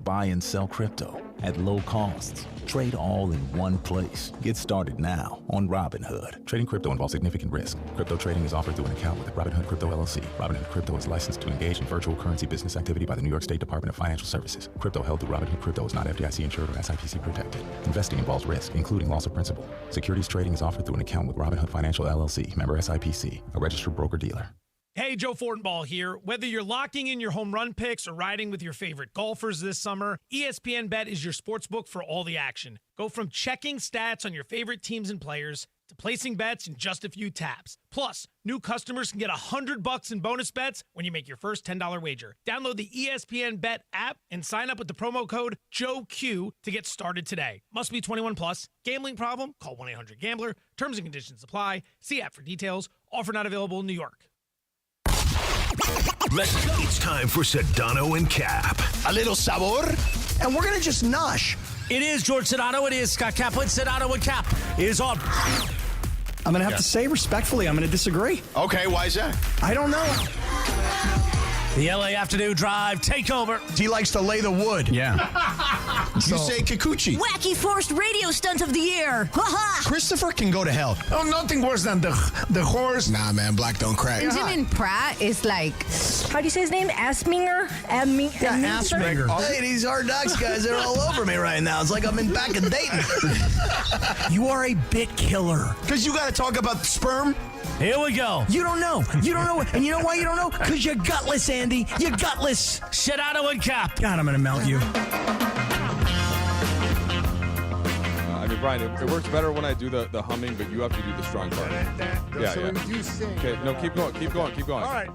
buy and sell crypto at low costs. Trade all in one place. Get started now on Robinhood. Trading crypto involves significant risk. Crypto trading is offered through an account with Robinhood Crypto LLC. Robinhood Crypto is licensed to engage in virtual currency business activity by the New York State Department of Financial Services. Crypto held through Robinhood Crypto is not FDIC insured or SIPC protected. Investing involves risk, including loss of principal. Securities trading is offered through an account with Robinhood Financial LLC, member SIPC, a registered broker-dealer. Hey, Joe Fortenbaugh here. Whether you're locking in your home run picks or riding with your favorite golfers this summer, ESPN Bet is your sportsbook for all the action. Go from checking stats on your favorite teams and players to placing bets in just a few taps. Plus, new customers can get $100 in bonus bets when you make your first $10 wager. Download the ESPN Bet app and sign up with the promo code JOEQ to get started today. Must be 21 plus. Gambling problem? Call 1-800-GAMBLER. Terms and conditions apply. See app for details. Offer not available in New York. Let's go. It's time for Sedano and Kap. A little sabor, and we're going to just nosh. It is George Sedano. It is Scott Kaplan. Sedano and Kap is on. I'm going to have to say respectfully, I'm going to disagree. Okay, why is that? I don't know. The LA Afternoon Drive takeover. He likes to lay the wood. Yeah. You say Kikuchi. Wacky forced radio stunt of the year. Ha-ha. Christopher can go to hell. Oh, nothing worse than the horse. Nah, man, black don't crack. Benjamin Pratt is like, how do you say his name? Asminger? Asminger. Hey, these Hard Knocks guys are all over me right now. It's like I'm in back of Dayton. You are a bit killer. Because you got to talk about sperm? Here we go. You don't know. You don't know. And you know why you don't know? Because you're gutless, Andy. You're gutless. Sedano and Kap. God, I'm going to melt you. I mean, Brian, it works better when I do the humming, but you have to do the strong part. Yeah, so yeah. when you sing. Okay, no, keep going. All right.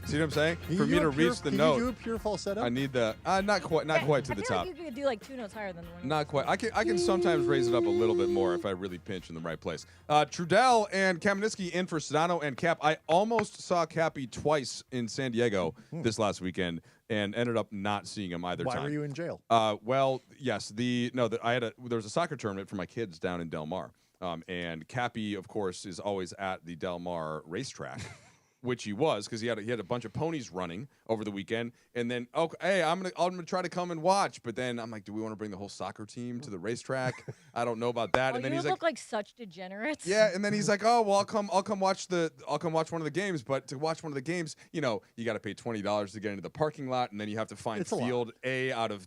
See what I'm saying? For me to reach the note, can you do a pure falsetto? I need the not quite to the top. Like you could do like 2 notes higher than the one. Not quite. I can sometimes raise it up a little bit more if I really pinch in the right place. Trudell and Kamenetsky in for Sedano and Kap. I almost saw Cappy twice in San Diego this last weekend and ended up not seeing him either time. Why were you in jail? Well, yes. There was a soccer tournament for my kids down in Del Mar, and Cappy, of course, is always at the Del Mar racetrack. Which he was, because he had a bunch of ponies running over the weekend, and then hey, I'm gonna try to come and watch, but then I'm like, do we want to bring the whole soccer team to the racetrack? I don't know about that. Oh, and then you he's look like such degenerates. yeah, and then he's like, oh well, I'll come watch one of the games, but to watch one of the games, you got to pay $20 to get into the parking lot, and then you have to find field A out of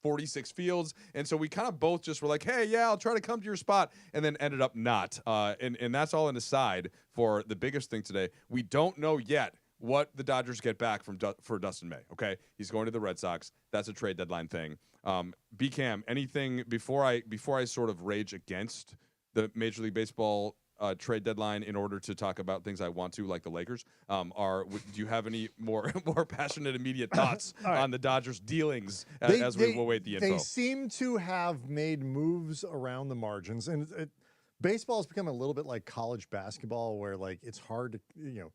46 fields, and so we kind of both just were like, hey, yeah, I'll try to come to your spot, and then ended up not. And that's all an aside for the biggest thing today. We don't know yet what the Dodgers get back for Dustin May. Okay, he's going to the Red Sox. That's a trade deadline thing. BKam, anything before I sort of rage against the Major League Baseball trade deadline in order to talk about things I want to, like the Lakers? Do you have any more passionate, immediate thoughts on the Dodgers' dealings as we await the info? They seem to have made moves around the margins, and baseball has become a little bit like college basketball, where like it's hard to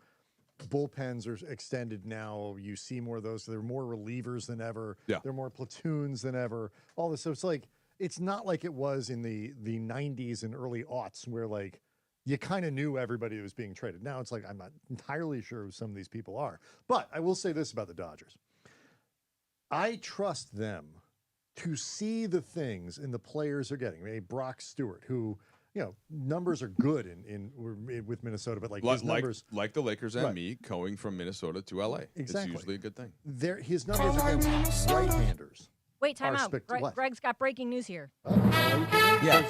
bullpens are extended now. You see more of those. So there are more relievers than ever. Yeah. There are more platoons than ever. All this. So it's like it's not like it was in the 90s and early aughts where like you kind of knew everybody that was being traded. Now it's like I'm not entirely sure who some of these people are. But I will say this about the Dodgers. I trust them to see the things in the players are getting. I mean, Brock Stewart, who numbers are good with Minnesota, but his numbers, like the Lakers and me, going from Minnesota to LA. Exactly. It's usually a good thing. His numbers are against right-handers. Wait, time out. Greg's got breaking news here. Yeah.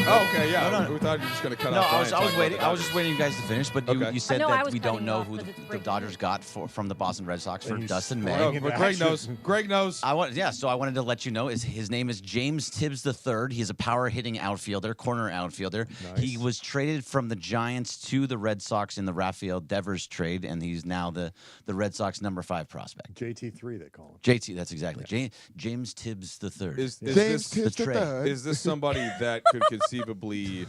Oh, okay, yeah. No. We thought you were just going to cut no, off. I was waiting. I was just waiting for you guys to finish, but you said that we don't know who the Dodgers got from the Boston Red Sox for Dustin May. Oh, but Greg knows. Greg knows. So I wanted to let you know his name is James Tibbs III. He's a power hitting outfielder, corner outfielder. Nice. He was traded from the Giants to the Red Sox in the Rafael Devers trade, and he's now the Red Sox number 5 prospect. JT3, they call him. JT, that's exactly. Yeah. James Tibbs III. Is this somebody that could conceivably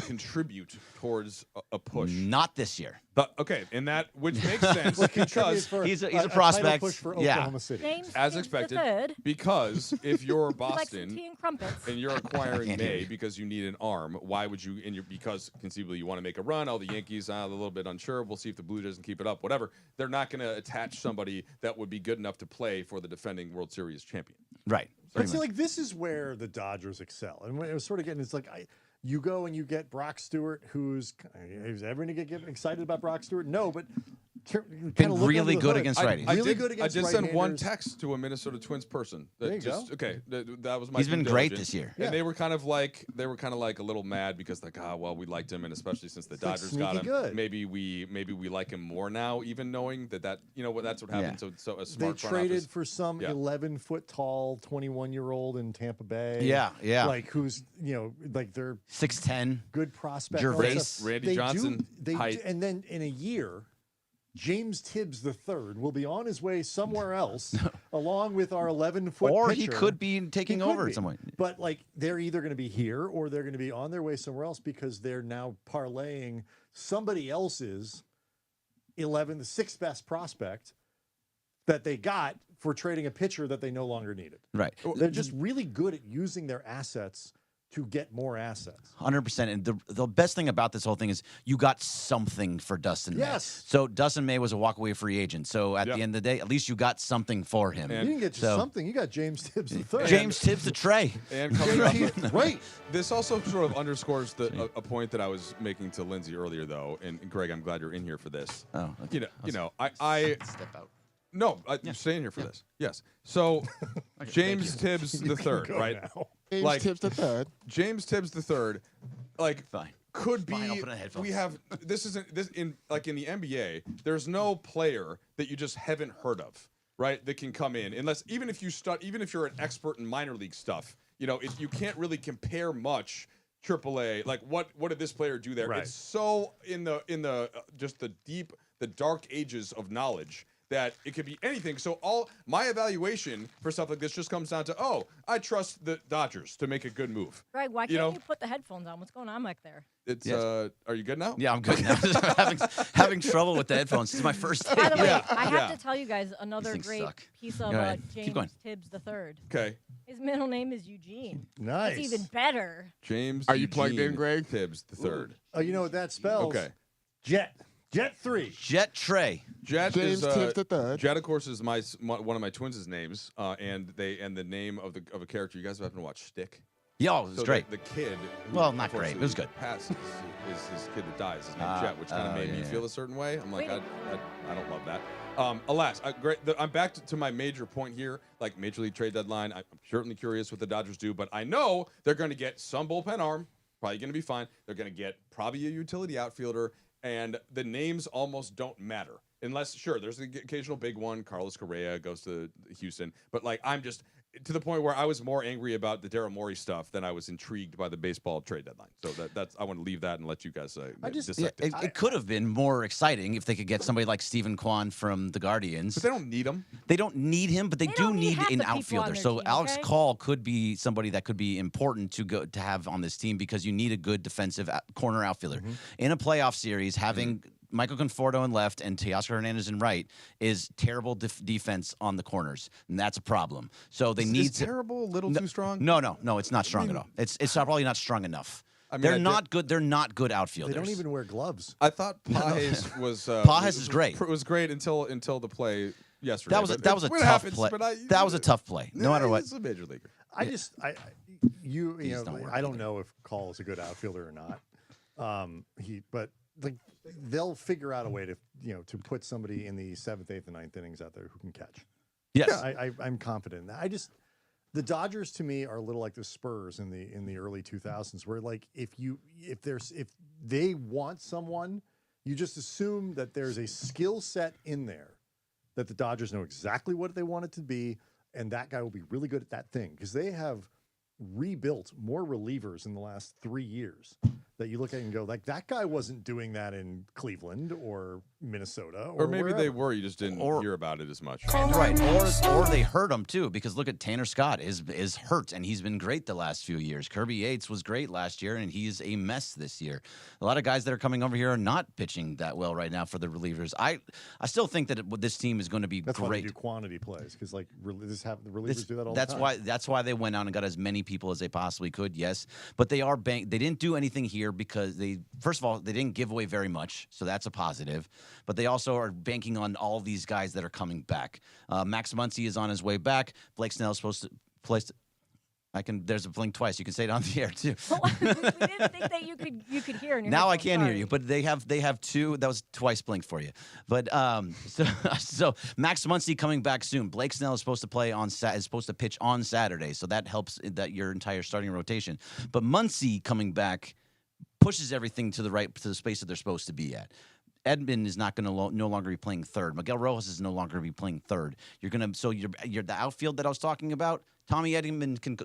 contribute towards a push. Not this year. But okay, and that which makes sense because he's a prospect. Push for Yeah. Oklahoma City. James as Tibbs expected. III. Because if you're Like some Boston tea and crumpets. and you're acquiring can't hear May you. because you need an arm, why would you? Because conceivably you want to make a run. The Yankees a little bit unsure. We'll see if the Blue Jays can keep it up. Whatever. They're not going to attach somebody that would be good enough to play for the defending World Series champion. Right. But see, like this is where the Dodgers excel, and when it was sort of getting, it's like you go and you get Brock Stewart, is everyone get excited about Brock Stewart? No, but Been really good against righties. Really good against I did send one right-handers. text to a Minnesota Twins person. That There you just, go. Okay, that was my. He's due been great diligence. this year. And Yeah. they were kind of like a little mad because we liked him, and especially since the like Dodgers got sneaky him, good. maybe we like him more now, even knowing that that's what happened. Yeah. So a They smart front traded office. for some Yeah. 11-foot tall, 21-year-old in Tampa Bay. Yeah, yeah. Like who's like they're 6'10". good prospect. Gervais. all that stuff. Randy They do- Johnson, they do- height. and then in a year, James Tibbs III will be on his way somewhere else, along with our 11-foot. Or pitcher. he could be taking He could over be. at some point. But like they're either going to be here or they're going to be on their way somewhere else because they're now parlaying somebody else's the sixth best prospect that they got for trading a pitcher that they no longer needed. Right. They're just really good at using their assets to get more assets. 100%. And the best thing about this whole thing is you got something for Dustin May. Yes. So Dustin May was a walkaway free agent. So at the end of the day, at least you got something for him. You didn't get just something. You got James Tibbs III. James Tibbs the Trey. And coming up, Right. This also sort of underscores a point that I was making to Lindsay earlier, though. And Greg, I'm glad you're in here for this. Oh, okay. I Step out. no, I'm staying here for this. Yes. So James Tibbs the third, right? James Tibbs the third. James Tibbs the third, like Fine. could Fine, I'll be. put on headphones. We have this isn't this in the NBA. There's no player that you just haven't heard of, right? That can come in unless even if you're an expert in minor league stuff, you can't really compare much. AAA, like what did this player do there? Right. It's so in the just the dark ages of knowledge that it could be anything. So all my evaluation for stuff like this just comes down to, I trust the Dodgers to make a good move. Greg, why can't you put the headphones on? What's going on back there? It's Yes. Are you good now? Yeah, I'm good now. having trouble with the headphones. This is my first day. By the way, Yeah, I have yeah. to tell you guys another things great suck. piece of Go ahead. Keep going. James Tibbs III. Okay. His middle name is Eugene. Nice. That's even better. James. Are you plugged in, Eugene Greg? Tibbs the third. Oh, you know what that spells? Okay. Jet 3. Jet Trey. Jet James is Tibbs the third. Jet, of course, is one of my twins' names, and the name of a character. You guys have to watch Stick. Yo, it was So great. The kid. who Well, not great. It was unfortunately good. Passes is his kid that dies. His name Jet, which kind of made me feel a certain way. I'm like, Wait. I don't love that. Alas, I'm back to my major point here. Like Major League Trade Deadline, I'm certainly curious what the Dodgers do, but I know they're going to get some bullpen arm. Probably going to be fine. They're going to get probably a utility outfielder, and the names almost don't matter. Unless, sure, there's the occasional big one. Carlos Correa goes to Houston. But, like, I'm just to the point where I was more angry about the Daryl Morey stuff than I was intrigued by the baseball trade deadline. So that's I want to leave that and let you guys dissect it. It could have been more exciting if they could get somebody like Stephen Kwan from the Guardians. But they don't need him. They don't need him, but they do don't need need half an the people on outfielder. their So team, Alex okay? Call could be somebody that could be important to have on this team because you need a good defensive corner outfielder. In a playoff series, having Michael Conforto in left and Teoscar Hernandez in right is terrible defense on the corners, and that's a problem. So they need terrible, a little too strong. No, it's not strong at all. It's probably not strong enough. I mean, they're not good. They're not good They outfielders. don't even wear gloves. I thought Pages was Pages is great. It was great until the play yesterday. That was But a what tough happens, play. but That was a tough play. No matter what. He's a major leaguer. You He's not know, working I don't know if Call is a good outfielder or not. But like they'll figure out a way to to put somebody in the 7th, 8th, and 9th innings out there who can catch. Yes. I'm confident in that. The Dodgers to me are a little like the Spurs in the early 2000s, where like if they want someone, you just assume that there's a skill set in there that the Dodgers know exactly what they want it to be, and that guy will be really good at that thing because they have rebuilt more relievers in the last 3 years that you look at and go, like, that guy wasn't doing that in Cleveland or Minnesota. Or maybe wherever. they were, you just didn't hear about it as much. Right, or they hurt him too, because look at Tanner Scott is hurt, and he's been great the last few years. Kirby Yates was great last year, and he's a mess this year. A lot of guys that are coming over here are not pitching that well right now for the relievers. I still think that this team is going to be That's great. why they do quantity plays, because like the relievers do that all the time. That's why they went out and got as many people as they possibly could. Yes, but they are they didn't do anything here because first of all they didn't give away very much, so that's a positive. But they also are banking on all these guys that are coming back. Max Muncy is on his way back. Blake Snell is supposed to place. There's a blink twice. You can say it on the air too. We didn't think that you could hear. In your now I headphones. can hear Sorry. you, but they have two. That was twice blinked for you. But so Max Muncy coming back soon. Blake Snell is supposed to pitch on Saturday, so that helps your entire starting rotation. But Muncy coming back pushes everything to the space that they're supposed to be at. Edmund is not going to no longer be playing third. Miguel Rojas is no longer going to be playing third. You're the outfield that I was talking about. Tommy Edmond can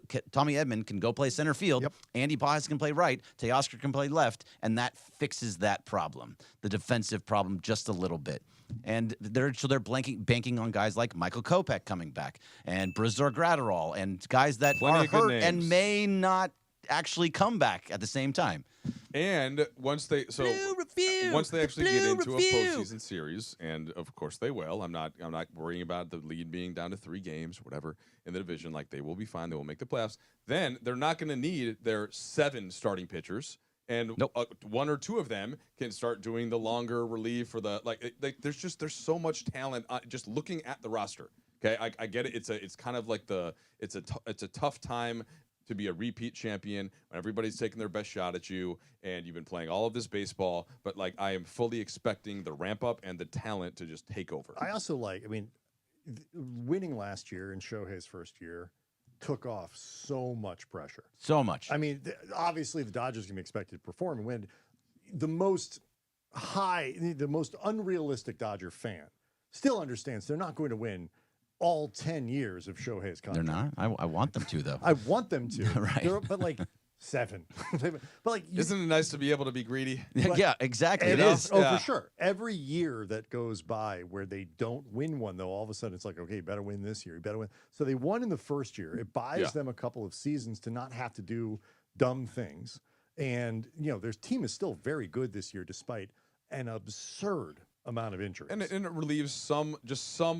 go play center field. Yep. Andy Pajas can play right. Teoscar can play left, and that fixes that problem, the defensive problem, just a little bit. And they're banking on guys like Michael Kopech coming back, and Brusdar Gratterall, and guys that are hurt and may not actually come back at the same time. And once they actually get into a postseason series, and of course they will. I'm not worrying about the lead being down to 3 games, whatever, in the division. Like, they will be fine. They will make the playoffs. Then they're not going to need their 7 starting pitchers, and 1 or 2 of them can start doing the longer relief for the there's so much talent just looking at the roster. Okay, I get it. It's kind of like it's a tough time to be a repeat champion when everybody's taking their best shot at you and you've been playing all of this baseball, but like, I am fully expecting the ramp up and the talent to just take over. I also winning last year in Shohei's first year took off so much pressure. So much. I mean, obviously the Dodgers can be expected to perform and win. The most unrealistic Dodger fan still understands they're not going to win all 10 years of Shohei's contract. They're not. I want them to, though. I want them to. Right. But like 7. But like, isn't it nice to be able to be greedy? Yeah, exactly. It is. Oh, for sure. Every year that goes by where they don't win one, though, all of a sudden it's like, okay, you better win this year. You better win. So they won in the first year. It buys them a couple of seasons to not have to do dumb things. And, their team is still very good this year, despite an absurd amount of injuries. And it relieves some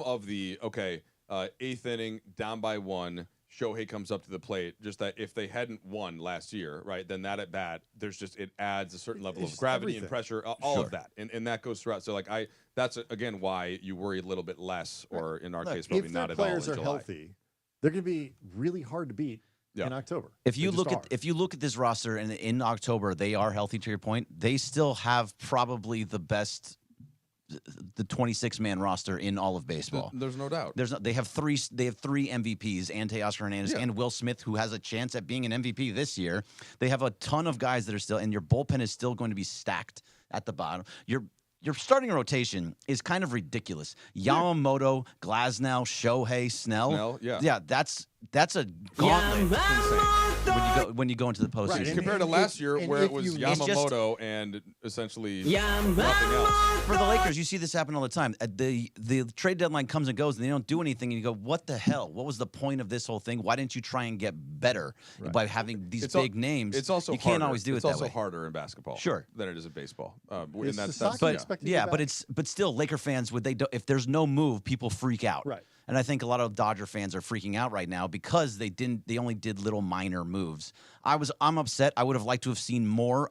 of the, 8th inning, down by 1, Shohei comes up to the plate. Just that if they hadn't won last year, right, then that at bat, it adds a certain level of gravity and pressure, all of that. And that goes throughout. So, that's, again, why you worry a little bit less, or in our case, probably not at all in July. If their players are healthy, they're going to be really hard to beat in October. If you look at this roster, and in October they are healthy, to your point, they still have probably the 26-man roster in all of baseball. There's no doubt. They have three MVPs, and Teoscar Hernandez and Will Smith, who has a chance at being an MVP this year. They have a ton of guys that are still, and your bullpen is still going to be stacked at the bottom. Your starting rotation is kind of ridiculous. Yamamoto, Glasnow, Shohei, Snell. Yeah, that's a gauntlet when you go into the postseason. Right. Compared to last year, where it was Yamamoto and essentially nothing else. For the Lakers, you see this happen all the time. The trade deadline comes and goes, and they don't do anything, and you go, what the hell? What was the point of this whole thing? Why didn't you try and get better by having these big names? It's also you can't always do it that way. It's also harder in basketball than it is in baseball. But still, Laker fans, if there's no move, people freak out. Right. And I think a lot of Dodger fans are freaking out right now because they only did little minor moves. I'm upset. I would have liked to have seen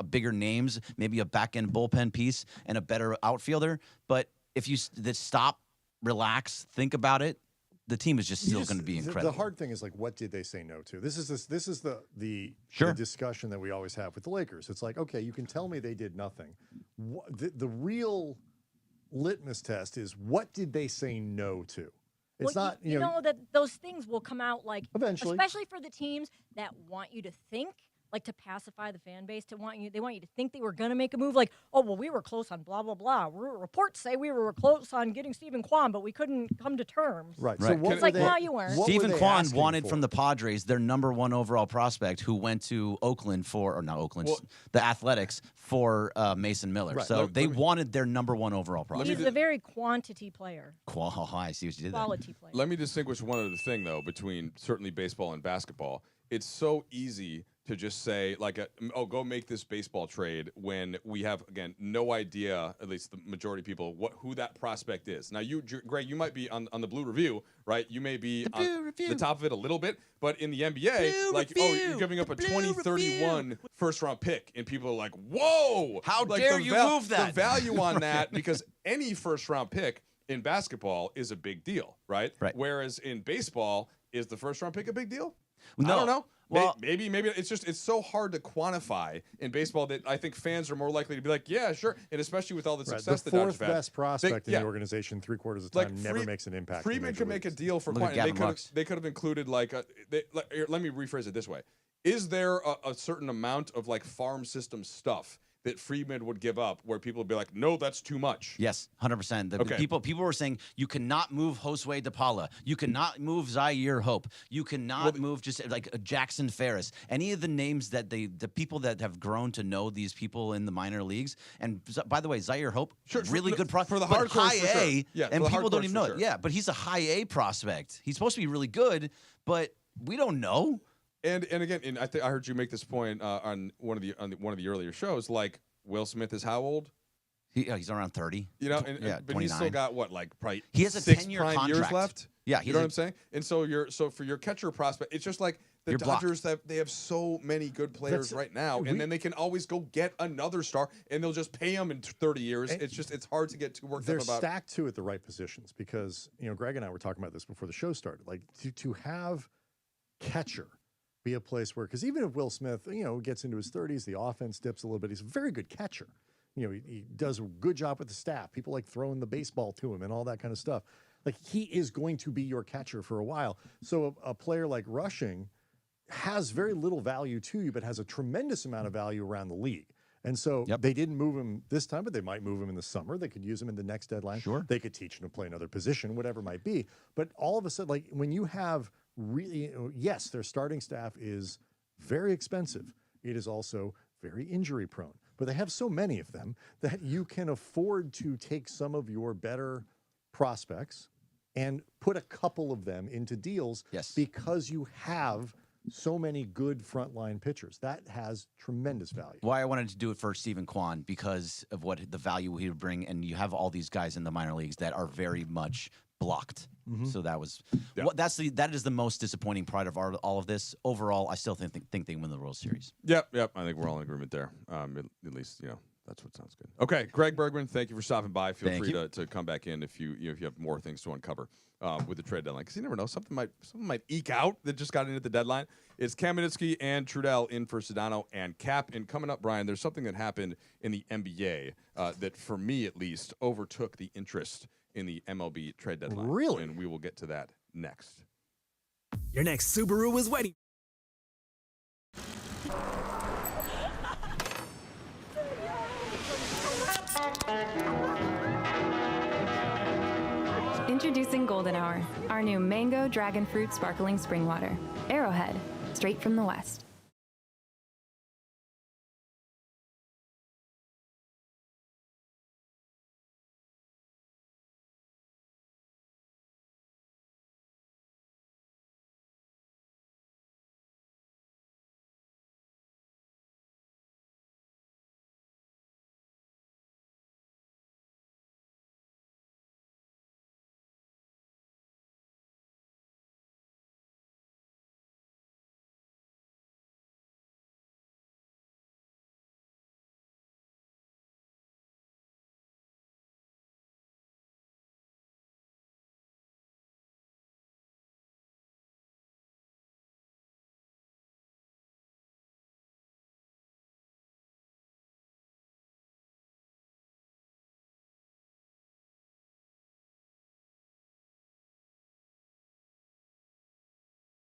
bigger names, maybe a back-end bullpen piece and a better outfielder. But if you stop, relax, think about it, the team is just still going to be incredible. The hard thing is, what did they say no to? This is the discussion that we always have with the Lakers. It's like, okay, you can tell me they did nothing. The real litmus test is, what did they say no to? It's not, you know that those things will come out eventually, especially for the teams that want you to think like to pacify the fan base, they want you to think they were going to make a move, like, oh, well, we were close on blah, blah, blah. Reports say we were close on getting Stephen Kwan, but we couldn't come to terms. Right. So it's like, no, you weren't. Stephen Kwan wanted from the Padres their number 1 overall prospect who went to Oakland the Athletics for Mason Miller. Right. So they wanted their number 1 overall prospect. He's a very quantity player. I see what you did there. Quality player. Let me distinguish one other thing, though, between certainly baseball and basketball. It's so easy to just say, like, go make this baseball trade when we have, again, no idea, at least the majority of people, who that prospect is. Now, Greg, you might be on the Blue Review, right? You may be on the top of it a little bit, but in the NBA, you're giving up a 2031 first-round pick, and people are like, whoa! How dare you move that? The value on that, because any first-round pick in basketball is a big deal, right? Whereas in baseball, is the first-round pick a big deal? No. I don't know. Well, maybe it's so hard to quantify in baseball that I think fans are more likely to be like, yeah, sure, and especially with all the success the the Dodgers fourth best prospect in the organization, 3/4 of the time, never makes an impact. Freeman could make a deal for Kwan. They could have included let me rephrase it this way: is there a certain amount of like farm system stuff that Freeman would give up where people would be like, no, that's too much? Yes, 100%. People were saying you cannot move Josue DePaula. You cannot move Zaire Hope. You cannot move just like Jackson Ferris. Any of the names that the people that have grown to know these people in the minor leagues. And by the way, Zaire Hope, really good prospect. For the hardcore, high A, yeah, and people don't even know it. Yeah, but he's a high A prospect. He's supposed to be really good, but we don't know. And again, I heard you make this point on one of the earlier shows. Like, Will Smith is how old? He's around 30. You know, but he's still got probably he has a 6 10-year prime contract. years left. Yeah, you know what I'm saying. And so for your catcher prospect, it's just like the Dodgers they have so many good players right now, and then they can always go get another star, and they'll just pay him in 30 years. It's hard to get too worked up about. They're stacked too at the right positions because Greg and I were talking about this before the show started. Like to have catcher be a place where, because even if Will Smith, gets into his 30s, the offense dips a little bit. He's a very good catcher. He does a good job with the staff. People like throwing the baseball to him and all that kind of stuff. Like, he is going to be your catcher for a while. So a player like Rushing has very little value to you, but has a tremendous amount of value around the league. And so they didn't move him this time, but they might move him in the summer. They could use him in the next deadline. Sure. They could teach him to play another position, whatever it might be. But all of a sudden, like, when you have really, yes, their starting staff is very expensive. It is also very injury prone, but they have so many of them that you can afford to take some of your better prospects and put a couple of them into deals because you have so many good frontline pitchers. That has tremendous value. Why I wanted to do it for Stephen Kwan, because of what the value he would bring, and you have all these guys in the minor leagues that are very much blocked. So that was that is the most disappointing part of all of this. Overall, I still think they win the World Series. Yep. I think we're all in agreement there. At least that's what sounds good. Okay, Greg Bergman, thank you for stopping by. Feel free to come back in if you have more things to uncover with the trade deadline, because you never know, something might eke out that just got in at the deadline. It's Kamenetsky and Trudell in for Sedano and Kap. And coming up, Brian, there's something that happened in the NBA that, for me at least, overtook the interest in the MLB trade deadline. Really? And we will get to that next. Your next Subaru is waiting. Introducing Golden Hour, our new mango dragon fruit sparkling spring water. Arrowhead, straight from the West.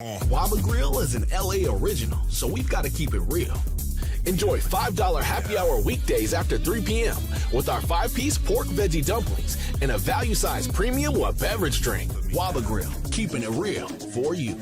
Waba Grill is an LA original, so we've got to keep it real. Enjoy $5 happy hour weekdays after 3 p.m. with our 5-piece pork veggie dumplings and a value-sized premium or beverage drink. Waba Grill, keeping it real for you.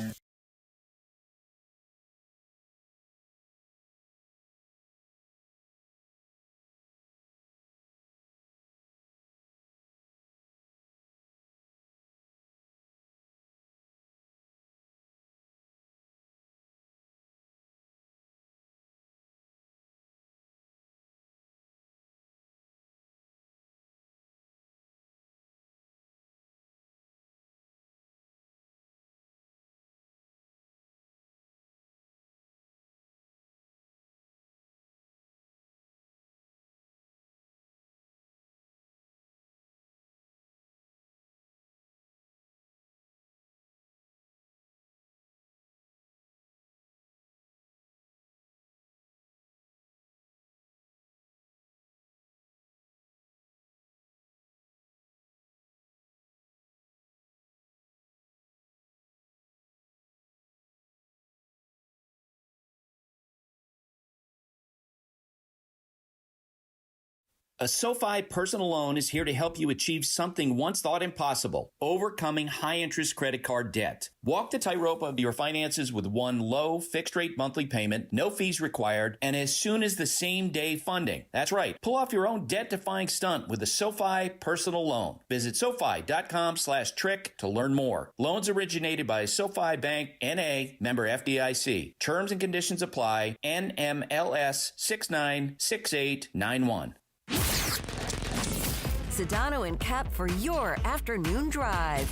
A SoFi personal loan is here to help you achieve something once thought impossible, overcoming high-interest credit card debt. Walk the tightrope of your finances with one low, fixed-rate monthly payment, no fees required, and as soon as the same-day funding. That's right. Pull off your own debt-defying stunt with a SoFi personal loan. Visit SoFi.com/trick to learn more. Loans originated by SoFi Bank, N.A., member FDIC. Terms and conditions apply. NMLS 696891. Sedano and Kap for your afternoon drive.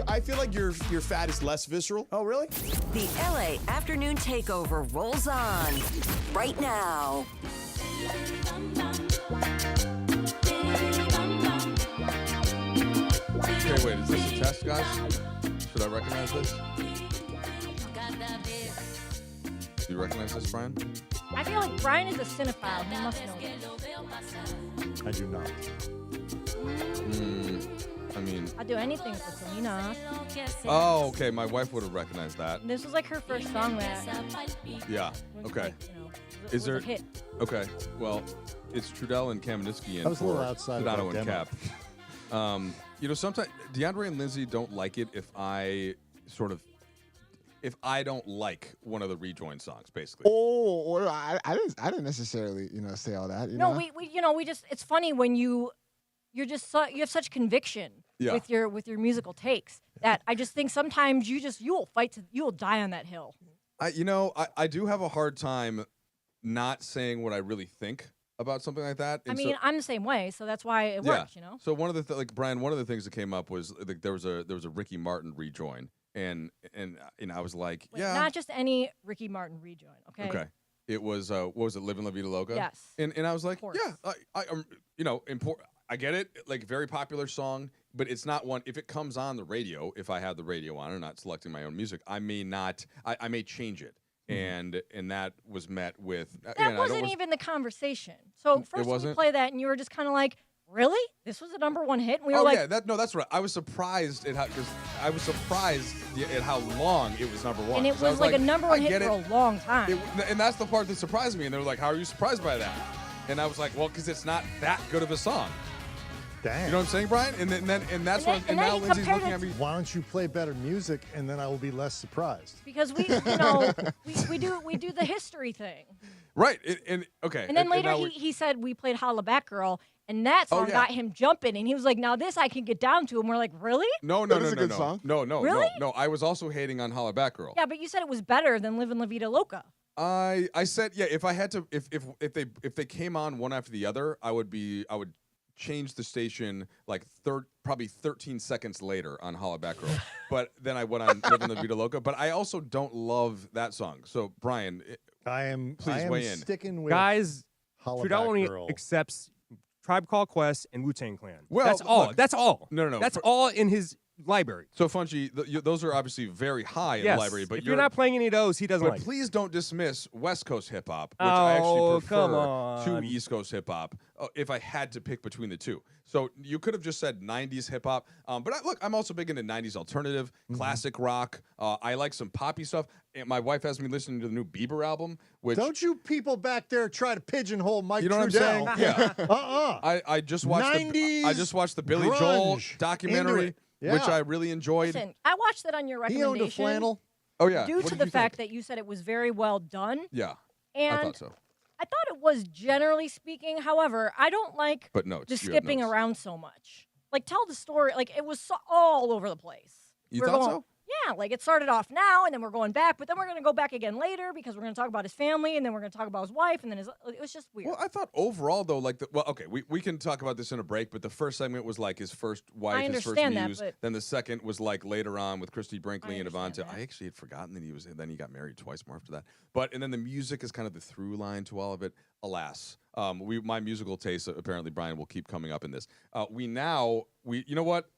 I feel like your fat is less visceral. Oh, really? The LA afternoon takeover rolls on right now. Okay, wait, is this a test, guys? Should I recognize this? Do you recognize this, Brian? I feel like Brian is a cinephile. He must know this. I do not. I mean... I'd do anything for Selena. Oh, okay. My wife would have recognized that. This was like her first song that... Yeah. Okay. Is there... a hit. Okay. Well, it's Trudell and Kamenetsky in I was a little outside Sedano of and Kap. Sometimes DeAndre and Lindsay don't like it if I don't like one of the rejoin songs, basically. Oh, I didn't necessarily, say all that. No, we just, it's funny when you have such conviction with your musical takes that I just think sometimes you'll die on that hill. I do have a hard time not saying what I really think about something like that. And I'm the same way, so that's why it works, So one of the Brian, one of the things that came up was there was a Ricky Martin rejoin. And I was like, not just any Ricky Martin rejoin, okay? Okay. It was what was it, Livin' La Vida Loca? Yes. And I was like, I get it, like very popular song, but it's not one. If it comes on the radio, if I have the radio on or not selecting my own music, I may not. I may change it. And that was met with that wasn't even the conversation. So first we play that, and you were just kind of like, really? This was a #1 hit? And we were that's right. I was surprised at how long it was #1. And it was like a #1 hit for a long time. And that's the part that surprised me. And they were like, "How are you surprised by that?" And I was like, "Well, because it's not that good of a song." Damn. You know what I'm saying, Brian? And now Lindsay's looking at me. Why don't you play better music, and then I will be less surprised? Because we do the history thing. Right. And then later he said we played Holla Back Girl, and that song got him jumping, and he was like, "Now this I can get down to." And we're like, "Really?" No. Really? No. I was also hating on Holla Back Girl. Yeah, but you said it was better than Livin' La Vida Loca. I said if I had to if they came on one after the other, I would change the station like probably 13 seconds later on Holla Back Girl. But then I went on Livin' La Vida Loca. But I also don't love that song. So Brian, please weigh in. Sticking with guys. Holla Trudell Back only Girl. accepts Tribe Called Quest and Wu-Tang Clan. Well, that's all. look, That's all. No. That's all in his library. So, Funchi, those are obviously very high in the library. But if you're not playing any of those, he doesn't like. Please don't dismiss West Coast hip hop, which I actually prefer to East Coast hip hop. If I had to pick between the two, so you could have just said '90s hip hop. But look, I'm also big into '90s alternative, classic rock. I like some poppy stuff. And my wife has me listening to the new Bieber album. Which don't you people back there try to pigeonhole Mike? You know Trudell. what I'm saying? Yeah. I just watched 90s I just watched the Billy Joel documentary, which I really enjoyed. Listen, I watched that on your recommendation. He owned a flannel. Oh yeah. Due to the fact that you said it was very well done. Yeah. And I thought so. I thought it was generally speaking. However, I don't like the skipping around so much. Like, tell the story. Like, it was all over the place. You thought so? Yeah, like it started off now, and then we're going back, but then we're going to go back again later because we're going to talk about his family, and then we're going to talk about his wife, and then it was just weird. Well, I thought overall, though, okay, we can talk about this in a break, but the first segment was like his first wife, his first muse. Then the second was like later on with Christy Brinkley and Avante. I actually had forgotten that then he got married twice more after that. And then the music is kind of the through line to all of it. Alas, my musical taste, apparently, Brian, will keep coming up in this. You know what?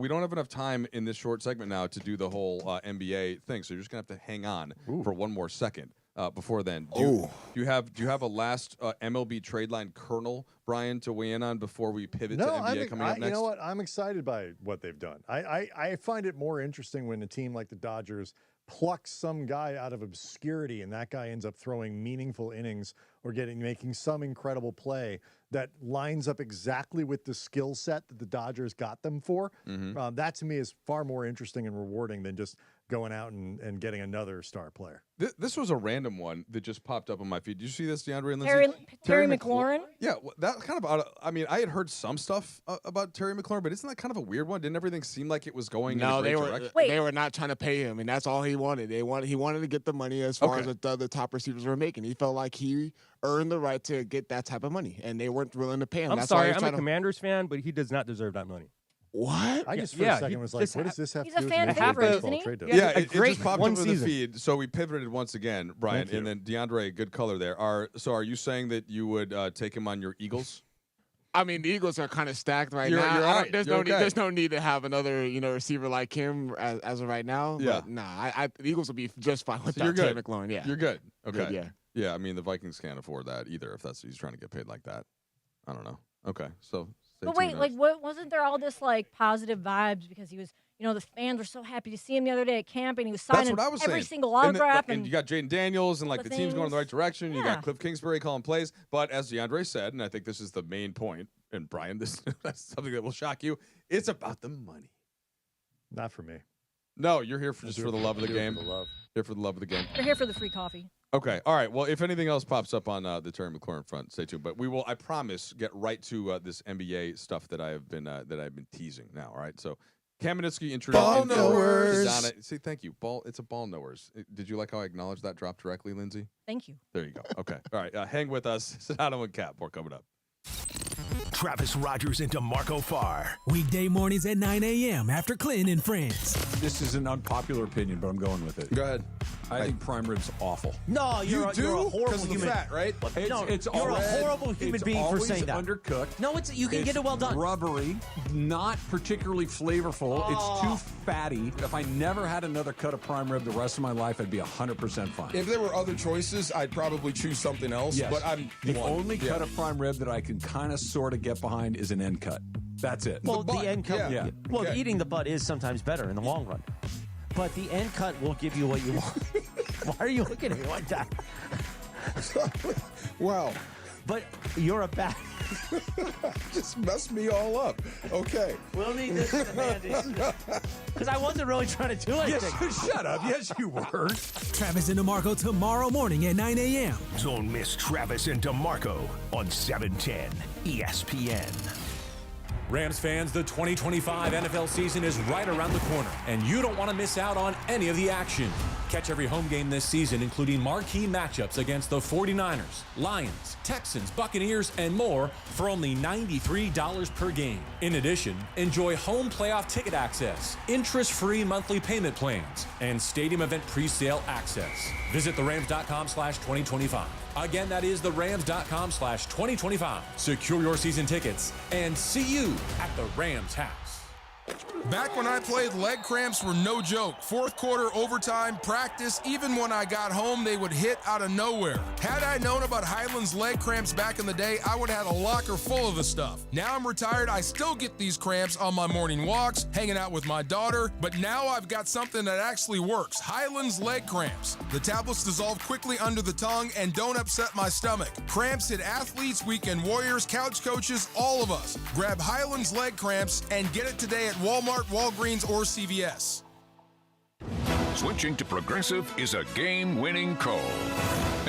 We don't have enough time in this short segment now to do the whole NBA thing, so you're just gonna have to hang on for one more second before then. Do you have a last MLB trade line kernel, Brian, to weigh in on before we pivot to NBA coming up next? You know what? I'm excited by what they've done. I find it more interesting when a team like the Dodgers plucks some guy out of obscurity and that guy ends up throwing meaningful innings or making some incredible play that lines up exactly with the skill set that the Dodgers got them for. That to me is far more interesting and rewarding than just going out and getting another star player. This was a random one that just popped up on my feed. Did you see this, DeAndre and Lindsay? Terry McLaurin? Yeah, that kind of I had heard some stuff about Terry McLaurin, but isn't that kind of a weird one? Didn't everything seem like it was going in a great direction? They were not trying to pay him, and that's all he wanted. He wanted to get the money as far as the top receivers were making. He felt like he earned the right to get that type of money, and they weren't willing to pay him. I'm sorry, I'm a Commanders fan, but he does not deserve that money. What? I just for a second was like, what does this have to do with fan favorite, isn't he? Yeah, it just popped up in the feed. So we pivoted once again, Brian, and then DeAndre, good color there. Are you saying that you would take him on your Eagles? I mean, the Eagles are kind of stacked right now. There's no need to have another receiver like him as of right now. Yeah. But the Eagles will be just fine without Terry McLaurin. Yeah, you're good. Okay. Good, yeah. Yeah, I mean the Vikings can't afford that either. If he's trying to get paid like that, I don't know. Okay, so. But wait, wasn't there all this positive vibes because he was, the fans were so happy to see him the other day at camp and he was signing every single autograph. And you got Jaden Daniels and the team's going in the right direction. You got Cliff Kingsbury calling plays. But as DeAndre said, and I think this is the main point, and Brian, that's something that will shock you, it's about the money. Not for me. No, you're here for the love of the game. Here for the love of the game. You're here for the free coffee. Okay. All right. Well, if anything else pops up on the Terry McLaurin front, stay tuned. But we will, I promise, get right to this NBA stuff that I've been teasing now. All right. So, Kamenetsky introduced ball knowers. Sedano. See, thank you. It's a ball knowers. Did you like how I acknowledged that drop directly, Lindsay? Thank you. There you go. Okay. All right. Hang with us. Sedano and Cap. More coming up. Travis Rogers and DeMarco Farr. Weekday mornings at 9 a.m. after Clinton and Friends. This is an unpopular opinion, but I'm going with it. Go ahead. I think prime rib's awful. No, you're a horrible human. Fat, right? You're a horrible human being for saying that. Undercooked. No, you can get it well done. Rubbery, not particularly flavorful. It's too fatty. If I never had another cut of prime rib the rest of my life, I'd be 100% fine. If there were other choices, I'd probably choose something else. Yes. But the only cut of prime rib that I can kind of sort of get behind is an end cut. That's it. Well, the end cut. Yeah. Well, eating the butt is sometimes better in the long run. But the end cut will give you what you want. Why are you looking at me like that? Wow. But you're a bad... Just messed me all up. Okay. We'll need this in the Mandy. Because I wasn't really trying to do anything. Yes, shut up. Yes, you were. Travis and DeMarco tomorrow morning at 9 a.m. Don't miss Travis and DeMarco on 710 ESPN. Rams fans, the 2025 NFL season is right around the corner, and you don't want to miss out on any of the action. Catch every home game this season, including marquee matchups against the 49ers, Lions, Texans, Buccaneers, and more for only $93 per game. In addition, enjoy home playoff ticket access, interest-free monthly payment plans, and stadium event pre-sale access. Visit therams.com/2025. Again, that is therams.com/2025. Secure your season tickets and see you at the Rams house. Back when I played, leg cramps were no joke. Fourth quarter, overtime, practice, even when I got home, they would hit out of nowhere. Had I known about Highland's leg cramps back in the day, I would have had a locker full of the stuff. Now I'm retired, I still get these cramps on my morning walks, hanging out with my daughter, but now I've got something that actually works. Highland's leg cramps. The tablets dissolve quickly under the tongue and don't upset my stomach. Cramps hit athletes, weekend warriors, couch coaches, all of us. Grab Highland's leg cramps and get it today at Walmart, Walgreens, or CVS. Switching to Progressive is a game-winning call.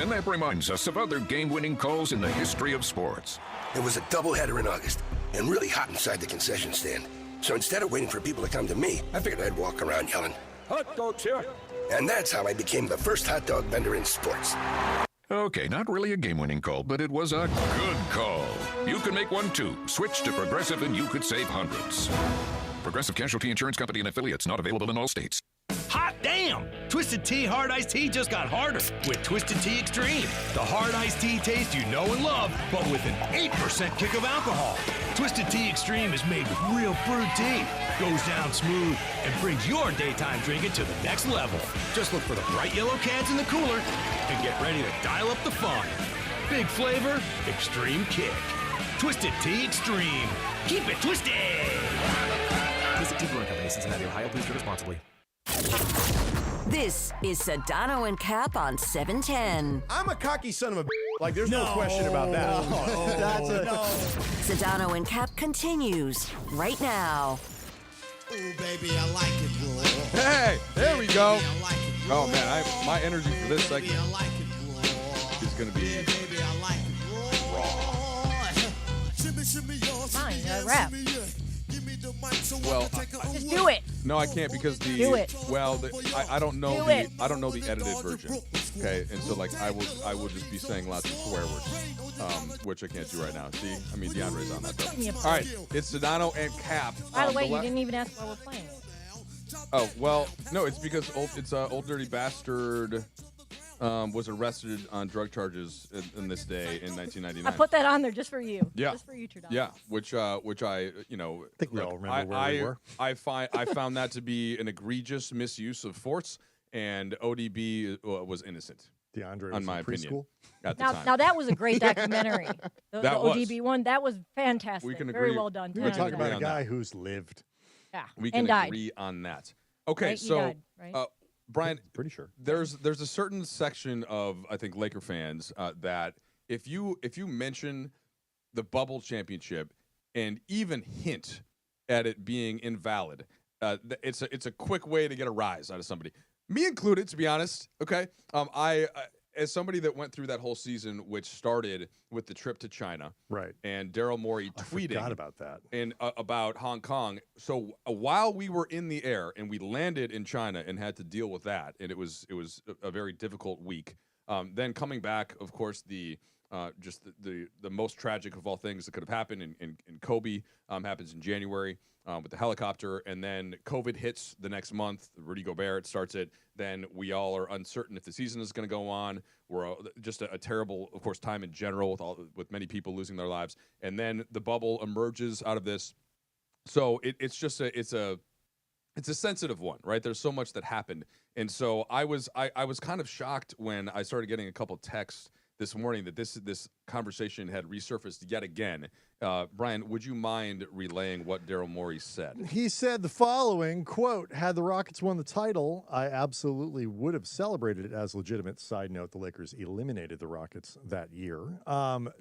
And that reminds us of other game-winning calls in the history of sports. It was a doubleheader in August and really hot inside the concession stand. So instead of waiting for people to come to me, I figured I'd walk around yelling, "Hot dogs here!" And that's how I became the first hot dog vendor in sports. Okay, not really a game-winning call, but it was a good call. You can make one too. Switch to Progressive and you could save hundreds. Progressive Casualty Insurance Company and affiliates, not available in all states. Hot damn! Twisted Tea Hard Iced Tea just got harder with Twisted Tea Extreme. The hard iced tea taste you know and love, but with an 8% kick of alcohol. Twisted Tea Extreme is made with real brewed tea, goes down smooth, and brings your daytime drinking to the next level. Just look for the bright yellow cans in the cooler and get ready to dial up the fun. Big flavor, extreme kick. Twisted Tea Extreme. Keep it twisted! Visit Tea Brewing Company, Cincinnati, Ohio. Please drink responsibly. This is Sedano and Kap on 710. I'm a cocky son of a like, there's no question about that. Sedano and Kap continues right now. Ooh, baby, I like it raw. Hey, there we go. Baby, I like it raw. Oh, man, my energy for this segment is going to be raw. Fine, rap. Well, just do it. No, I can't because Do it. Well, I don't know Do the it. I don't know the edited version. Okay, and so like I will just be saying lots of swear words, which I can't do right now. See, I mean DeAndre's on that though. All right, it's Sedano and Kap. By the way, you didn't even ask why we're playing. Oh well, no, it's because Old Dirty Bastard was arrested on drug charges in this day in 1999. I put that on there just for you. Yeah. Just for you, Trudell. Yeah, which I think we all remember where we were. I found that to be an egregious misuse of force, and ODB was innocent. DeAndre on was my in opinion. preschool? At the Now, time. now that was a great documentary. The That was. ODB one, that was fantastic. We can Very agree- well done. We were 10 out of talking 10. about a on guy that. who's lived. Yeah, We and can died. agree on that. Okay, Right? He so died, right? Brian, pretty sure there's a certain section of I think Laker fans that if you mention the bubble championship and even hint at it being invalid, it's a quick way to get a rise out of somebody, me included, to be honest. Okay, I as somebody that went through that whole season, which started with the trip to China, right, and Daryl Morey tweeting forgot about that. and about Hong Kong. So while we were in the air and we landed in China and had to deal with that, and it was a very difficult week. Then coming back, of course, the most tragic of all things that could have happened in Kobe happens in January with the helicopter, and then COVID hits the next month. Rudy Gobert starts it. Then we all are uncertain if the season is going to go on. We're just a terrible, of course, time in general with many people losing their lives. And then the bubble emerges out of this. So it's a sensitive one, right? There's so much that happened, and so I was kind of shocked when I started getting a couple texts this morning that this conversation had resurfaced yet again. Brian, would you mind relaying what Daryl Morey said? He said the following, quote, "Had the Rockets won the title, I absolutely would have celebrated it as legitimate." Side note, the Lakers eliminated the Rockets that year.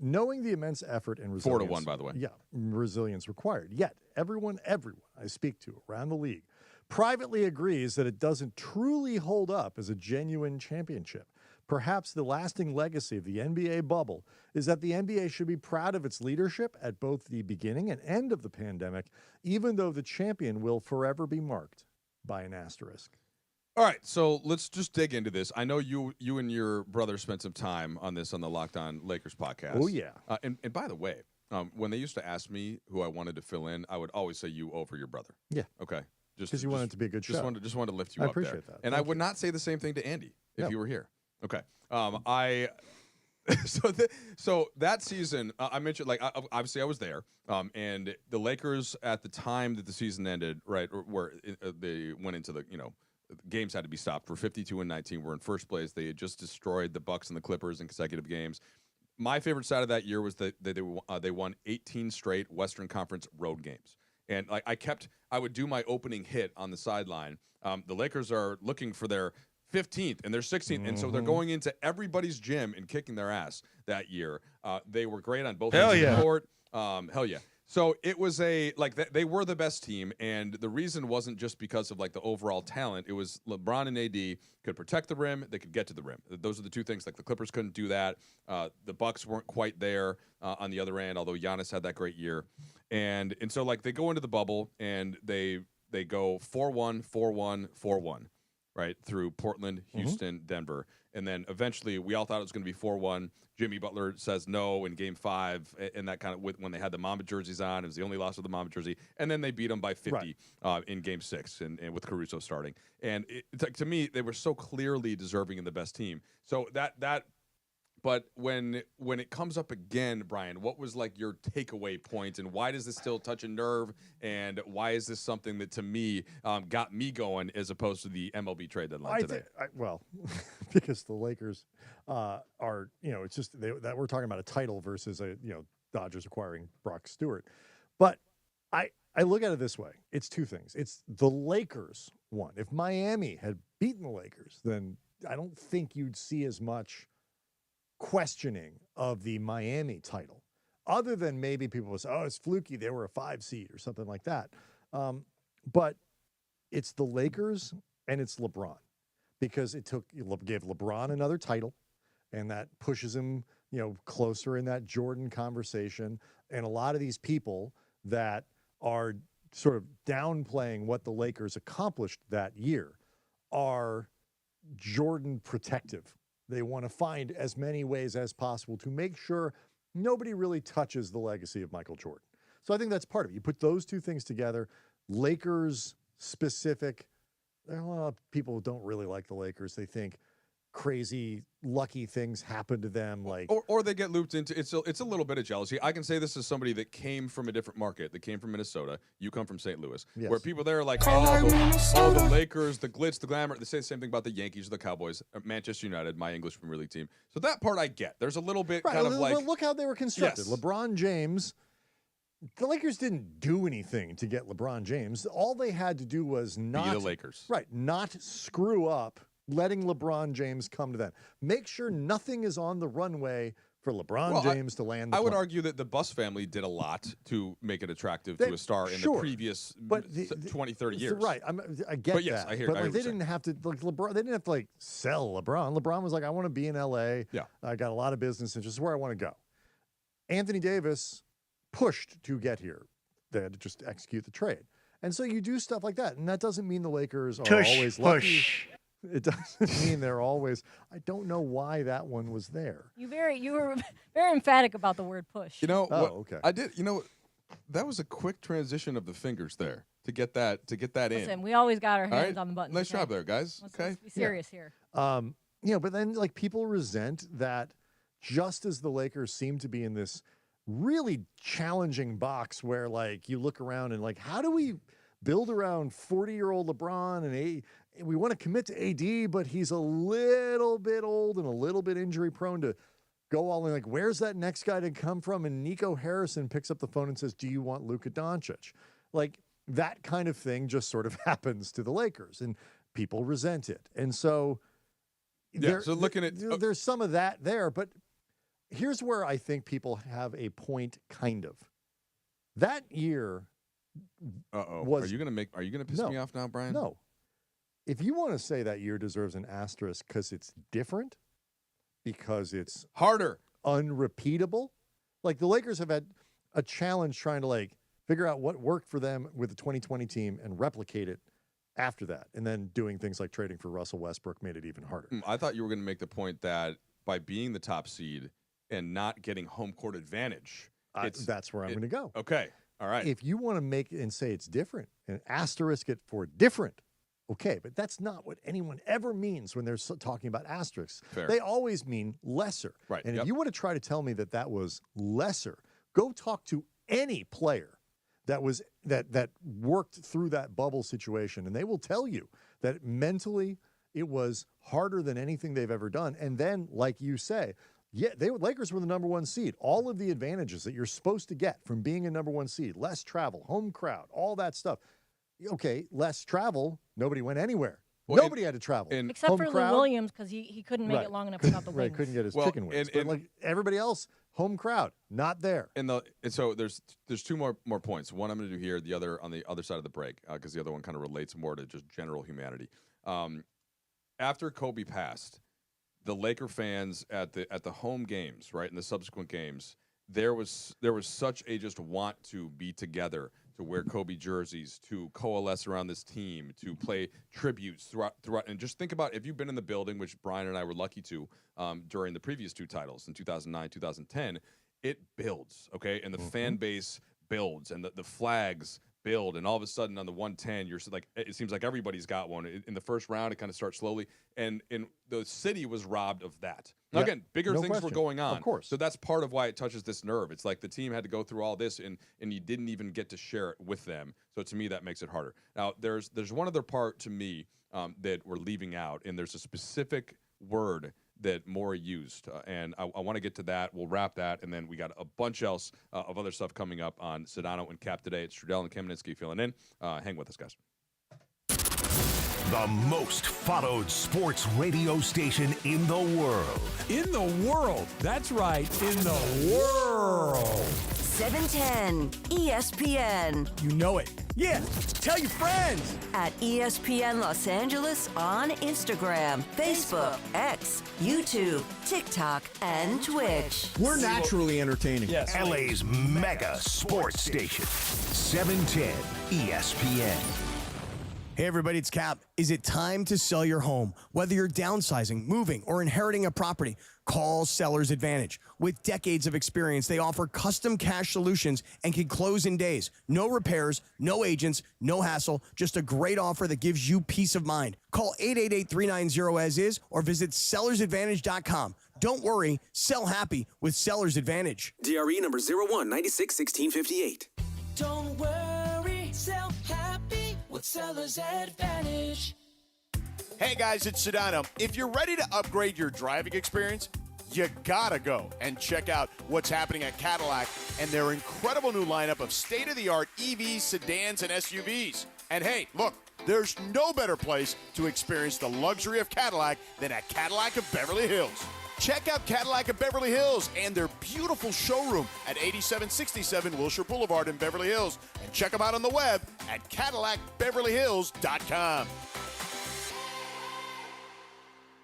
Knowing the immense effort and resilience. 4-1, by the way. Yeah, resilience required. Yet, everyone I speak to around the league privately agrees that it doesn't truly hold up as a genuine championship. Perhaps the lasting legacy of the NBA bubble is that the NBA should be proud of its leadership at both the beginning and end of the pandemic, even though the champion will forever be marked by an asterisk. All right, so let's just dig into this. I know you and your brother spent some time on this on the Locked On Lakers podcast. Oh, yeah. And by the way, when they used to ask me who I wanted to fill in, I would always say you over your brother. Yeah. Okay. Because you wanted it to be a good show. Just wanted to lift you I up there. appreciate that. And I would not say the same thing to Andy if you were here. Okay. So that season, I mentioned, like, obviously I was there, and the Lakers at the time that the season ended, right, where they went into the, games had to be stopped. For 52-19, we're in first place. They had just destroyed the Bucks and the Clippers in consecutive games. My favorite side of that year was that they won 18 straight Western Conference road games. And like I would do my opening hit on the sideline. The Lakers are looking for their 15th and their 16th, and so they're going into everybody's gym and kicking their ass that year. They were great on both ends of the court. Hell yeah. So it was they were the best team, and the reason wasn't just because of like the overall talent. It was LeBron and AD could protect the rim, they could get to the rim. Those are the two things. Like the Clippers couldn't do that. The Bucks weren't quite there on the other end, although Giannis had that great year. And so like they go into the bubble and they go 4-1, 4-1, 4-1. Right, through Portland, Houston, Denver. And then eventually we all thought it was going to be 4-1. Jimmy Butler says no in Game 5, and that kind of when they had the Mamba jerseys on. It was the only loss with the Mamba jersey. And then they beat them by 50 in Game 6 and with Caruso starting. And to me, they were so clearly deserving in the best team. So but when it comes up again, Brian, what was like your takeaway point, and why does this still touch a nerve, and why is this something that to me got me going as opposed to the MLB trade deadline today? Well, because the Lakers are, it's just that we're talking about a title versus Dodgers acquiring Brock Stewart. But I look at it this way: it's two things. It's the Lakers won. If Miami had beaten the Lakers, then I don't think you'd see as much questioning of the Miami title, other than maybe people would say, oh, it's fluky, they were a 5 seed or something like that. But it's the Lakers and it's LeBron, because gave LeBron another title, and that pushes him, closer in that Jordan conversation. And a lot of these people that are sort of downplaying what the Lakers accomplished that year are Jordan protective. They want to find as many ways as possible to make sure nobody really touches the legacy of Michael Jordan. So I think that's part of it. You put those two things together, Lakers specific. There are a lot of people who don't really like the Lakers. They think crazy, lucky things happen to them, or they get looped into it's a little bit of jealousy. I can say this as somebody that came from a different market, that came from Minnesota. You come from St. Louis, where people there are like, the Lakers, the glitz, the glamour. They say the same thing about the Yankees or the Cowboys, Manchester United, my English Premier League team. So that part I get. There's a little bit kind of like, look how they were constructed. Yes. LeBron James. The Lakers didn't do anything to get LeBron James. All they had to do was not be the Lakers, not screw up, letting LeBron James come to them. Make sure nothing is on the runway for LeBron James to land the plane. I would plane. argue that the Buss family did a lot to make it attractive to a star in the previous 20, 30 years. Right. I get but yes, that. I hear. But I hear they didn't have to LeBron. They didn't have to sell LeBron. LeBron was like, I want to be in LA. Yeah. I got a lot of business interests. Where I want to go. Anthony Davis pushed to get here. They had to just execute the trade. And so you do stuff like that. And that doesn't mean the Lakers are always lucky. It doesn't mean they're always. I don't know why that one was there. You were very emphatic about the word push. Okay. I did. That was a quick transition of the fingers there to get that in. Listen, we always got our hands on the button. Nice job there, guys. Let's be serious here. But then people resent that, just as the Lakers seem to be in this really challenging box where you look around and how do we build around 40-year-old LeBron and we want to commit to AD, but he's a little bit old and a little bit injury prone to go all in. Where's that next guy to come from? And Nico Harrison picks up the phone and says, do you want Luka Doncic? That kind of thing just sort of happens to the Lakers, and people resent it. And so, there's some of that there, but here's where I think people have a point, kind of. That year are you gonna piss me off now, Brian? No. If you want to say that year deserves an asterisk because it's different, because it's harder, unrepeatable, the Lakers have had a challenge trying to figure out what worked for them with the 2020 team and replicate it after that. And then doing things like trading for Russell Westbrook made it even harder. I thought you were going to make the point that by being the top seed and not getting home court advantage, that's where I'm going to go. Okay. All right. If you want to make it and say it's different and asterisk it for different, Okay, but that's not what anyone ever means when they're talking about asterisks. Fair. They always mean lesser. Right. And if you want to try to tell me that that was lesser, go talk to any player that was that worked through that bubble situation, and they will tell you that mentally it was harder than anything they've ever done. And then, like you say, yeah, Lakers were the number one seed. All of the advantages that you're supposed to get from being a number one seed, less travel, home crowd, all that stuff. Okay, less travel. Nobody went anywhere. Well, Nobody had to travel. Except for Lou Williams, because he couldn't make it long enough without the wings. Right, couldn't get his chicken wings. But like everybody else, home crowd, not there. And so there's two more points. One I'm going to do here, the other on the other side of the break, because the other one kind of relates more to just general humanity. After Kobe passed, the Laker fans at the home games, right, and the subsequent games, there was such a just want to be together, to wear Kobe jerseys, to coalesce around this team, to play tributes throughout. And just think about, if you've been in the building, which Brian and I were lucky to during the previous two titles in 2009, 2010, it builds, okay? And the fan base builds, and the flags build, and all of a sudden on the 110, you're like, it seems like everybody's got one. In the first round, it kind of starts slowly, and the city was robbed of that. Now, again, bigger things were going on. Of course. So that's part of why it touches this nerve. It's like the team had to go through all this, and you didn't even get to share it with them. So to me, that makes it harder. Now, there's one other part to me that we're leaving out, and there's a specific word that Maury used, and I want to get to that. We'll wrap that, and then we got a bunch else of other stuff coming up on Sedano and Kap today. It's Trudell and Kamenetsky filling in. Hang with us, guys. The most followed sports radio station in the world. In the world. That's right. In the world. 710 ESPN. You know it. Yeah, tell your friends. At ESPN Los Angeles on Instagram, Facebook, X, YouTube, TikTok, and Twitch. We're naturally entertaining. Yes. LA's mega sports station. 710 ESPN. Hey everybody, it's Kap. Is it time to sell your home? Whether you're downsizing, moving, or inheriting a property, call Seller's Advantage. With decades of experience, they offer custom cash solutions and can close in days. No repairs, no agents, no hassle, just a great offer that gives you peace of mind. Call 888-390-AS-IS or visit sellersadvantage.com. Don't worry, sell happy with Seller's Advantage. DRE number 01961658. Don't worry, sell happy with Seller's Advantage. Hey guys, it's Sedano. If you're ready to upgrade your driving experience, you gotta go and check out what's happening at Cadillac and their incredible new lineup of state-of-the-art EVs, sedans, and SUVs. And hey, look, there's no better place to experience the luxury of Cadillac than at Cadillac of Beverly Hills. Check out Cadillac of Beverly Hills and their beautiful showroom at 8767 Wilshire Boulevard in Beverly Hills. And check them out on the web at CadillacBeverlyHills.com.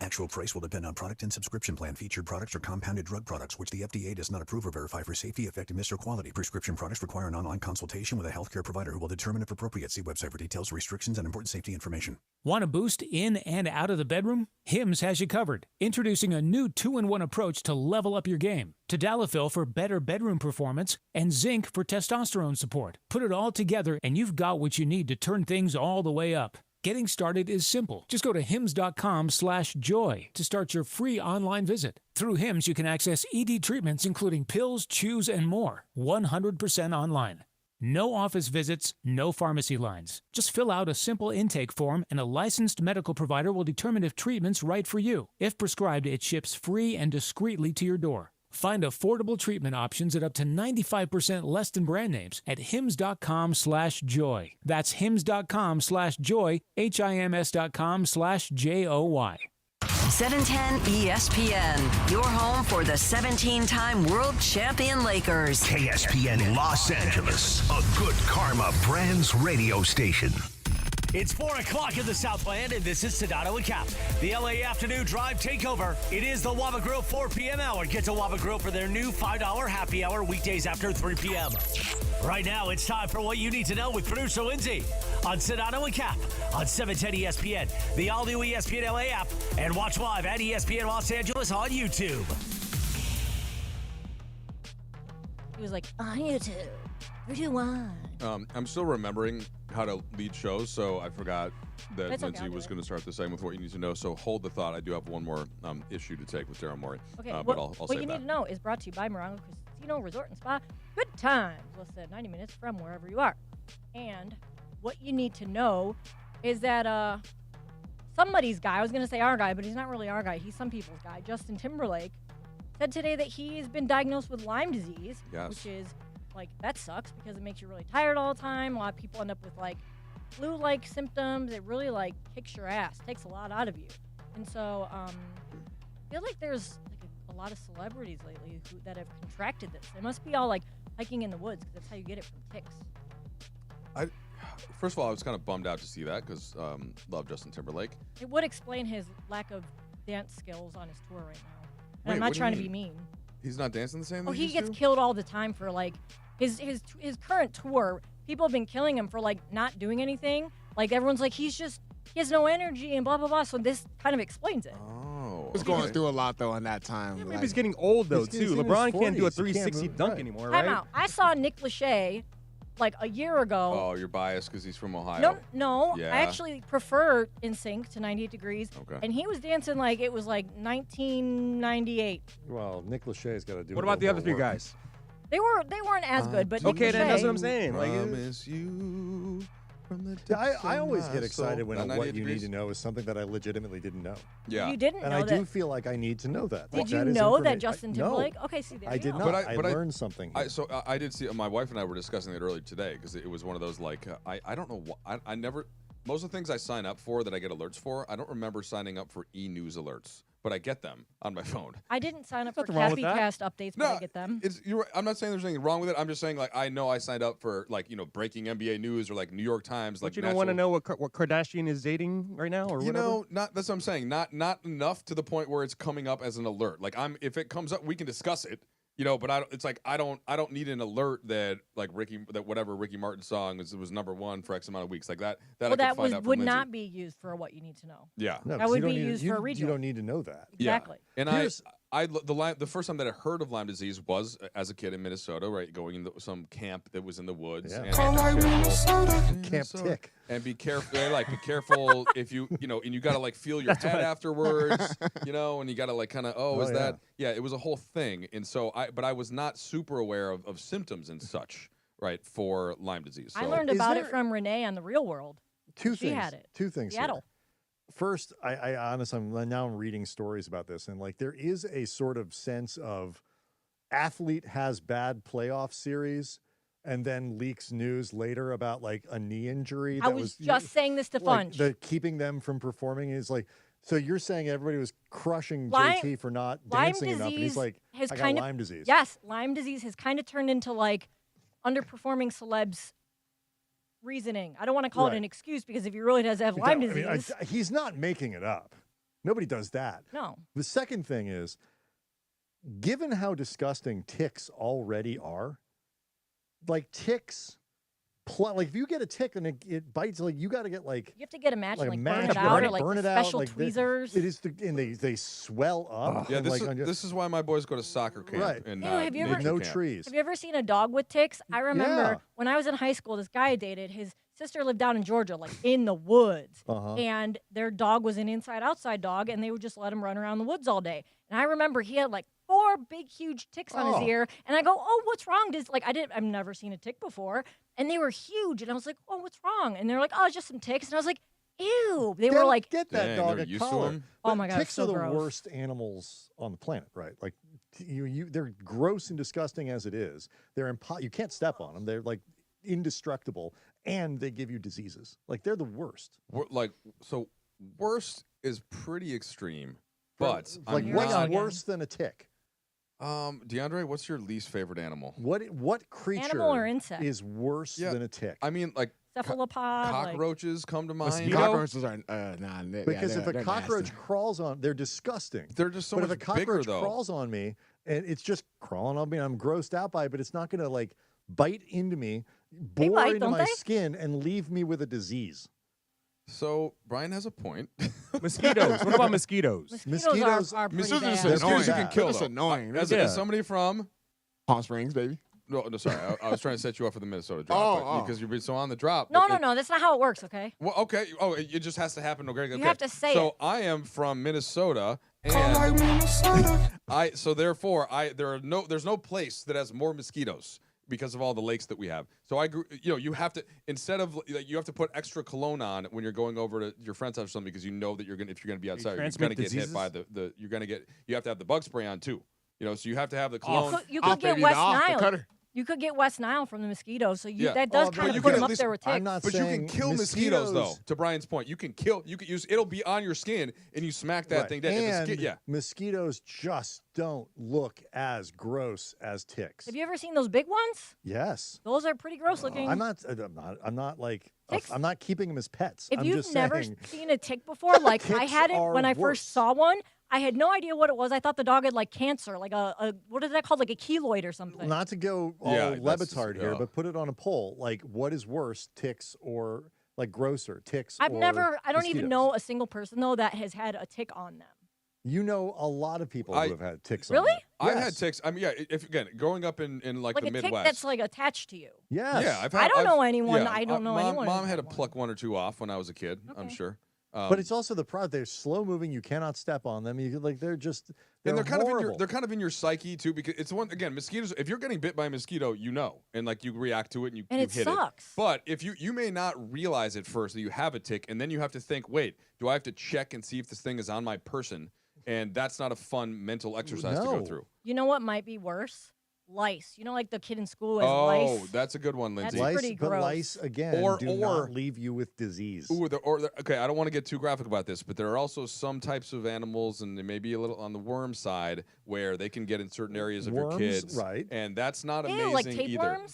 Actual price will depend on product and subscription plan. Featured products are compounded drug products, which the FDA does not approve or verify for safety, effectiveness, or quality. Prescription products require an online consultation with a healthcare provider who will determine if appropriate. See website for details, restrictions, and important safety information. Want a boost in and out of the bedroom? Hims has you covered. Introducing a new 2-in-1 approach to level up your game. Tadalafil for better bedroom performance and zinc for testosterone support. Put it all together and you've got what you need to turn things all the way up. Getting started is simple. Just go to hims.com/joy to start your free online visit. Through Hims, you can access ED treatments including pills, chews, and more. 100% online. No office visits, no pharmacy lines. Just fill out a simple intake form and a licensed medical provider will determine if treatment's right for you. If prescribed, it ships free and discreetly to your door. Find affordable treatment options at up to 95% less than brand names at hims.com/joy. That's hims.com/joy, HIMS.com/JOY. 710 ESPN, your home for the 17-time world champion Lakers. KSPN Los Angeles, a good karma brands radio station. It's 4 o'clock in the Southland, and this is Sedano Kap. The LA Afternoon Drive Takeover. It is the Waba Grill 4 p.m. hour. Get to Waba Grill for their new $5 happy hour weekdays after 3 p.m. Right now, it's time for what you need to know with producer Lindsay on Sedano and Kap on 710 ESPN, the all-new ESPN LA app, and watch live at ESPN Los Angeles on YouTube. He was like, on YouTube. 3, 2, 1. I'm still remembering how to lead shows, so I forgot that It's okay, Lindsay I'll do was it. going to start the segment with what you need to know. So hold the thought. I do have one more issue to take with Daryl Morey. Okay, but I'll what save you that. need to know is brought to you by Morongo Casino Resort and Spa. Good times, less than 90 minutes from wherever you are. And what you need to know is that somebody's guy, I was going to say our guy, but he's not really our guy. He's some people's guy. Justin Timberlake said today that he's been diagnosed with Lyme disease, Yes. which is, like, that sucks because it makes you really tired all the time. A lot of people end up with, like, flu-like symptoms. It really, like, kicks your ass, takes a lot out of you. And so I feel like there's, like, a lot of celebrities lately that have contracted this. They must be all, like, hiking in the woods because that's how you get it from ticks. First of all, I was kind of bummed out to see that because love Justin Timberlake. It would explain his lack of dance skills on his tour right now. And Wait, I'm not what do you trying to be mean? mean. He's not dancing the same. Oh, that he used gets to? killed all the time for, like, his current tour. People have been killing him for, like, not doing anything. Like, everyone's like, he has no energy and blah, blah, blah. So this kind of explains it. Oh. He was going through a lot, though, in that time. Maybe he's getting old, though, too. LeBron can't do a 360 dunk anymore, right? Time out. I saw Nick Lachey, like, a year ago. Oh, you're biased because he's from Ohio. No. Yeah. I actually prefer NSYNC to 98 Degrees. Okay. And he was dancing like it was like 1998. Well, Nick Lachey's got to do. What about the other three guys? They weren't as good, but Nick Okay, then that's Lachey- what I'm saying. Like, Promise you from the Yeah, depths I of always my get excited soul. when Not what 98 you degrees? need to know is something that I legitimately didn't know. Yeah. You didn't And know I that. do feel like I need to know that. Did you That is know that information. Justin No. Timberlake? Okay, see, there I you did go. not. I learned something. Here. So I did see. My wife and I were discussing it earlier today because it was one of those like I don't know what I never. Most of the things I sign up for that I get alerts for, I don't remember signing up for e-news alerts, but I get them on my phone. I didn't sign up for nothing wrong with that. CappyCast updates, but I get them. You're right. I'm not saying there's anything wrong with it. I'm just saying like I know I signed up for like breaking NBA news or like New York Times. But Like you don't want to know what Kardashian is dating right now, or you whatever? know, that's what I'm saying. Not enough to the point where it's coming up as an alert. Like if it comes up, we can discuss it. But it's like I don't need an alert that like whatever Ricky Martin song was #1 for X amount of weeks like that. Well, I that could find out from would Lindsay. not be used for what you need to know. Yeah, No, that 'cause would you don't be need- used you- for a region. You don't need to know that. Exactly. And the first time that I heard of Lyme disease was as a kid in Minnesota, right? Going into some camp that was in the woods. Yeah. And Camp Tick. And be careful. Be careful if you and you gotta like feel your head afterwards. And you gotta like kind of is that? Yeah, it was a whole thing. And so I was not super aware of symptoms and such, right, for Lyme disease. So. I learned about it from Renee on The Real World. Two She things. had it. Two things. Seattle. Here. First, I honestly, I'm reading stories about this, and like there is a sort of sense of athlete has bad playoff series, and then leaks news later about like a knee injury. I was just saying this to like, Funch. the keeping them from performing is like. So you're saying everybody was crushing Lyme- JT for not Lyme dancing enough, and he's disease like, has I got kind of, Lyme disease. Yes, Lyme disease has kind of turned into like underperforming celebs reasoning. I don't want to call it Right. an excuse because if he really does have Lyme disease, He's not making it up. Nobody does that. no. The second thing is, given how disgusting ticks already are, like ticks, like if you get a tick and it bites, like you got to get like You have to get a match, like, like, a burn match, it out, or burn like it the out, special like tweezers. It is, and they swell up. Yeah, and like, this is why my boys go to soccer camp. Right. And, Ew, have you ever- nature no camp. trees. Have you ever seen a dog with ticks? I remember Yeah. when I was in high school, this guy I dated, his sister lived down in Georgia, like in the woods. Uh-huh. And their dog was an inside-outside dog, and they would just let him run around the woods all day. And I remember he had like 4 big, huge ticks on his Oh. ear. And I go, oh, what's wrong? I've never seen a tick before. And they were huge. And I was like, oh, what's wrong? And they're like, oh, it's just some ticks. And I was like, ew. They were like, get that Dang, dog they're a used to collar. 'em? Oh But my God, ticks it's so are the gross. worst animals on the planet, right? Like they're gross and disgusting as it is. They're you can't step on them. They're like indestructible, and they give you diseases. Like they're the worst. Worst is pretty extreme, but like I'm what's not- worse than a tick? DeAndre, what's your least favorite animal? What creature Animal or insect? is worse Yeah. than a tick? I mean, like cephalopod. cockroaches come to mind. Mosquito? Cockroaches are nah. Because if a cockroach crawls on, they're disgusting. They're just so but much if a bigger, cockroach though. crawls on me and it's just crawling on me, and I'm grossed out by it, but it's not going to like bite into me, They bore bite, into don't my they? skin, and leave me with a disease. So Brian has a point. Mosquitoes. What about mosquitoes? Mosquitoes are pretty Mosquitoes bad. is They're annoying. you can kill That's though. annoying. As Yeah. somebody from Palm Springs, baby. No, sorry. I was trying to set you up for the Minnesota drop because you've been so on the drop. No, that's not how it works. Okay. Well, okay. Oh, it just has to happen. Okay. You have to say it. So I am from Minnesota, and there's no place that has more mosquitoes because of all the lakes that we have. So you have to, instead of you have to put extra cologne on when you're going over to your friend's house or something, because you know that if you're gonna be outside, you're gonna get hit by you have to have the bug spray on too. So you have to have the cologne. You could get West Nile. You could get West Nile from the mosquitoes, so that does kind of put them up there with ticks. But you can kill mosquitoes, though. To Brian's point, you can use. It'll be on your skin, and you smack that thing dead. And mosquitoes just don't look as gross as ticks. Have you ever seen those big ones? Yes. Those are pretty gross looking. I'm not keeping them as pets. If you've never seen a tick before, like I had it when I first saw one. I had no idea what it was. I thought the dog had like cancer, like what is that called, like a keloid or something. Not to go all Lebitard here, but put it on a poll. Like, what is worse, ticks or like grosser, ticks? I don't even know a single person though that has had a tick on them. You know a lot of people who have had ticks. Really? On them. I've had ticks. I mean, growing up in like the a Midwest. tick that's like attached to you. Yes. Yeah, I don't know anyone. I don't know anyone. Mom had to pluck one or two off when I was a kid. Okay. I'm sure. But it's also the product. They're slow moving. You cannot step on them. They're kind of in your psyche too, because it's mosquitoes. If you're getting bit by a mosquito, and like you react to it and you hit sucks. it. But if you may not realize at first that you have a tick, and then you have to think, wait, do I have to check and see if this thing is on my person? And that's not a fun mental exercise to go through. You know what might be worse? Lice. You know, like the kid in school has lice. Oh, that's a good one, Lindsay. That's pretty gross. But lice, again, do not leave you with disease. Okay, I don't want to get too graphic about this, but there are also some types of animals, and they may be a little on the worm side, where they can get in certain areas of your kids. Right. And that's not amazing like either.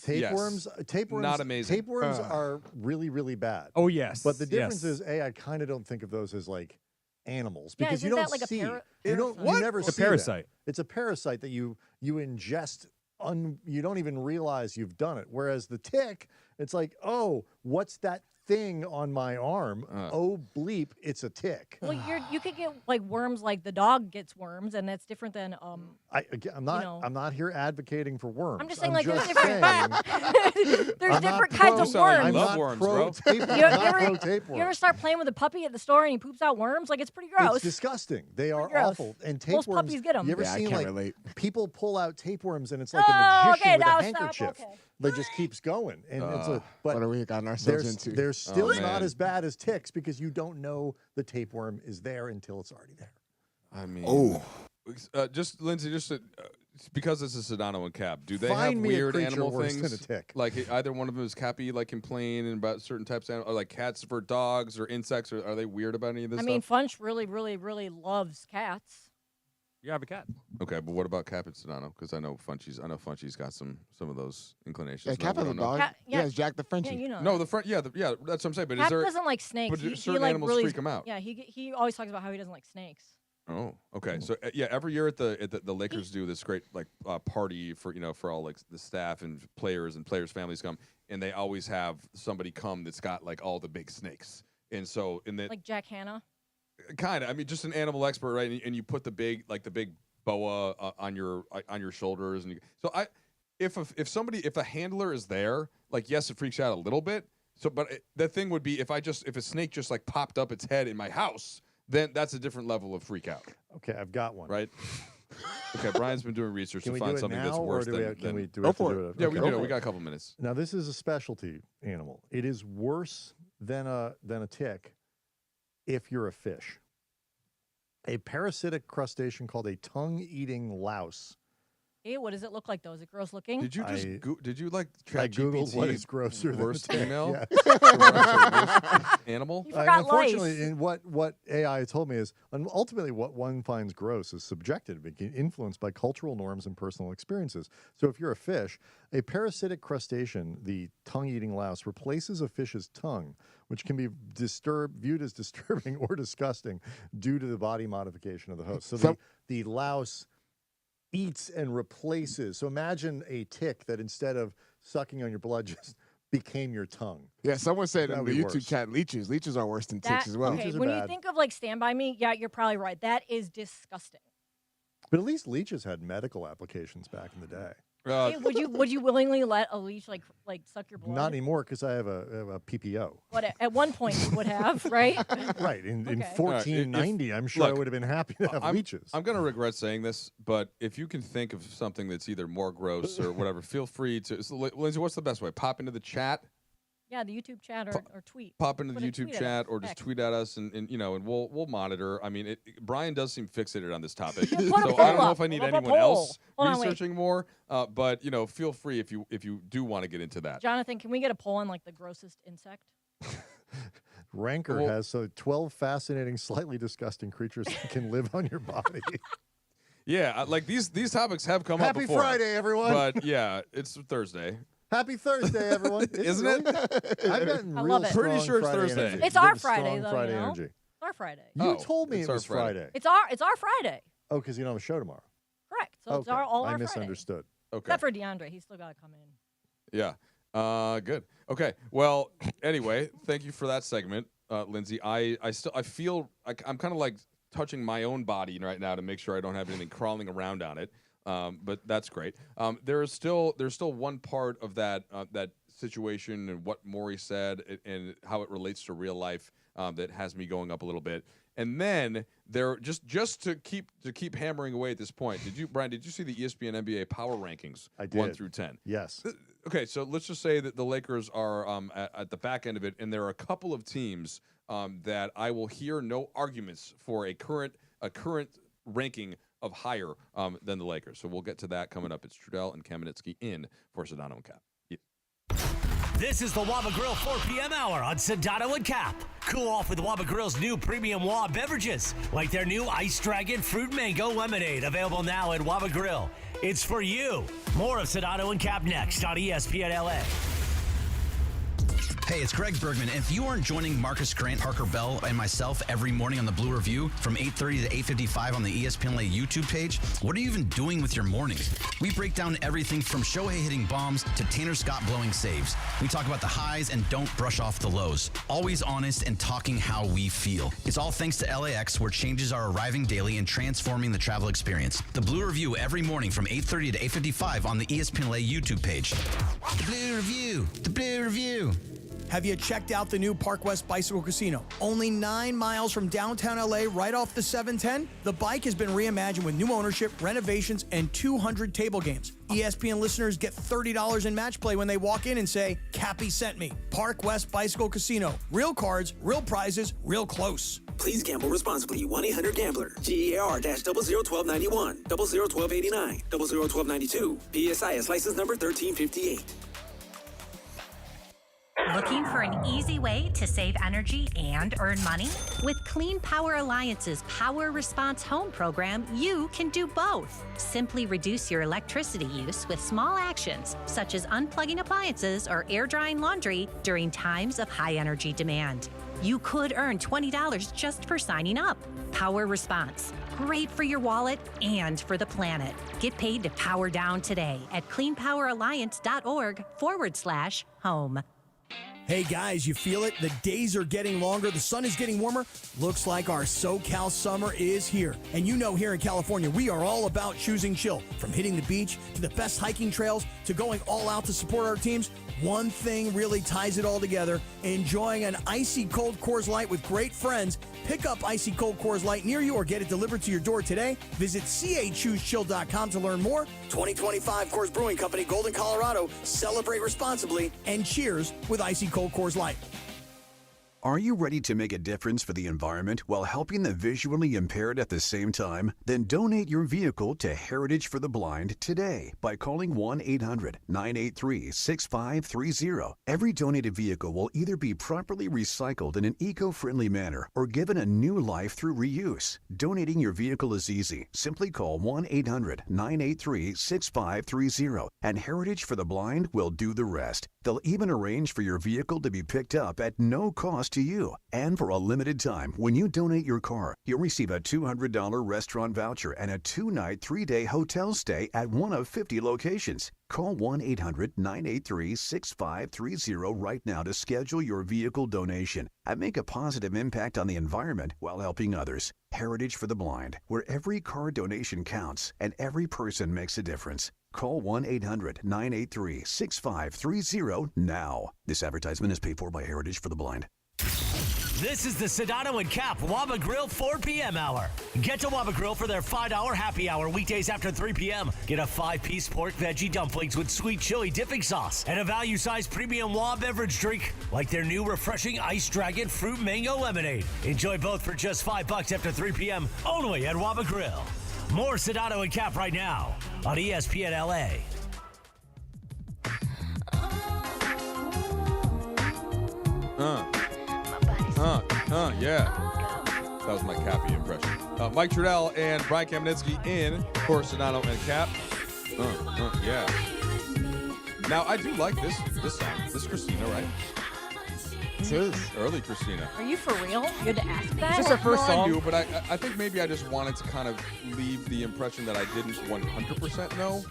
tapeworms? Tapeworms, not amazing. Tapeworms are really, really bad. Oh, yes. But the difference is, I kind of don't think of those as like animals, because you don't that like see. You never see a parasite. It's a parasite that you ingest. You don't even realize you've done it. Whereas the tick, it's like, oh, what's that thing on my arm? Oh, bleep, it's a tick. Well, you could get like worms, like the dog gets worms, and that's different than I'm not here advocating for worms. I'm just saying there's different. There's different kinds of worms. I love worms, bro. You ever start playing with a puppy at the store and he poops out worms? Like, it's pretty gross. It's disgusting. They are gross. awful. And Most tapeworms. puppies get them. You ever Yeah, I seen can't like relate. people pull out tapeworms and it's like a magician with a handkerchief. Okay. That just keeps going. And but what are we gotten ourselves into? They're still not as bad as ticks, because you don't know the tapeworm is there until it's already there. I mean, just Lindsay, because this is Sedano and Kap, do they have weird animal things? Than a tick. Like either one of them is Cappy, like complaining about certain types of animals, or like cats for dogs or insects, or are they weird about any of this stuff? I mean, Funch really, really, really loves cats. You have a cat. Okay, but what about Kap and Sedano? Because I know Funchie's got some of those inclinations. Yeah, Kap has a dog. It's Jack the Frenchie. Yeah, you know. No, the front. Yeah, that's what I'm saying. But Kap doesn't like snakes. But certain like animals really freak him out. Yeah, he always talks about how he doesn't like snakes. Oh, okay. So every year at the Lakers do this great like party for all like the staff and players families come, and they always have somebody come that's got like all the big snakes, and so like Jack Hanna. Kind of. I mean, just an animal expert, right? And you put the big boa on your shoulders, and if a handler is there, like yes, it freaks you out a little bit. So, but the thing would be if a snake just like popped up its head in my house, then that's a different level of freak out. Okay, I've got one. Right. Okay, Brian's been doing research to find something that's worse than. Can we do Go it? for it. Yeah, we do. We got a couple minutes. Now, this is a specialty animal. It is worse than a tick if you're a fish. A parasitic crustacean called a tongue-eating louse. Hey, what does it look like, though? Is it gross looking? Did you just did you like I googled what is grosser worst than a tick. female animal? You forgot unfortunately, lice. in what AI told me is, ultimately what one finds gross is subjective, influenced by cultural norms and personal experiences. So if you're a fish, a parasitic crustacean, the tongue-eating louse, replaces a fish's tongue, which can be viewed as disturbing or disgusting due to the body modification of the host. So the louse eats and replaces. So imagine a tick that instead of sucking on your blood just became your tongue. Yeah, someone said in the YouTube worse. chat, leeches are worse than ticks as well. Okay, when you think of like Stand By Me, yeah, you're probably right. That is disgusting. But at least leeches had medical applications back in the day. Hey, would you willingly let a leash like suck your blood? Not anymore because I have a PPO. What at one point you would have, right? Right. In Okay. 1490, I'm sure I would have been happy to have leeches. I'm going to regret saying this, but if you can think of something that's either more gross or whatever, feel free to. So, Lindsay, what's the best way? Pop into the chat. Yeah, the YouTube chat or tweet. Pop into the Put a YouTube tweet at chat us. or just Heck. tweet at us, and we'll monitor. I mean, Brian does seem fixated on this topic, Put a so I poll don't know up. if I need Put up a anyone poll. else Hold on, wait. researching more. But feel free if you do want to get into that. Jonathan, can we get a poll on like the grossest insect? Ranker has 12 fascinating, slightly disgusting creatures that can live on your body. Yeah, like these topics have come up Happy before. Friday, everyone. But yeah, it's Thursday. Happy Thursday, everyone. Isn't it? I've gotten I real love it. Pretty strong sure it's Friday Thursday. energy. It's our Strong Friday, though, Friday you know? energy. It's our Friday. You told me it's it our was Friday. Friday. It's our Friday. Oh, because you don't have a show tomorrow. Correct. So it's Okay. all I our misunderstood. Okay. Friday. Except for DeAndre, he's still got to come in. Yeah. Good. Okay. Well, anyway, thank you for that segment, Lindsay. I feel like I'm kind of like touching my own body right now to make sure I don't have anything crawling around on it. But that's great. There's still one part of that situation and what Maury said and how it relates to real life that has me going up a little bit. And then there just to keep hammering away at this point. Brian? Did you see the ESPN NBA power rankings? I did. 1 through 10. Yes. Okay, so let's just say that the Lakers are at the back end of it, and there are a couple of teams that I will hear no arguments for a current ranking of higher than the Lakers. So we'll get to that coming up. It's Trudell and Kamenetsky in for Sedano and Kap. Yeah. This is the Waba Grill 4 p.m. hour on Sedano and Kap. Cool off with Waba Grill's new premium Waba beverages, like their new Ice Dragon Fruit Mango Lemonade, available now at Waba Grill. It's for you. More of Sedano and Kap next on ESPN LA. Hey, it's Greg Bergman. And if you aren't joining Marcus Grant, Parker Bell, and myself every morning on the Blue Review from 8:30 to 8:55 on the ESPN LA YouTube page, what are you even doing with your mornings? We break down everything from Shohei hitting bombs to Tanner Scott blowing saves. We talk about the highs and don't brush off the lows. Always honest and talking how we feel. It's all thanks to LAX, where changes are arriving daily and transforming the travel experience. The Blue Review every morning from 8:30 to 8:55 on the ESPN LA YouTube page. The Blue Review. The Blue Review. Have you checked out the new Park West Bicycle Casino? Only 9 miles from downtown LA, right off the 710. The bike has been reimagined with new ownership, renovations, and 200 table games. ESPN listeners get $30 in match play when they walk in and say, Cappy sent me. Park West Bicycle Casino. Real cards, real prizes, real close. Please gamble responsibly. 1-800-GAMBLER. GEAR-0001291, 001289, 001292. PSIS license number 1358. Looking for an easy way to save energy and earn money? With Clean Power Alliance's Power Response Home program, you can do both. Simply reduce your electricity use with small actions, such as unplugging appliances or air drying laundry during times of high energy demand. You could earn $20 just for signing up. Power Response. Great for your wallet and for the planet. Get paid to power down today at cleanpoweralliance.org/home. Hey guys, you feel it? The days are getting longer, the sun is getting warmer. Looks like our SoCal summer is here. And you know, here in California, we are all about choosing chill. From hitting the beach to the best hiking trails to going all out to support our teams, one thing really ties it all together: enjoying an icy cold Coors Light with great friends. Pick up icy cold Coors Light near you or get it delivered to your door today. Visit CAChooseChill.com to learn more. 2025 Coors Brewing Company, Golden, Colorado. Celebrate responsibly and cheers with icy cold Coors Light. Are you ready to make a difference for the environment while helping the visually impaired at the same time? Then donate your vehicle to Heritage for the Blind today by calling 1-800-983-6530. Every donated vehicle will either be properly recycled in an eco-friendly manner or given a new life through reuse. Donating your vehicle is easy. Simply call 1-800-983-6530 and Heritage for the Blind will do the rest. They'll even arrange for your vehicle to be picked up at no cost to you. And for a limited time, when you donate your car, you'll receive a $200 restaurant voucher and a 2-night, 3-day hotel stay at one of 50 locations. Call 1-800-983-6530 right now to schedule your vehicle donation and make a positive impact on the environment while helping others. Heritage for the Blind, where every car donation counts and every person makes a difference. Call 1-800-983-6530 now. This advertisement is paid for by Heritage for the Blind. This is the Sedano and Kap Waba Grill 4 p.m. hour. Get to Waba Grill for their $5 happy hour weekdays after 3 p.m. Get a 5-piece pork veggie dumplings with sweet chili dipping sauce and a value-sized premium Waba beverage drink like their new refreshing Ice Dragon Fruit Mango Lemonade. Enjoy both for just $5 after 3 p.m. only at Waba Grill. More Sedano and Kap right now on ESPN LA. Yeah. That was my Cappy impression. Mike Trudell and Brian Kamenetsky in for Sedano and Kap. Yeah. Now, I do like this song. This is Christina, right? This is. Early Christina. Are you for real? You had to ask that? Is this her first No, song? I do, but I think maybe I just wanted to kind of leave the impression that I didn't 100% know.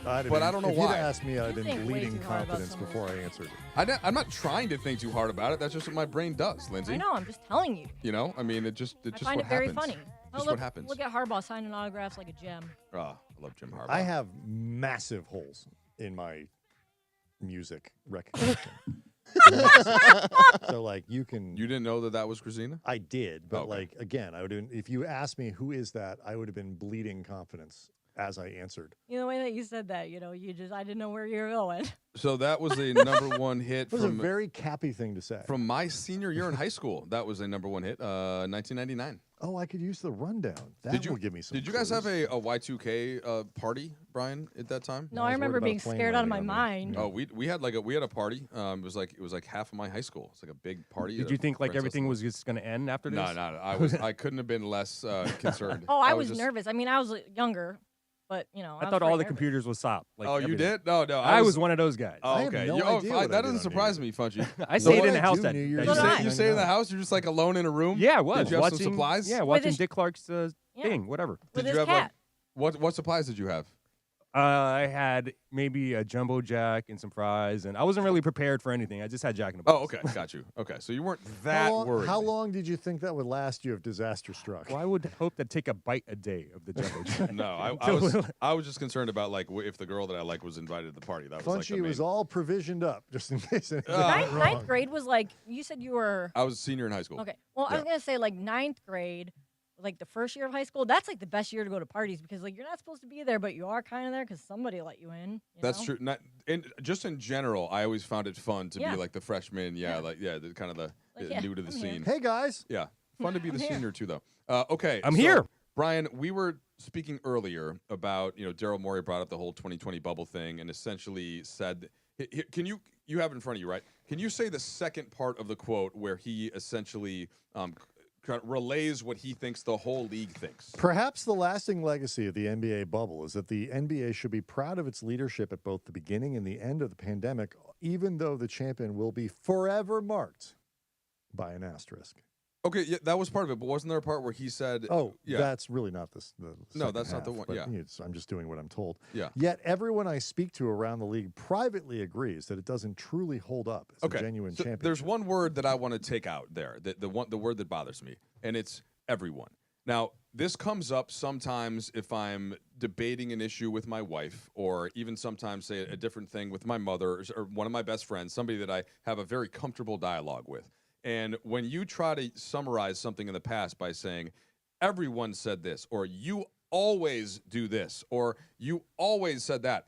But I don't know if why. If you'd asked me, I'd have been think way bleeding too hard about confidence before I answered. I'm not trying to think too hard about it. That's just what my brain does, Lindsay. I know. I'm just telling you. You know, I mean, it just I what find it very happens. funny. Just look, what happens. Look at Harbaugh signing autographs like a gem. Oh, I love Jim Harbaugh. I have massive holes in my music recognition. So, like, you can. You didn't know that was Christina? I did, but Okay. like again, I would. If you asked me who is that, I would have been bleeding confidence as I answered. You know, the way that you said that, I didn't know where you were going. So that was a #1 hit It was from a very Cappy thing to say. from my senior year in high school. That was a #1 hit, 1999. Oh, I could use the rundown. That Did you will give me some. Did you guys clues. have a Y2K party, Brian, at that time? No, I remember being scared out of my mind. Oh, we had a party. It was like half of my high school. It's like a big party. Did you think like everything was just going to end after this? No. I couldn't have been less concerned. Oh, I was just nervous. I mean, I was younger, but I thought all the computers was SOP. Like you everything. did? No. I was one of those guys. Oh, okay. That doesn't surprise me, Funchy. I stayed in the house that You day. stayed in the house? You're just like alone in a room? Yeah, I was. Did you have watching, some supplies? Yeah, watching Dick Clark's thing, whatever. With Did his you have cat. what supplies did you have? I had maybe a jumbo jack and some fries, and I wasn't really prepared for anything. I just had Jack in the Box. Oh, okay. Got you. Okay, so you weren't that worried. How long did you think that would last you if disaster struck? Well, I would hope to take a bite a day of the jumbo jack. No, I was just concerned about like if the girl that I like was invited to the party. That was like the Funchy main. was all provisioned up just in case anything Ninth, went wrong. ninth grade was like, you said you were. I was a senior in high school. Okay. Well, I was going to say like ninth grade, like the first year of high school, that's like the best year to go to parties because like you're not supposed to be there, but you are kind of there because somebody let you in. That's true. Just in general, I always found it fun to Yeah. be like the freshman. The kind of the new to the I'm here. scene. Hey guys. Yeah, fun to be the I'm here. senior too, though. Okay, I'm so, here. Brian. We were speaking earlier about Daryl Morey brought up the whole 2020 bubble thing and essentially said, "Can you have it in front of you, right? Can you say the second part of the quote where he essentially kind of relays what he thinks the whole league thinks?" Perhaps the lasting legacy of the NBA bubble is that the NBA should be proud of its leadership at both the beginning and the end of the pandemic, even though the champion will be forever marked by an asterisk. Okay, yeah, that was part of it, but wasn't there a part where he said, Oh, yeah. that's really not the No, second that's not the half, one, but, yeah. I'm just doing what I'm told. Yeah. Yet everyone I speak to around the league privately agrees that it doesn't truly hold up as a genuine so championship. there's one word that I want to take out there, the word that bothers me, and it's everyone. Now, this comes up sometimes if I'm debating an issue with my wife, or even sometimes say a different thing with my mother or one of my best friends, somebody that I have a very comfortable dialogue with. And when you try to summarize something in the past by saying, everyone said this, or you always do this, or you always said that,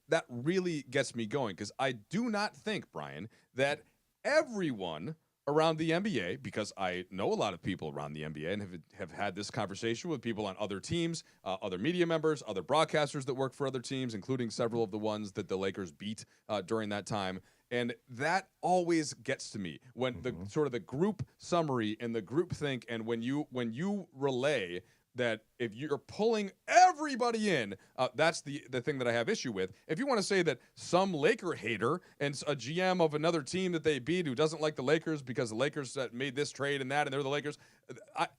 that really gets me going, because I do not think, Brian, that everyone around the NBA, because I know a lot of people around the NBA and have had this conversation with people on other teams, other media members, other broadcasters that work for other teams, including several of the ones that the Lakers beat during that time. And that always gets to me when the sort of the group summary and the group think, and when you relay that if you're pulling everybody in, that's the thing that I have issue with. If you want to say that some Laker hater and a GM of another team that they beat who doesn't like the Lakers because the Lakers made this trade and that, and they're the Lakers,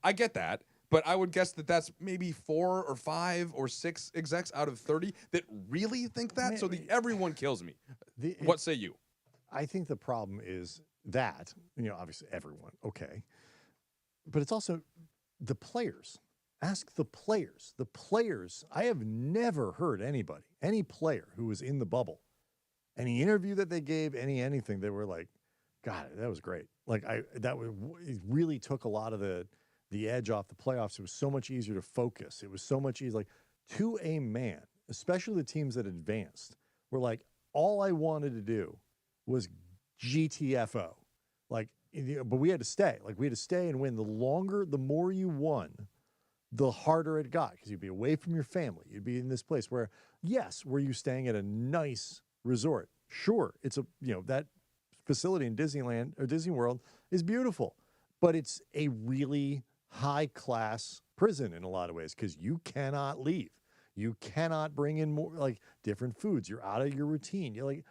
I get that. But I would guess that that's maybe 4 or 5 or 6 execs out of 30 that really think that. So the everyone kills me. What say you? I think the problem is that, obviously everyone, okay. But it's also the players. Ask the players. The players, I have never heard any player who was in the bubble, any interview that they gave, anything, they were like, God, that was great. Like it really took a lot of the edge off the playoffs. It was so much easier to focus. It was so much easier. Like to a man, especially the teams that advanced, were like, all I wanted to do was GTFO. Like, but we had to stay. Like we had to stay and win. The more you won, the harder it got because you'd be away from your family. You'd be in this place where, yes, were you staying at a nice resort? Sure, it's that facility in Disneyland or Disney World is beautiful, but it's a really high-class prison in a lot of ways because you cannot leave. You cannot bring in more like different foods. You're out of your routine. You're like,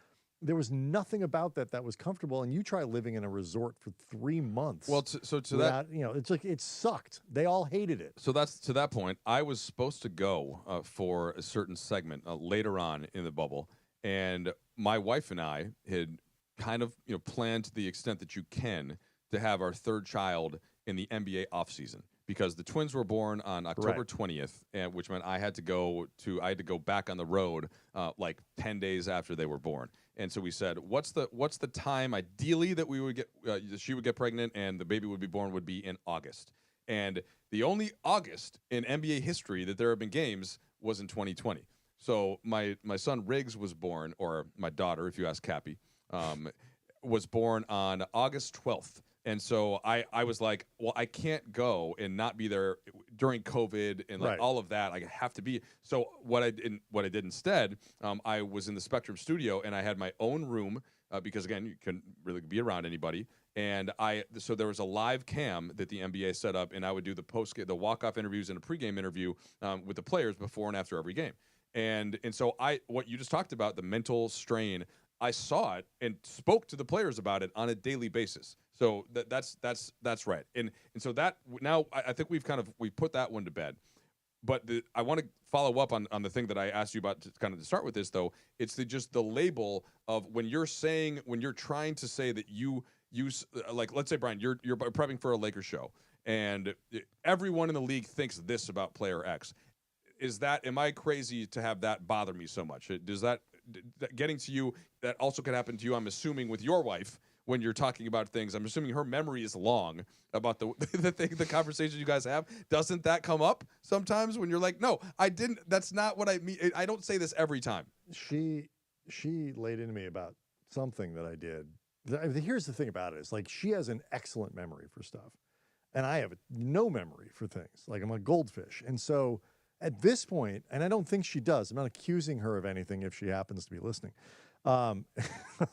there was nothing about that was comfortable. And you try living in a resort for 3 months. Well, to without, it's like it sucked. They all hated it. So that's to that point. I was supposed to go for a certain segment later on in the bubble, and my wife and I had kind of planned to the extent that you can to have our third child in the NBA offseason because the twins were born on October 20th, and which meant I had to go back on the road like 10 days after they were born. And so we said, what's the time ideally that we would get she would get pregnant and the baby would be born would be in August. And the only August in NBA history that there have been games was in 2020. So my son Riggs was born, or my daughter, if you ask Cappy, was born on August 12th. And so I was like, well, I can't go and not be there during COVID and like all of that. I have to be. So what I did instead, I was in the Spectrum studio and I had my own room because again, you couldn't really be around anybody. And so there was a live cam that the NBA set up, and I would do the walk-off interviews and a pregame interview with the players before and after every game. And so what you just talked about, the mental strain, I saw it and spoke to the players about it on a daily basis. So that's right. And so that now I think we've put that one to bed. But I want to follow up on the thing that I asked you about to start with this though. It's the label of when you're trying to say that you use like, let's say, Brian, you're prepping for a Lakers show and everyone in the league thinks this about player X. Am I crazy to have that bother me so much? Does that getting to you, that also could happen to you, I'm assuming, with your wife when you're talking about things. I'm assuming her memory is long about the conversation you guys have. Doesn't that come up sometimes when you're like, no, I didn't, that's not what I mean. I don't say this every time. She laid into me about something that I did. Here's the thing about it. It's like she has an excellent memory for stuff. And I have no memory for things. Like I'm a goldfish. And so at this point, and I don't think she does, I'm not accusing her of anything if she happens to be listening. Like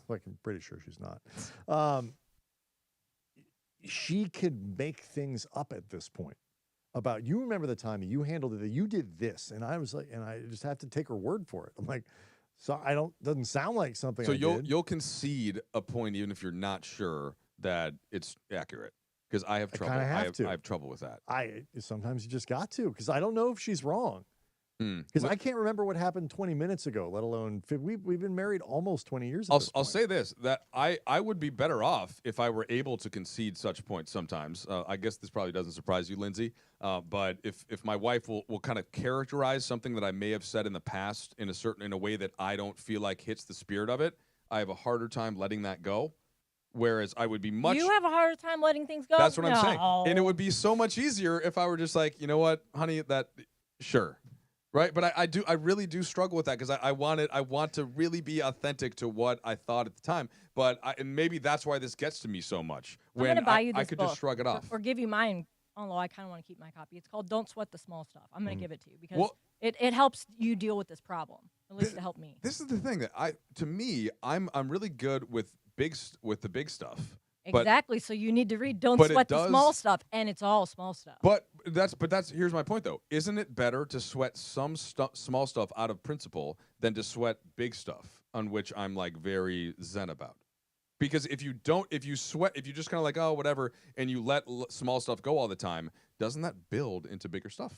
I'm pretty sure she's not. She could make things up at this point about, you remember the time that you handled it, that you did this. And I was like, and I just have to take her word for it. I'm like, so doesn't sound like something. So I did. You'll concede a point even if you're not sure that it's accurate. Because I have trouble. I have trouble with that. Sometimes you just got to, because I don't know if she's wrong. Because I can't remember what happened 20 minutes ago, let alone we've been married almost 20 years. I'll say this, that I would be better off if I were able to concede such points sometimes. I guess this probably doesn't surprise you, Lindsay. But if my wife will kind of characterize something that I may have said in the past in a way that I don't feel like hits the spirit of it, I have a harder time letting that go. Whereas I would be much... You have a harder time letting things go? That's what I'm saying. And it would be so much easier if I were just like, you know what, honey, sure. Right? But I really do struggle with that because I want to really be authentic to what I thought at the time. But and maybe that's why this gets to me so much. When I'm going to buy you this I could book, just shrug it off. Or give you mine, although I kind of want to keep my copy. It's called Don't Sweat the Small Stuff. I'm going to give it to you because it helps you deal with this problem. At least it helped me. This is the thing that I'm really good with the big stuff. Exactly. So you need to read Don't Sweat the Small Stuff, and it's all small stuff. But that's here's my point though. Isn't it better to sweat some small stuff out of principle than to sweat big stuff, on which I'm like very zen about? Because if you just kind of like, oh, whatever, and you let small stuff go all the time, doesn't that build into bigger stuff?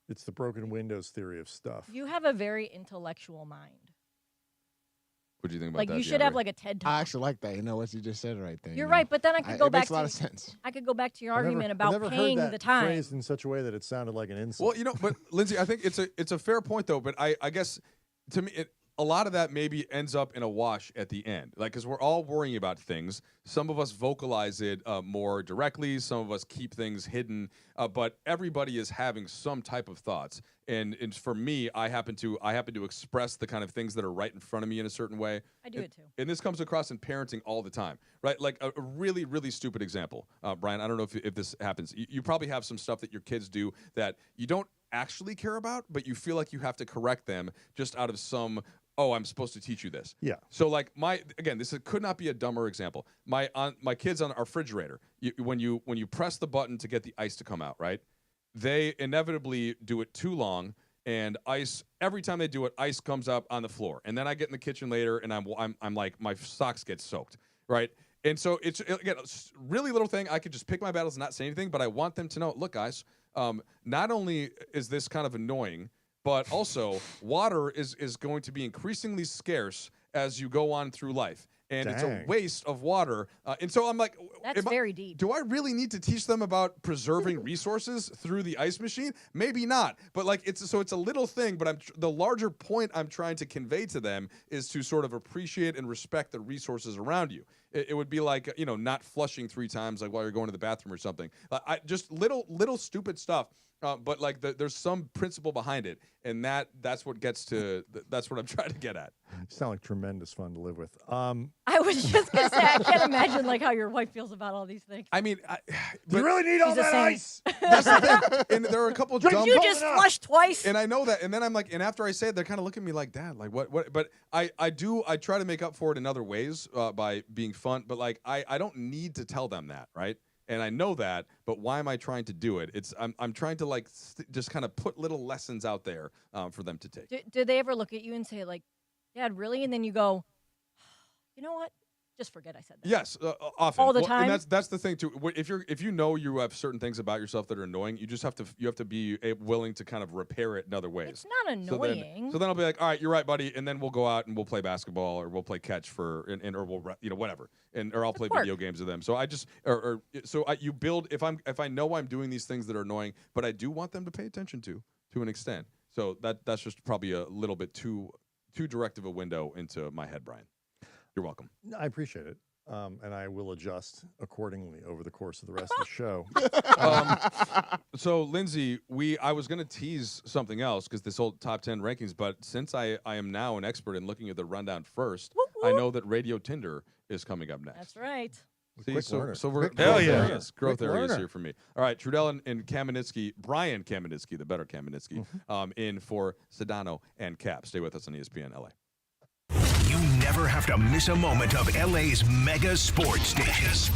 It's the broken windows theory of stuff. You have a very intellectual mind. What do you think about Like that? you should have like a TED Talk. I actually like that. You know what you just said right there. You're right, but then I could go it back makes a lot of sense. I could go back to your I've argument never about paying heard that the time. phrased in such a way that it sounded like an insult. Well, you know, but Lindsay, I think it's a fair point though. But I guess to me, a lot of that maybe ends up in a wash at the end, like because we're all worrying about things. Some of us vocalize it more directly. Some of us keep things hidden. But everybody is having some type of thoughts. And for me, I happen to express the kind of things that are right in front of me in a certain way. I do it too. And this comes across in parenting all the time, right? Like a really, really stupid example, Brian. I don't know if this happens. You probably have some stuff that your kids do that you don't actually care about, but you feel like you have to correct them just out of some. Oh, I'm supposed to teach you this. Yeah. So like this could not be a dumber example. My kids on our refrigerator. When you press the button to get the ice to come out, right? They inevitably do it too long, and ice. Every time they do it, ice comes up on the floor. And then I get in the kitchen later, and I'm like my socks get soaked, right? And so it's again a really little thing. I could just pick my battles and not say anything, but I want them to know. Look, guys. Not only is this kind of annoying, but also water is going to be increasingly scarce as you go on through life. And it's a waste of water. And so I'm like, that's very deep. Do I really need to teach them about preserving resources through the ice machine? Maybe not. But like it's a little thing, but the larger point I'm trying to convey to them is to sort of appreciate and respect the resources around you. It would be like, not flushing 3 times like while you're going to the bathroom or something. Just little stupid stuff. But like there's some principle behind it, and that's what gets to that's what I'm trying to get at. You sound like tremendous fun to live with. I was just gonna say I can't imagine like how your wife feels about all these things. I mean, you really need all that ice. That's the thing. And there are a couple of dumb. You just flushed twice. And I know that. And then I'm like, and after I say it, they're kind of looking at me like, Dad, like what? But I try to make up for it in other ways by being fun. But like I don't need to tell them that, right? And I know that, but why am I trying to do it? I'm trying to like just kind of put little lessons out there for them to take. Did they ever look at you and say like, Dad, really? And then you go, you know what? Just forget I said that. Yes, often. All the time. And that's the thing too. If you know you have certain things about yourself that are annoying, you have to be willing to kind of repair it in other ways. It's not annoying. So then I'll be like, all right, you're right, buddy, and then we'll go out and we'll play basketball or we'll play catch or we'll whatever, or I'll play video games with them. So I just you build if I know I'm doing these things that are annoying, but I do want them to pay attention to an extent. So that's just probably a little bit too direct of a window into my head, Brian. You're welcome. I appreciate it. And I will adjust accordingly over the course of the rest of the show. So, Lindsay, I was going to tease something else because this whole top 10 rankings, but since I am now an expert in looking at the rundown first, I know that Radio Tinder is coming up next. That's right. See, so we're growth areas here for me. All right, Trudell and Kamenetsky, Brian Kamenetsky, the better Kamenetsky, in for Sedano and Kap. Stay with us on ESPN LA. You never have to miss a moment of LA's mega sports station.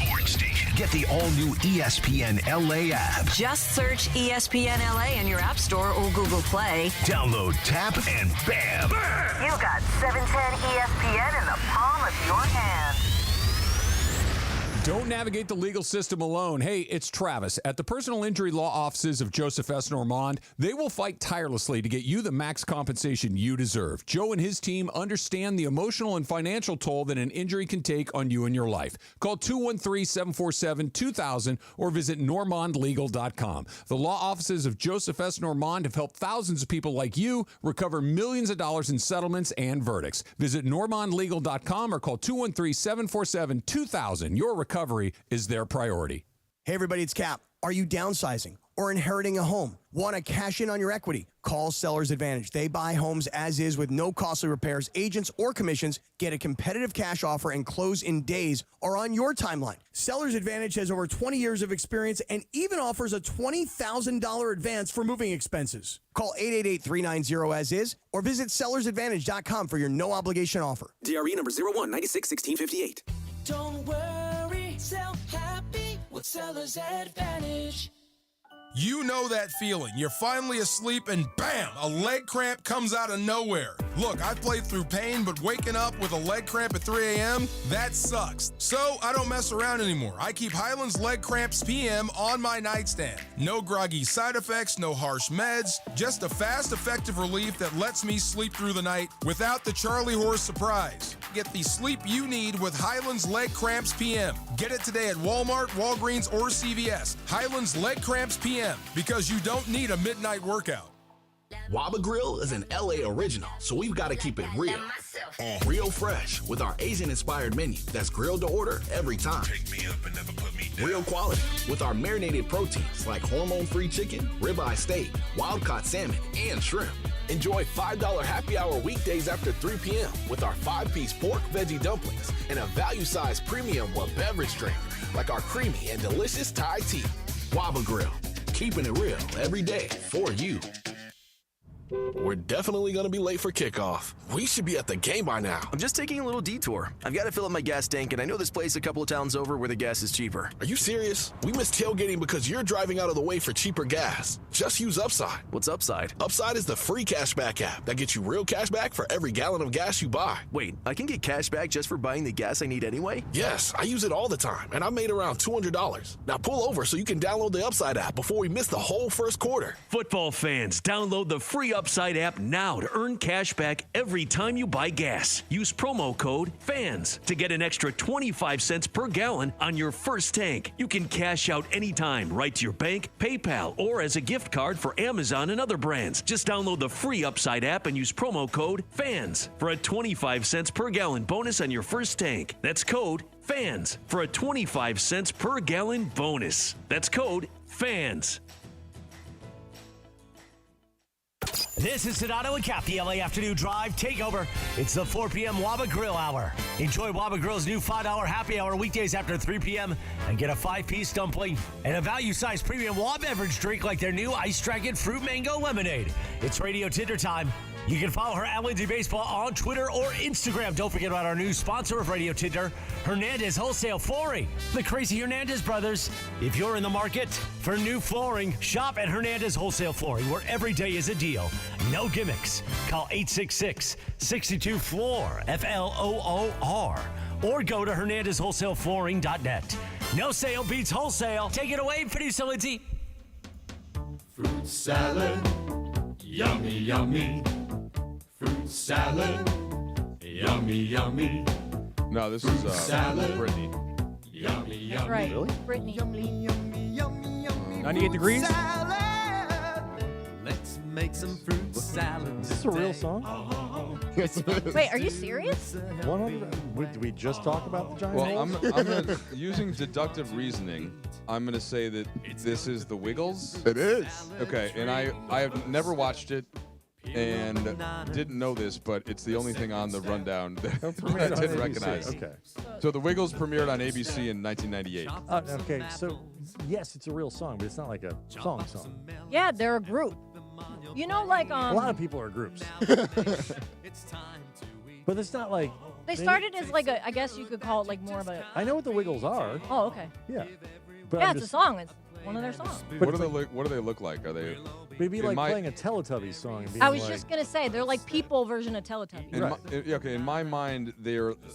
Get the all-new ESPN LA app. Just search ESPN LA in your App Store or Google Play. Download, tap, and bam! You got 710 ESPN in the palm of your hand. Don't navigate the legal system alone. Hey, it's Travis. At the personal injury law offices of Joseph S. Normand, they will fight tirelessly to get you the max compensation you deserve. Joe and his team understand the emotional and financial toll that an injury can take on you and your life. Call 213-747-2000 or visit normandlegal.com. The law offices of Joseph S. Normand have helped thousands of people like you recover millions of dollars in settlements and verdicts. Visit normandlegal.com or call 213-747-2000. Your recovery is their priority. Hey, everybody, it's Cap. Are you downsizing or inheriting a home? Want to cash in on your equity? Call Seller's Advantage. They buy homes as is with no costly repairs, agents, or commissions. Get a competitive cash offer and close in days or on your timeline. Seller's Advantage has over 20 years of experience and even offers a $20,000 advance for moving expenses. Call 888-390-AS-IS or visit sellersadvantage.com for your no-obligation offer. DRE number 01961658. Don't worry, sell happy with Seller's Advantage. You know that feeling. You're finally asleep and bam, a leg cramp comes out of nowhere. Look, I've played through pain, but waking up with a leg cramp at 3 a.m., that sucks. So I don't mess around anymore. I keep Highland's Leg Cramps PM on my nightstand. No groggy side effects, no harsh meds, just a fast, effective relief that lets me sleep through the night without the Charlie horse surprise. Get the sleep you need with Highland's Leg Cramps PM. Get it today at Walmart, Walgreens, or CVS. Highland's Leg Cramps PM, because you don't need a midnight workout. Waba Grill is an LA original, so we've got to keep it real. Real fresh with our Asian-inspired menu that's grilled to order every time. Take me up and never put me down. Real quality with our marinated proteins like hormone-free chicken, ribeye steak, wild-caught salmon, and shrimp. Enjoy $5 happy hour weekdays after 3 p.m. with our 5-piece pork veggie dumplings and a value-sized premium beverage drink like our creamy and delicious Thai tea. Waba Grill, keeping it real every day for you. We're definitely going to be late for kickoff. We should be at the game by now. I'm just taking a little detour. I've got to fill up my gas tank, and I know this place a couple of towns over where the gas is cheaper. Are you serious? We missed tailgating because you're driving out of the way for cheaper gas. Just use Upside. What's Upside? Upside is the free cashback app that gets you real cash back for every gallon of gas you buy. Wait, I can get cash back just for buying the gas I need anyway? Yes, I use it all the time, and I made around $200. Now pull over so you can download the Upside app before we miss the whole first quarter. Football fans, download the free Upside app now to earn cash back every time you buy gas. Use promo code FANS to get an extra 25 cents per gallon on your first tank. You can cash out anytime, right to your bank, PayPal, or as a gift card for Amazon and other brands. Just download the free Upside app and use promo code FANS for a 25 cents per gallon bonus on your first tank. That's code FANS for a 25 cents per gallon bonus. That's code FANS. This is Sedano and Kap, the LA Afternoon Drive Takeover. It's the 4 p.m. Waba Grill Hour. Enjoy Waba Grill's new $5 happy hour weekdays after 3 p.m. and get a 5-piece dumpling and a value-sized premium Waba beverage drink like their new Ice Dragon Fruit Mango Lemonade. It's Radio Tinder time. You can follow her at Lindsay Baseball on Twitter or Instagram. Don't forget about our new sponsor of Radio Tinder, Hernandez Wholesale Flooring, the Crazy Hernandez brothers. If you're in the market for new flooring, shop at Hernandez Wholesale Flooring, where every day is a deal. No gimmicks. Call 866-62-FLOOR, F-L-O-O-R, or go to HernandezWholesaleFlooring.net. No sale beats wholesale. Take it away, producer Lindsay. Fruit salad, yummy, yummy. Fruit salad, yummy, yummy. No, this is Brittany. Yummy, yummy. That's right. Really? Brittany. 98 degrees? Let's make some fruit salad. Is this a real song? Wait, are you serious? 100. Did we just talk about the giant Well, I'm holes? gonna, using deductive reasoning, I'm going to say that this is the Wiggles. It is. Okay, and I have never watched it and didn't know this, but it's the only thing on the rundown that I didn't ABC. recognize. Okay. So the Wiggles premiered on ABC in 1998. Okay, so yes, it's a real song, but it's not like a song. Yeah, they're a group. You know, like A lot of people are groups. But it's not like they started as like a. I guess you could call it like more of a. I know what the Wiggles are. Oh, okay. Yeah. But Yeah, I'm it's a just- song. It's one of their songs. What do they look like? Are they? Maybe in like my- playing a Teletubbies song. And being I was like, just gonna say they're like people version of Teletubbies. In my mind,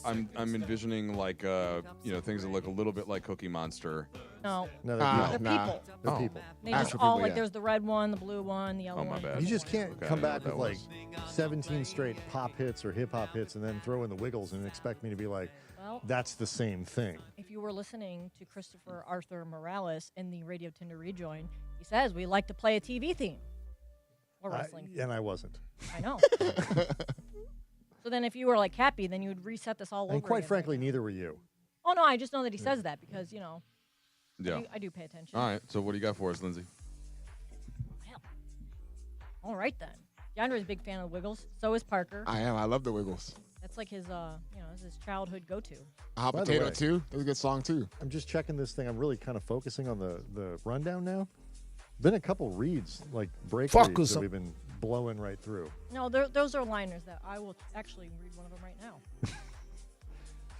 I'm envisioning like things that look a little bit like Cookie Monster. No, No, they're people. They're people. They just all like there's the red one, the blue one, the yellow my one. bad. You just can't Okay, I come didn't know back with what like that 17 straight pop hits or hip hop hits and then throw in the Wiggles and expect me to be like, Well, that's the same thing. if you were listening to Christopher Arthur Morales in the Radio Tinder rejoin, he says we like to play a TV theme or wrestling. And I wasn't. I know. So then, if you were like happy, then you would reset this all over. And quite again. frankly, neither were you. Oh no, I just know that he says that because Yeah. I do pay attention. All right. So what do you got for us, Lindsay? All right then. DeAndre's a big fan of the Wiggles. So is Parker. I am. I love the Wiggles. That's like his his childhood go-to. Hot By the Potato way, too. That's a good song too. I'm just checking this thing. I'm really kind of focusing on the rundown now. Been a couple reads, like break Focus reads that on- we've been blowing right through. No, those are liners that I will actually read one of them right now.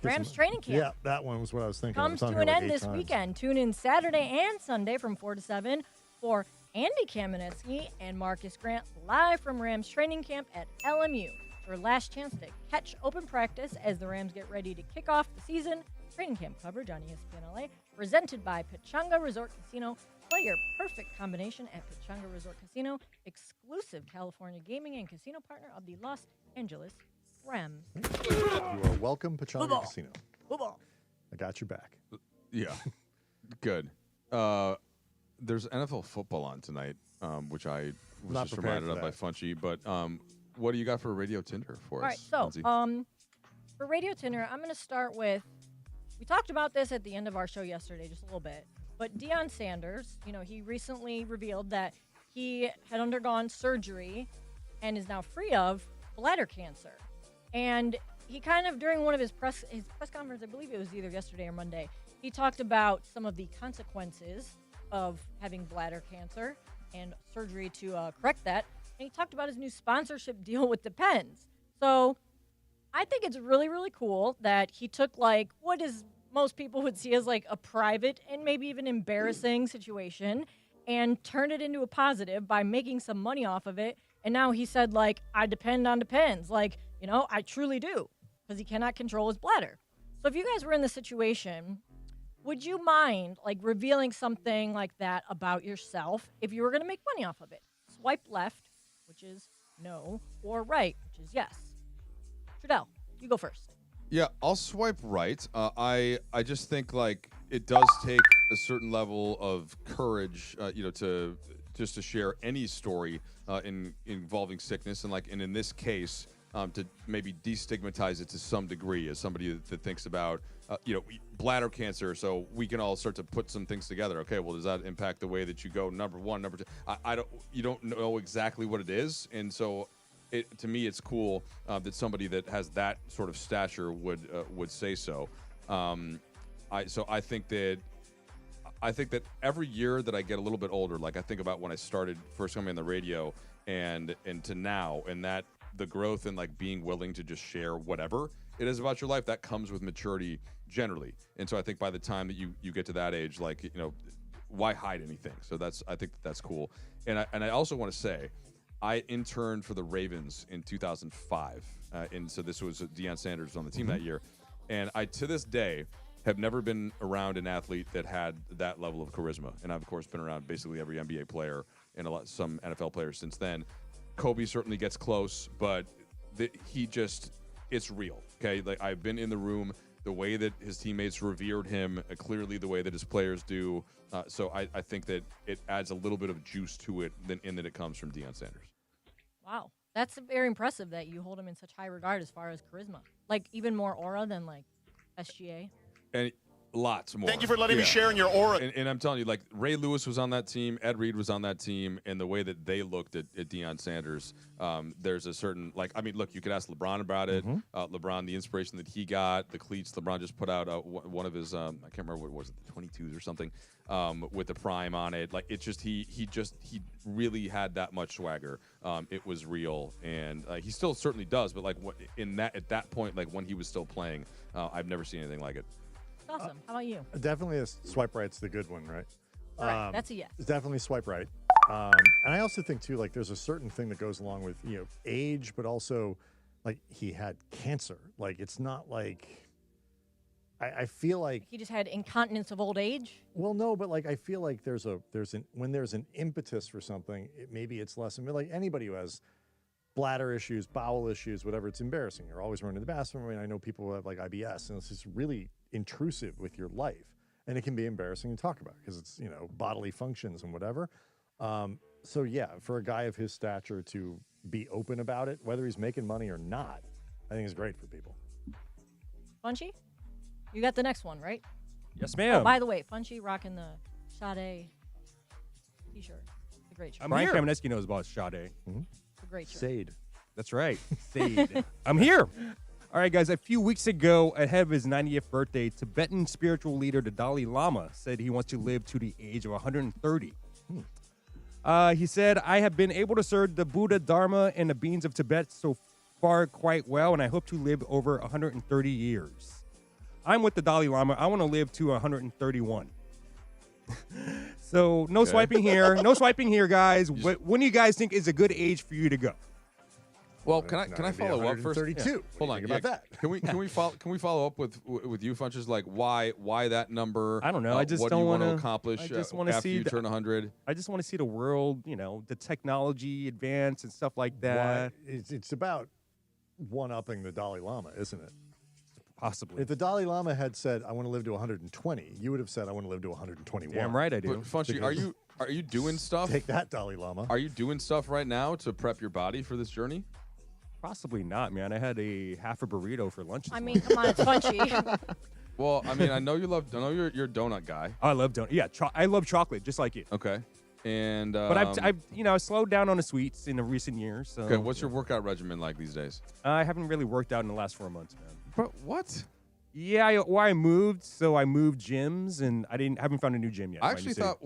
Rams training camp. Yeah, that one was what I was thinking. Comes It's on to here an like end 8 this times. weekend. Tune in Saturday and Sunday from 4 to 7 for Andy Kamenetsky and Marcus Grant live from Rams training camp at LMU. your last chance to catch open practice as the Rams get ready to kick off the season. Training camp coverage on ESPN LA, presented by Pechanga Resort Casino. Play your perfect combination at Pechanga Resort Casino, exclusive California gaming and casino partner of the Los Angeles Rams. You are welcome, Pechanga Football. Casino. Football. I got your back. Yeah, good. There's NFL football on tonight, which I was Not just prepared reminded for of by Funchy. But what do you got for Radio Tinder for All right, us? so Funzy? for Radio Tinder, I'm going to start with, we talked about this at the end of our show yesterday, just a little bit, but Deion Sanders, he recently revealed that he had undergone surgery and is now free of bladder cancer. And he kind of, during one of his press conference, I believe it was either yesterday or Monday, he talked about some of the consequences of having bladder cancer and surgery to correct that. And he talked about his new sponsorship deal with the Pens. So I think it's really, really cool that he took what is most people would see as a private and maybe even embarrassing situation and turned it into a positive by making some money off of it. And now he said, I depend on the Pens. I truly do, because he cannot control his bladder. So if you guys were in this situation, would you mind revealing something like that about yourself if you were going to make money off of it? Swipe left, which is no, or right, which is yes. Trudell, you go first. Yeah, I'll swipe right. I just think it does take a certain level of courage, to just to share any story involving sickness, and in this case, to maybe destigmatize it to some degree as somebody that thinks about bladder cancer. So we can all start to put some things together. Okay, well, does that impact the way that you go? Number one, number two. You don't know exactly what it is, and so. To me, it's cool that somebody that has that sort of stature would say so. I think that every year that I get a little bit older, I think about when I started first coming on the radio and to now, and that the growth and being willing to just share whatever it is about your life, that comes with maturity generally. And so I think by the time that you get to that age, why hide anything? So I think that's cool. And I also want to say, I interned for the Ravens in 2005, and so this was Deion Sanders on the team that year. And I, to this day, have never been around an athlete that had that level of charisma. And I've, of course, been around basically every NBA player and some NFL players since then. Kobe certainly gets close, but it's real, okay? I've been in the room, the way that his teammates revered him, clearly the way that his players do. So I think that it adds a little bit of juice to it in that it comes from Deion Sanders. Wow. That's very impressive that you hold him in such high regard as far as charisma. Even more aura than SGA. And lots more. Thank you for letting me share in your aura. And I'm telling you, Ray Lewis was on that team, Ed Reed was on that team, and the way that they looked at Deion Sanders, there's a certain, look, you could ask LeBron about it. LeBron, the inspiration that he got, the cleats, LeBron just put out one of his, I can't remember what was it, the 22s or something, with the prime on it. He really had that much swagger. It was real, and he still certainly does, but at that point, when he was still playing, I've never seen anything like it. Awesome. How about you? Definitely a swipe right's the good one, right? All right, that's a yes. Definitely swipe right. And I also think too, there's a certain thing that goes along with age, but also he had cancer. It's not I feel like he just had incontinence of old age. Well, no, but I feel like when there's an impetus for something, maybe it's less. Anybody who has bladder issues, bowel issues, whatever, it's embarrassing. You're always running to the bathroom. I know people who have IBS, and it's just really intrusive with your life, and it can be embarrassing to talk about because it's bodily functions and whatever. So yeah, for a guy of his stature to be open about it, whether he's making money or not, I think is great for people. Funchy, you got the next one, right? Yes, ma'am. Oh, by the way, Funchy rocking the Sade t-shirt. It's a great shirt. Brian Kamenetsky knows about Sade. It's a great shirt. Sade. That's right. Sade. I'm here. All right, guys. A few weeks ago, ahead of his 90th birthday, Tibetan spiritual leader, the Dalai Lama, said he wants to live to the age of 130. He said, I have been able to serve the Buddha, Dharma, and the beings of Tibet so far quite well, and I hope to live over 130 years. I'm with the Dalai Lama. I want to live to 131. So no swiping here. No swiping here, guys. When do you guys think is a good age for you to go? Well, can I follow up first? 32. Hold on. Think about that. Can we follow up with you Funches? Like why that number? I don't know. I just what don't do you want to wanna- accomplish I just after see you turn 100? I just want to see the world, the technology advance and stuff like that. It's about one-upping the Dalai Lama, isn't it? Possibly. If the Dalai Lama had said, "I want to live to 120," you would have said, "I want to live to 121." Damn right I do. But Funchy, are you doing stuff? Take that, Dalai Lama. Are you doing stuff right now to prep your body for this journey? Possibly not, man. I had a half a burrito for lunch. I mean, come on, it's Funchy. Well, I mean, I know you're a donut guy. I love donut. Yeah, I love chocolate, just like you. Okay. And but I've slowed down on the sweets in the recent years. So, okay, what's your workout regimen like these days? I haven't really worked out in the last 4 months, man. But what? Yeah, I moved, so I moved gyms, and haven't found a new gym yet. I actually thought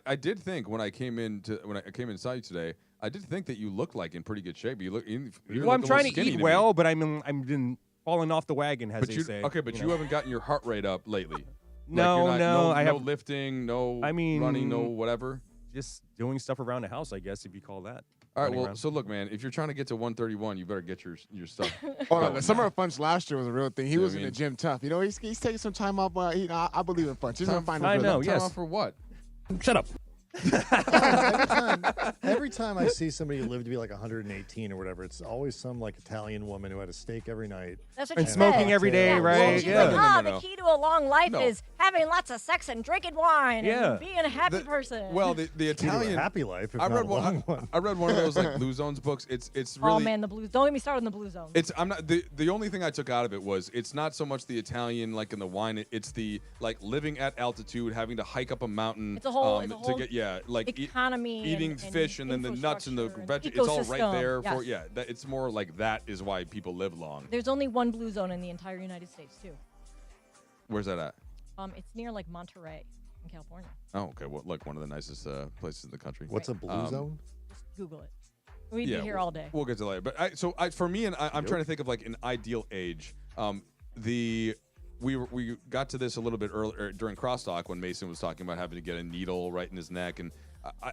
I did think when I came inside you today, I did think that you looked like in pretty good shape. Well, I'm trying to eat well, but I've been falling off the wagon, as they say. Okay, but you haven't gotten your heart rate up lately. No, I have no lifting, running, no whatever. Just doing stuff around the house, I guess, if you call that. All right, well, so look, man, if you're trying to get to 131, you better get your stuff. Hold on, the Summer of Punch last year was a real thing. He was in the gym tough. He's taking some time off. I believe in Punch. He's gonna find I know, yes. Time off for what? Shut up. Every time I see somebody live to be like 118 or whatever, it's always some like Italian woman who had a steak every night. That's what and she smoking said. every day, Yeah. right? Well, she's Yeah. like, the key to a long life No. is having lots of sex and drinking wine Yeah. and being a happy person. Well, the Italian happy life. If I not read a long one. I read one of those like Blue Zones books. It's really. Oh man, the blues! Don't get me started on the blue zone. It's I'm not the only thing I took out of it was it's not so much the Italian like in the wine. It's the like living at altitude, having to hike up a mountain. It's a whole to get like economy, eating and fish and then the nuts and the veg. It's all right ecosystem. there Yes. for it's more like that is why people live long. There's only one blue zone in the entire United States too. Where's that at? It's near like Monterey in California. Oh, okay. Well, like one of the nicest places in the country. What's a blue zone? Just Google it. We'd be here all day. We'll get to later. But for me, and I'm trying to think of like an ideal age. We got to this a little bit earlier during crosstalk when Mason was talking about having to get a needle right in his neck, and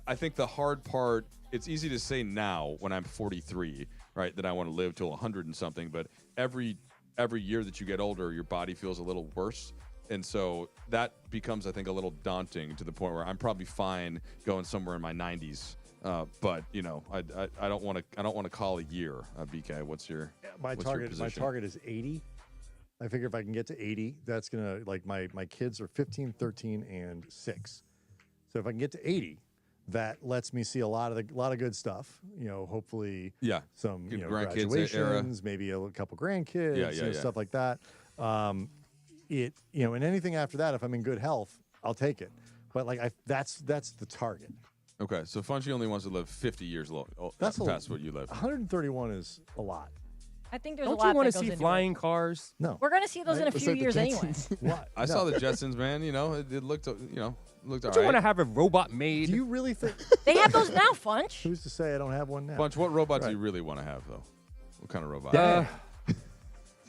I think the hard part. It's easy to say now when I'm 43, right, that I want to live till 100 and something. But every year that you get older, your body feels a little worse. And so that becomes, I think, a little daunting to the point where I'm probably fine going somewhere in my 90s. But I don't want to call a year. BK, what's your target? My target is 80. I figure if I can get to 80, that's gonna like my kids are 15, 13, and 6. So if I can get to 80, that lets me see a lot of good stuff. Hopefully, some good grandkids graduations, maybe a couple grandkids, stuff like that. And anything after that, if I'm in good health, I'll take it. But that's the target. Okay, so Funchy only wants to live 50 years long. That's past what you live. 131 is a lot. I think there's Don't a lot you want that to goes see into flying it. cars? No. We're gonna see those in a few years anyway. What? I saw the Jetsons, man. It looked all Don't right. you want to have a robot made? Do you really think? They have those now, Funch. Who's to say I don't have one now? Bunch, what robot do you really want to have, though? What kind of robot? I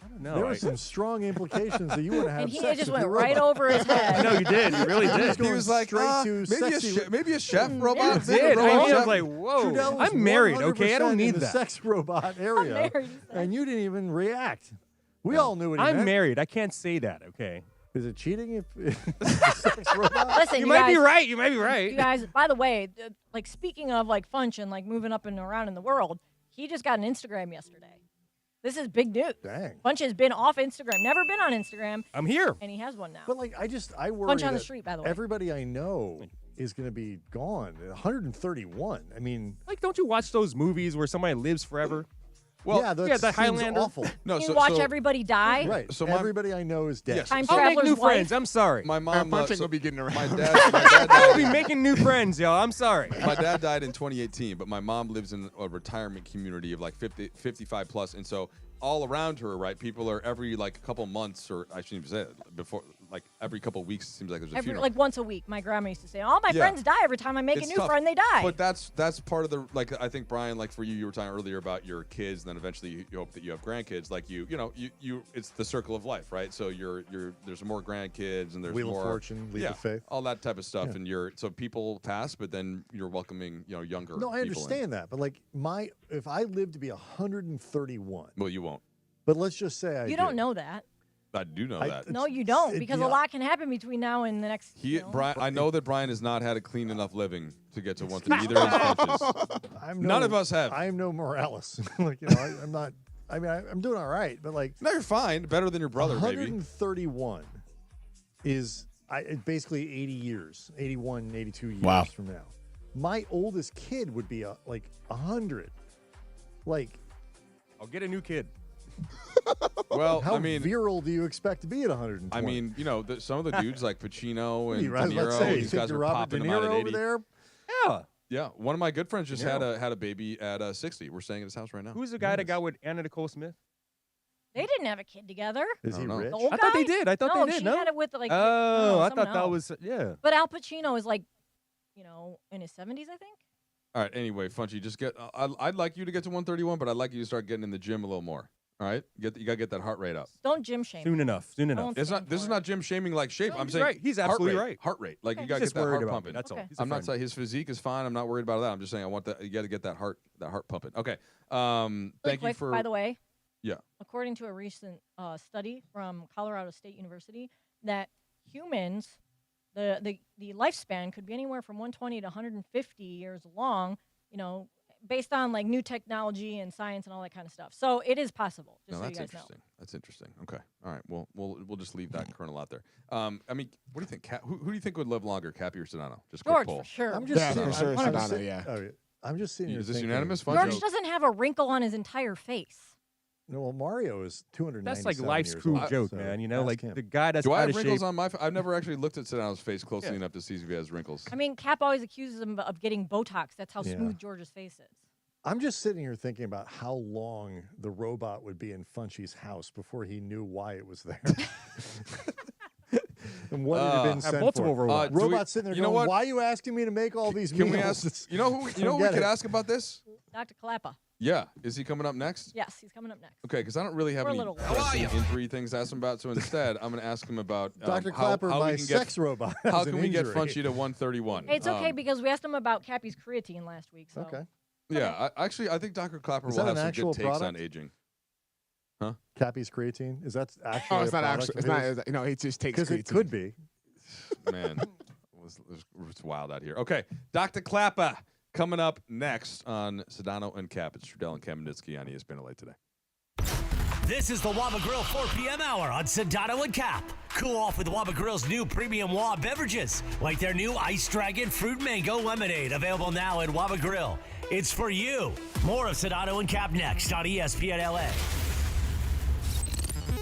don't know. There were some strong implications that you want to have And he sex just with went your right robot. over his head. No, you did. You really did. He was like, maybe a chef robot. He did. Robot I chef. was like, whoa. Trudell was I'm married, okay? I 100% don't in need the that. sex robot area, and you didn't even react. We all knew what he I'm meant. married. I can't say that, okay? Is it cheating if sex robot? Listen, You you might be guys- right. You might be right. You guys, by the way, like speaking of like Funch and like moving up and around in the world, he just got an Instagram yesterday. This is big news. Dang. Funch has been off Instagram, never been on Instagram. I'm here. And he has one now. But I worry Punch on the that street, by the way. everybody I know is going to be gone. 131. I mean, Like, don't you watch those movies where somebody lives forever? Well, yeah, that the seems Highlander. awful. No, you so, watch so, everybody die. Right. So everybody I know is dead. Yes. Time I'll make traveler's new wife. friends. I'm sorry. My mom. Punch ain't gonna be getting around. My dad I'll be died. making new friends, yo. I'm sorry. My dad died in 2018, but my mom lives in a retirement community of like 55 plus, and so all around her, right, people are every like couple months, or I shouldn't even say it, before like every couple of weeks, it seems like there's a funeral. Like once a week. My grandma used to say, all my friends die every time I make a new tough. friend, they die. But that's part of the, like, I think, Brian, like for you were talking earlier about your kids, and then eventually you hope that you have grandkids. Like you it's the circle of life, right? So there's more grandkids, and there's Wheel more of Fortune, Leap of Faith, all that type of stuff, and so people pass, but then you're welcoming younger. No, I people understand that, but like if I live to be 131, well, you won't. But let's just say you don't know that. I do know that. No, you don't, because a lot can happen between now and the next. Brian, I know that Brian has not had a clean enough living to get to 130. Either of his punches. None of us have. I am no Morales. Like I'm not. I mean, I'm doing all right, but like. No, you're fine. Better than your brother, 131 is basically 80 years, 81, 82 years from now. My oldest kid would be like 100. Like, I'll get a new kid. Well, how I mean, virile do you expect to be at 120? I mean, some of the dudes like Pacino and De Let's Niro, say, these guys are popping them out at 80. over there. Yeah. One of my good friends just had a baby at 60. We're staying at his house right now. Who's the guy that got with Anna Nicole Smith? They didn't have a kid together. Is he rich? The old I thought they guy? did. I thought no, they did. She No, had it with like. I someone thought that else. was But Al Pacino is like, in his 70s, I think. All right. Anyway, Funchy, just get. I'd like you to get to 131, but I'd like you to start getting in the gym a little more. All right, you gotta get that heart rate up. Don't gym shame. Soon enough. It's not. This is not gym shaming like shape. No, I'm he's saying right. He's absolutely right. Heart rate. Like you He's gotta just get that worried heart about pumping. me, that's all. He's a I'm not friend. saying his physique is fine. I'm not worried about that. I'm just saying I want that. You got to get that heart pumping. Okay. Thank you for. By the way. Yeah. According to a recent study from Colorado State University, that humans, the lifespan could be anywhere from 120 to 150 years long. Based on like new technology and science and all that kind of stuff. So it is possible. Just so you guys know. That's interesting. Okay. All right. Well, we'll just leave that kernel out there. I mean, what do you think? Who do you think would live longer, Cappy or Sedano? Just quick George, poll. for sure. I'm just Sedano, yeah. I'm just sitting here. Is this thinking, unanimous? George doesn't have a wrinkle on his entire face. No, well, Mario is 297. That's like life's years cruel old, joke, so man. ask Like him. the guy that's Do I out have of wrinkles shape. on my? I've never actually looked at Sedano's face closely enough to see if he has wrinkles. I mean, Cap always accuses him of getting Botox. That's how smooth George's face is. I'm just sitting here thinking about how long the robot would be in Funchy's house before he knew why it was there. And what it had been sent multiple for. robots. Robots sitting there you know going, what? why are you asking me to make all these Can meals? we ask? You know who we could ask about this? Dr. Kalapa. Yeah. Is he coming up next? Yes, he's coming up next. Okay, because I don't really have We're a any little- pressing injury things to ask him about. So instead, I'm going to ask him about Dr. how Clapper, we my can sex robot. How has can an we get injury. Funchy to 131? Hey, it's okay because we asked him about Cappy's creatine last week. So. Okay. Yeah, I think Dr. Clapper Is will that have an some actual good takes on product? aging. Huh? Cappy's creatine? Is that actually Oh, it's a not product actually. of It's his? not. He just takes. Because it creatine. could be. Man, it's wild out here. Okay, Dr. Clapper coming up next on Sedano and Cap. It's Trudell and Kamenitsky on ESPN LA today. This is the Waba Grill 4 p.m. hour on Sedano and Cap. Cool off with Waba Grill's new premium Waba beverages, like their new Ice Dragon Fruit Mango Lemonade, available now at Waba Grill. It's for you. More of Sedano and Cap next on ESPN LA.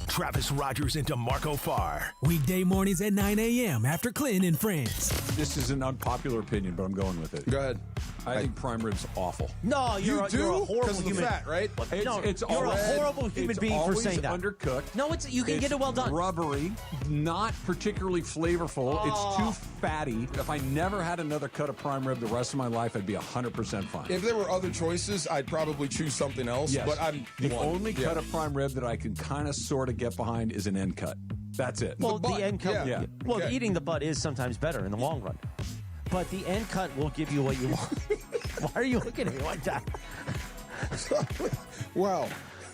Travis Rogers into Marco Farr. Weekday mornings at 9 a.m. after Clinton and Friends. This is an unpopular opinion, but I'm going with it. Go ahead. I think prime rib's awful. No, you're a horrible Because of the human. fat, right? It's you're all a horrible human being for saying that. Undercooked. No, you can get it well done. Rubbery, not particularly flavorful. It's too fatty. If I never had another cut of prime rib the rest of my life, I'd be 100% fine. If there were other choices, I'd probably choose something else. Yes. But I'm the only cut of prime rib that I can kind of sort of get behind is an end cut. That's it. Well, the end cut. Yeah. Well, Okay. eating the butt is sometimes better in the long run. But the end cut will give you what you want. Why are you looking at me like that? Wow.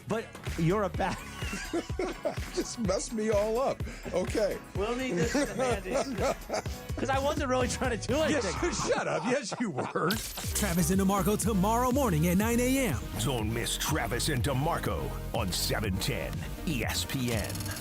But you're a bad. Just messed me all up. Okay. We'll need this because I wasn't really trying to do anything. Yes, shut up. Yes, you were. Travis and DeMarco tomorrow morning at 9 a.m. Don't miss Travis and DeMarco on 710 ESPN.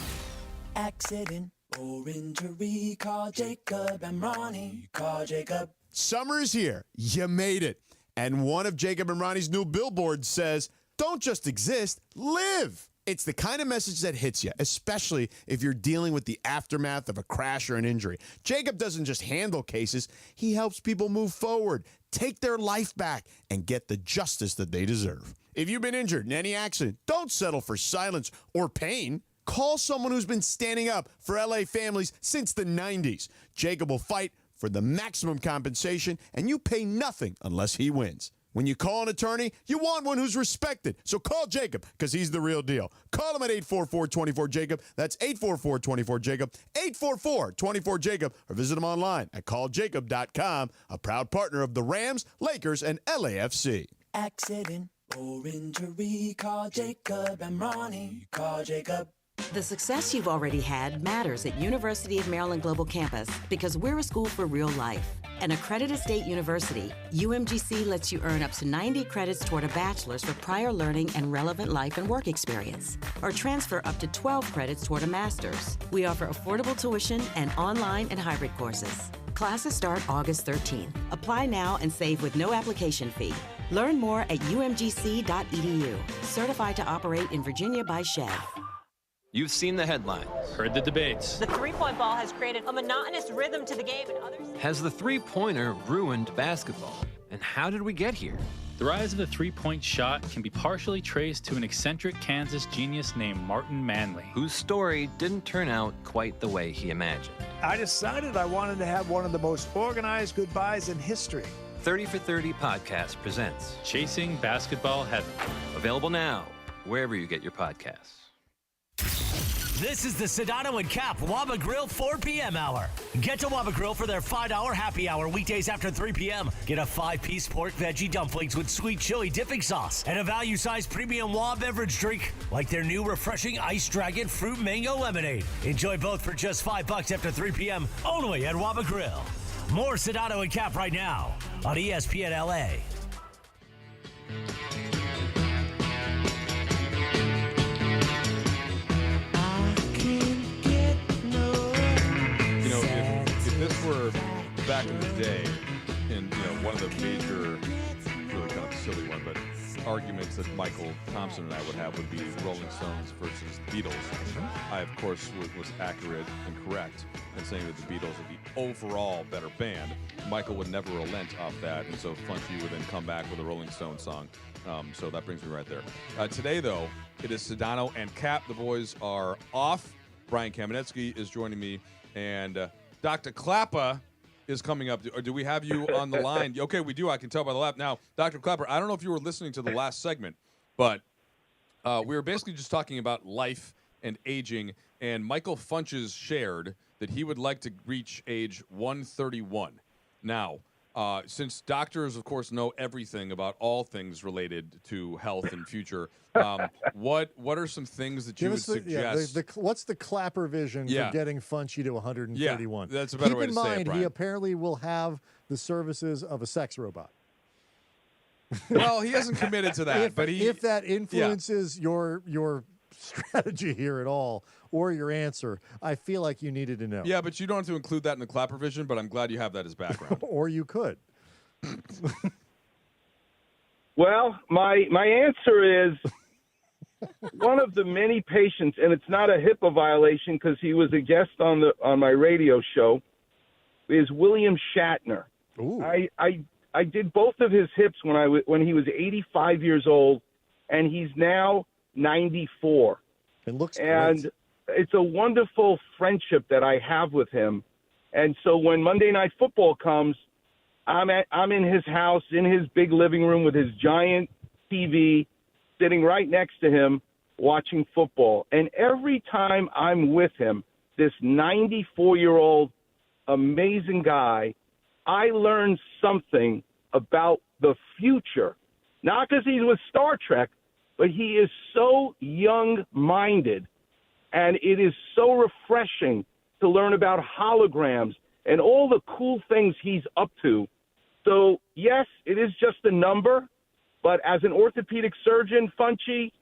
Accident or injury, call Jacob and Ronnie. Call Jacob. Summer's here. You made it. And one of Jacob and Ronnie's new billboards says, don't just exist, live. It's the kind of message that hits you, especially if you're dealing with the aftermath of a crash or an injury. Jacob doesn't just handle cases, he helps people move forward, take their life back, and get the justice that they deserve. If you've been injured in any accident, don't settle for silence or pain. Call someone who's been standing up for LA families since the 90s. Jacob will fight for the maximum compensation, and you pay nothing unless he wins. When you call an attorney, you want one who's respected. So call Jacob, because he's the real deal. Call him at 844-24-JACOB. That's 844-24-JACOB, 844-24-JACOB, or visit him online at calljacob.com, a proud partner of the Rams, Lakers, and LAFC. Accident or injury, call Jacob and Ronnie. Call Jacob. The success you've already had matters at University of Maryland Global Campus because we're a school for real life. An accredited state university, UMGC lets you earn up to 90 credits toward a bachelor's for prior learning and relevant life and work experience, or transfer up to 12 credits toward a master's. We offer affordable tuition and online and hybrid courses. Classes start August 13th. Apply now and save with no application fee. Learn more at umgc.edu. Certified to operate in Virginia by Chev. You've seen the headlines, heard the debates. The three-point ball has created a monotonous rhythm to the game, and others... Has the three-pointer ruined basketball? And how did we get here? The rise of the three-point shot can be partially traced to an eccentric Kansas genius named Martin Manley, whose story didn't turn out quite the way he imagined. I decided I wanted to have one of the most organized goodbyes in history. 30 for 30 podcast presents Chasing Basketball Heaven. Available now, wherever you get your podcasts. This is the Sedano and Kap Waba Grill 4 p.m. hour. Get to Waba Grill for their $5 happy hour weekdays after 3 p.m. Get a 5-piece pork veggie dumplings with sweet chili dipping sauce and a value-sized premium Waba beverage drink like their new refreshing Ice Dragon Fruit Mango Lemonade. Enjoy both for just $5 after 3 p.m. only at Waba Grill. More Sedano and Kap right now on ESPN LA. If this were back in the day, in one of the major, really kind of silly one, but arguments that Michael Thompson and I would have would be Rolling Stones versus Beatles. I, of course, was accurate and correct in saying that the Beatles are the overall better band. Michael would never relent off that, and so Funky would then come back with a Rolling Stones song. So that brings me right there. Today, though, it is Sedano and Kap. The boys are off. Brian Kamenetsky is joining me, and Dr. Klapper is coming up. Or do we have you on the line? Okay, we do. I can tell by the laugh. Now, Dr. Klapper, I don't know if you were listening to the last segment, but we were basically just talking about life and aging, and Michael Funches shared that he would like to reach age 131. Now, since doctors, of course, know everything about all things related to health and future, what are some things that you would suggest? What's the Klapper vision for getting Funchy to 131? Yeah, that's a better way to say it, Keep in mind, Brian. he apparently will have the services of a sex robot. Well, he hasn't committed to that, but if that influences your strategy here at all, or your answer, I feel like you needed to know. Yeah, but you don't have to include that in the Klapper vision, but I'm glad you have that as background. Or you could. Well, my answer is one of the many patients, and it's not a HIPAA violation because he was a guest on my radio show, is William Shatner. Ooh. I did both of his hips when he was 85 years old, and he's now 94. It looks and great. It's a wonderful friendship that I have with him. And so when Monday Night Football comes, I'm in his house, in his big living room with his giant TV, sitting right next to him, watching football. And every time I'm with him, this 94-year-old amazing guy, I learn something about the future. Not because he's with Star Trek, but he is so young-minded, and it is so refreshing to learn about holograms and all the cool things he's up to. So, yes, it is just a number, but as an orthopedic surgeon, Funchy,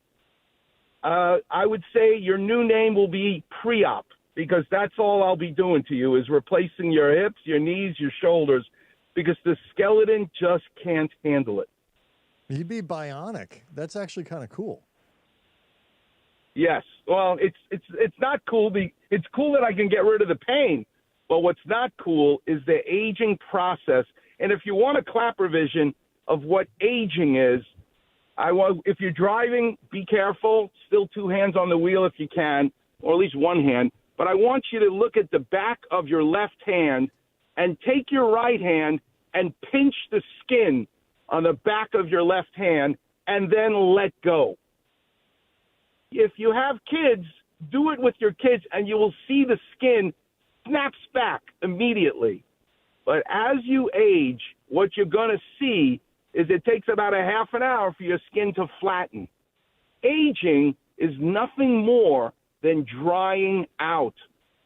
I would say your new name will be pre-op, because that's all I'll be doing to you is replacing your hips, your knees, your shoulders, because the skeleton just can't handle it. You'd be bionic. That's actually kind of cool. Yes. Well, it's not cool. It's cool that I can get rid of the pain, but what's not cool is the aging process. And if you want a Klapper vision of what aging is, if you're driving, be careful. Still 2 hands on the wheel if you can. or at least one hand, but I want you to look at the back of your left hand and take your right hand and pinch the skin on the back of your left hand and then let go. If you have kids, do it with your kids and you will see the skin snaps back immediately. But as you age, what you're going to see is it takes about a half an hour for your skin to flatten. Aging is nothing more than drying out.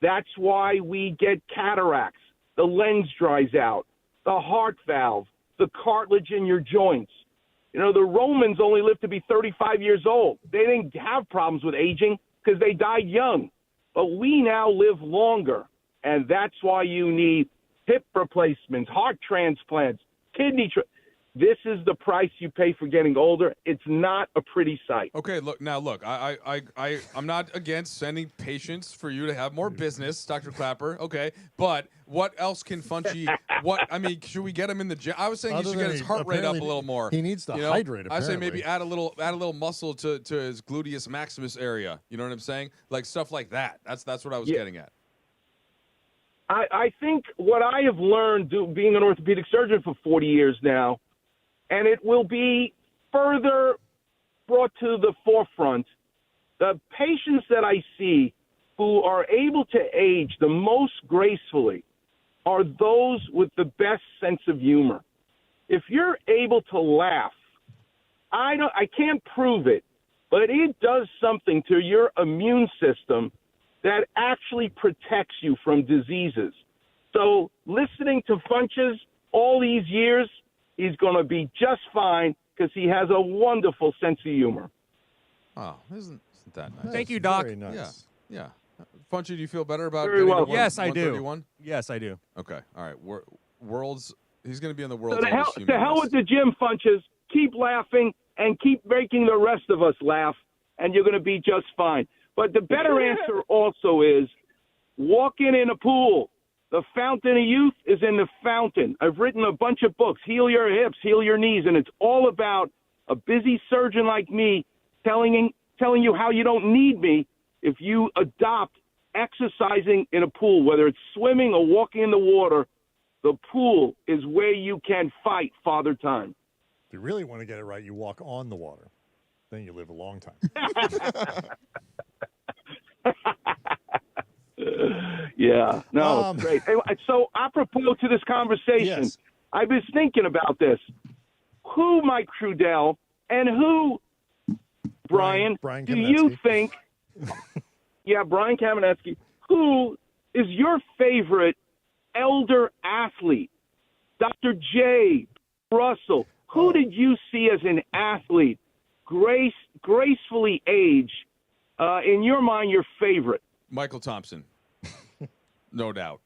That's why we get cataracts. The lens dries out, the heart valve, the cartilage in your joints. You know, the Romans only lived to be 35 years old. They didn't have problems with aging because they died young. But we now live longer, and that's why you need hip replacements, heart transplants, kidney This is the price you pay for getting older. It's not a pretty sight. Okay, look, I'm not against sending patients for you to have more business, Dr. Clapper. Okay, but what else can Funchy? Should we get him in the gym? I was saying he should get his heart rate up a little more. He needs to hydrate. I say maybe add a little muscle to his gluteus maximus area. You know what I'm saying? Like stuff like that. That's what I was getting at. I think what I have learned being an orthopedic surgeon for 40 years now, and it will be further brought to the forefront, the patients that I see who are able to age the most gracefully are those with the best sense of humor. If you're able to laugh, I can't prove it, but it does something to your immune system that actually protects you from diseases. So listening to Funches all these years, he's going to be just fine because he has a wonderful sense of humor. Oh, isn't that nice? Thank you, Doc. Very nice. Yeah. Funchy, do you feel better about Very getting well. to Yes, I do. 131? Yes, I do. Okay. All right. World's. He's going to be on the world's. So to Oldest Human hell List. with the gym, Funches. Keep laughing and keep making the rest of us laugh, and you're going to be just fine. But the better answer also is walking in a pool. The fountain of youth is in the fountain. I've written a bunch of books, Heal Your Hips, Heal Your Knees, and it's all about a busy surgeon like me telling you how you don't need me if you adopt exercising in a pool, whether it's swimming or walking in the water. The pool is where you can fight Father Time. If you really want to get it right, you walk on the water. Then you live a long time. Yeah, no, it's great. So apropos to this conversation, Yes. I was thinking about this. Who, Mike Trudell, and who, Brian do you Kamenetsky. think, Brian Kamenetsky, who is your favorite elder athlete? Dr. J, Russell, who did you see as an athlete gracefully age, in your mind, your favorite? Michael Thompson. No doubt.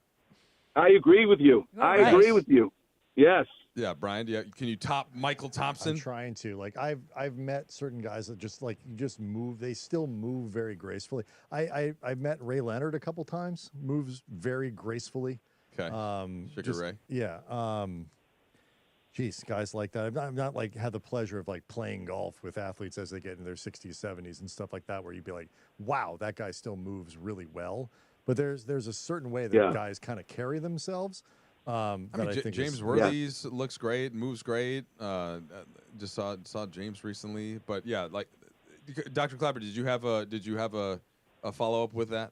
I agree with you. I agree with you. Yes. Yeah, Brian. Yeah, can you top Michael Thompson? I'm trying to. Like I've met certain guys that just move. They still move very gracefully. I've met Ray Leonard a couple times. Moves very gracefully. Okay. Sugar Ray. Yeah. Geez, guys like that. I've not like had the pleasure of like playing golf with athletes as they get in their 60s, 70s, and stuff like that, where you'd be like, wow, that guy still moves really well. But there's a certain way that guys kind of carry themselves. I think James Worthy's looks great, moves great. Just saw James recently, but yeah, like Dr. Clapper, did you have a follow up with that?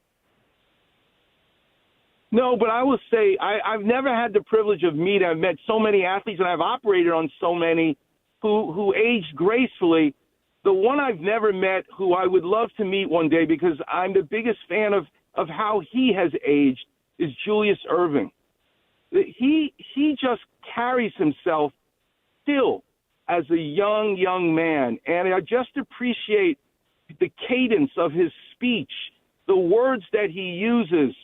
No, but I will say I've never had the privilege of meeting. I've met so many athletes, and I've operated on so many who aged gracefully. The one I've never met, who I would love to meet one day because I'm the biggest fan of how he has aged, is Julius Erving. He just carries himself still as a young man, and I just appreciate the cadence of his speech, the words that he uses.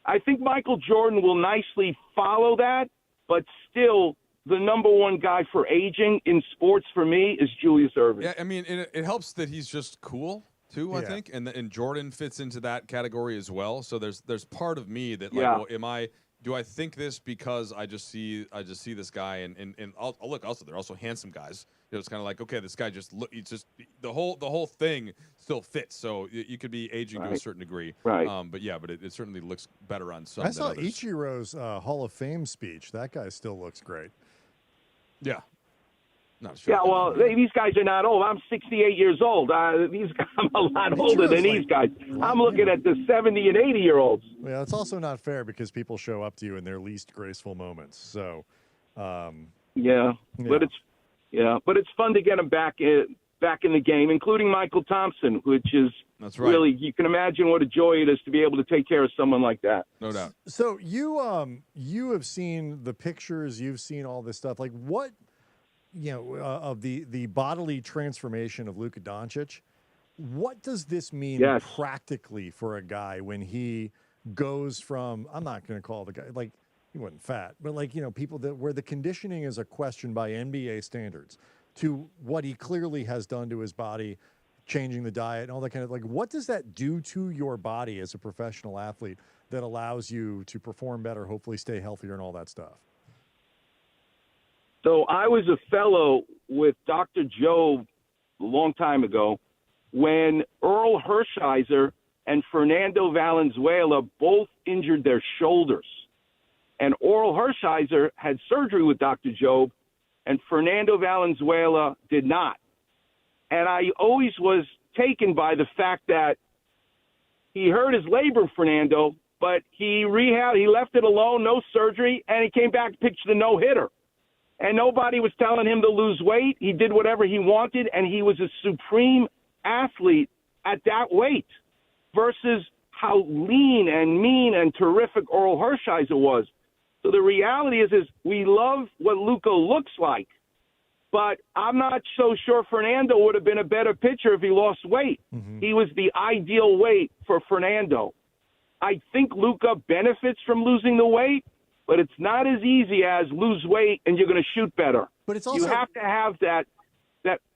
I think Michael Jordan will nicely follow that, but still the number one guy for aging in sports for me is Julius Erving. Yeah, I mean, it helps that he's just cool too, I think, and Jordan fits into that category as well. So there's part of me that like, well, do I think this because I just see this guy and I'll look also they're also handsome guys. You know, it's kind of like, okay, this guy just he's just the whole thing still fits. So you could be aging to a certain degree. Right. But it certainly looks better on some I than saw others. Ichiro's Hall of Fame speech. That guy still looks great. Yeah. Not sure. Yeah, well, these guys are not old. I'm 68 years old. I'm a lot older than these guys. I'm looking at the 70 and 80-year-olds. Yeah, it's also not fair because people show up to you in their least graceful moments. So, Yeah, but it's fun to get them back in the game, including Michael Thompson, which is really, you can imagine what a joy it is to be able to take care of someone like that. No doubt. So you have seen the pictures, you've seen all this stuff. Like what, of the bodily transformation of Luka Doncic. What does this mean practically for a guy when he goes from, I'm not going to call the guy like he wasn't fat, but like people where the conditioning is a question by NBA standards, to what he clearly has done to his body, changing the diet and all that kind of like, what does that do to your body as a professional athlete that allows you to perform better, hopefully stay healthier and all that stuff? So I was a fellow with Dr. Joe a long time ago when Earl Hershiser and Fernando Valenzuela both injured their shoulders. And Earl Hershiser had surgery with Dr. Joe, and Fernando Valenzuela did not. And I always was taken by the fact that he hurt his labrum, Fernando, but he left it alone, no surgery, and he came back, pitched a no-hitter. And nobody was telling him to lose weight. He did whatever he wanted, and he was a supreme athlete at that weight versus how lean and mean and terrific Earl Hershiser was. So the reality is we love what Luka looks like, but I'm not so sure Fernando would have been a better pitcher if he lost weight. Mm-hmm. He was the ideal weight for Fernando. I think Luka benefits from losing the weight, but it's not as easy as lose weight and you're going to shoot better. But it's also, you have to have that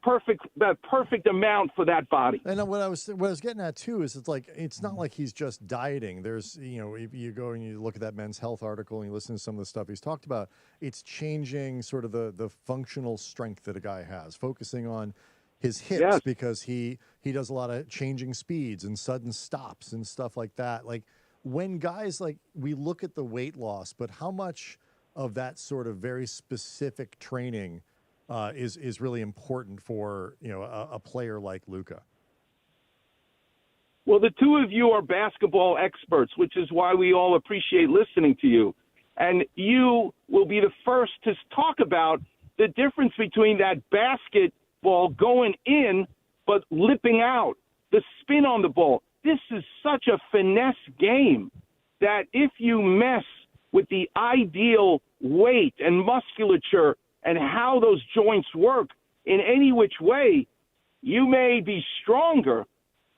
perfect amount for that body. And what I was getting at too is it's not like he's just dieting. There's if you go and you look at that Men's Health article and you listen to some of the stuff he's talked about, it's changing sort of the functional strength that a guy has, focusing on his hips because he does a lot of changing speeds and sudden stops and stuff like that. Like when guys we look at the weight loss, but how much of that sort of very specific training is really important for a player like Luka? Well, the two of you are basketball experts, which is why we all appreciate listening to you. And you will be the first to talk about the difference between that basketball going in but lipping out, the spin on the ball. This is such a finesse game that if you mess with the ideal weight and musculature and how those joints work in any which way, you may be stronger.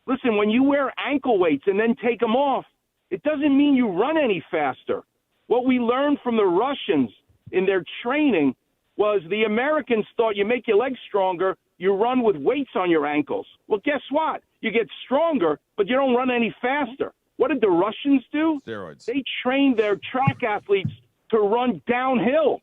Listen, when you wear ankle weights and then take them off, it doesn't mean you run any faster. What we learned from the Russians in their training was the Americans thought you make your legs stronger, you run with weights on your ankles. Well, guess what? You get stronger, but you don't run any faster. What did the Russians do? Steroids. They trained their track athletes to run downhill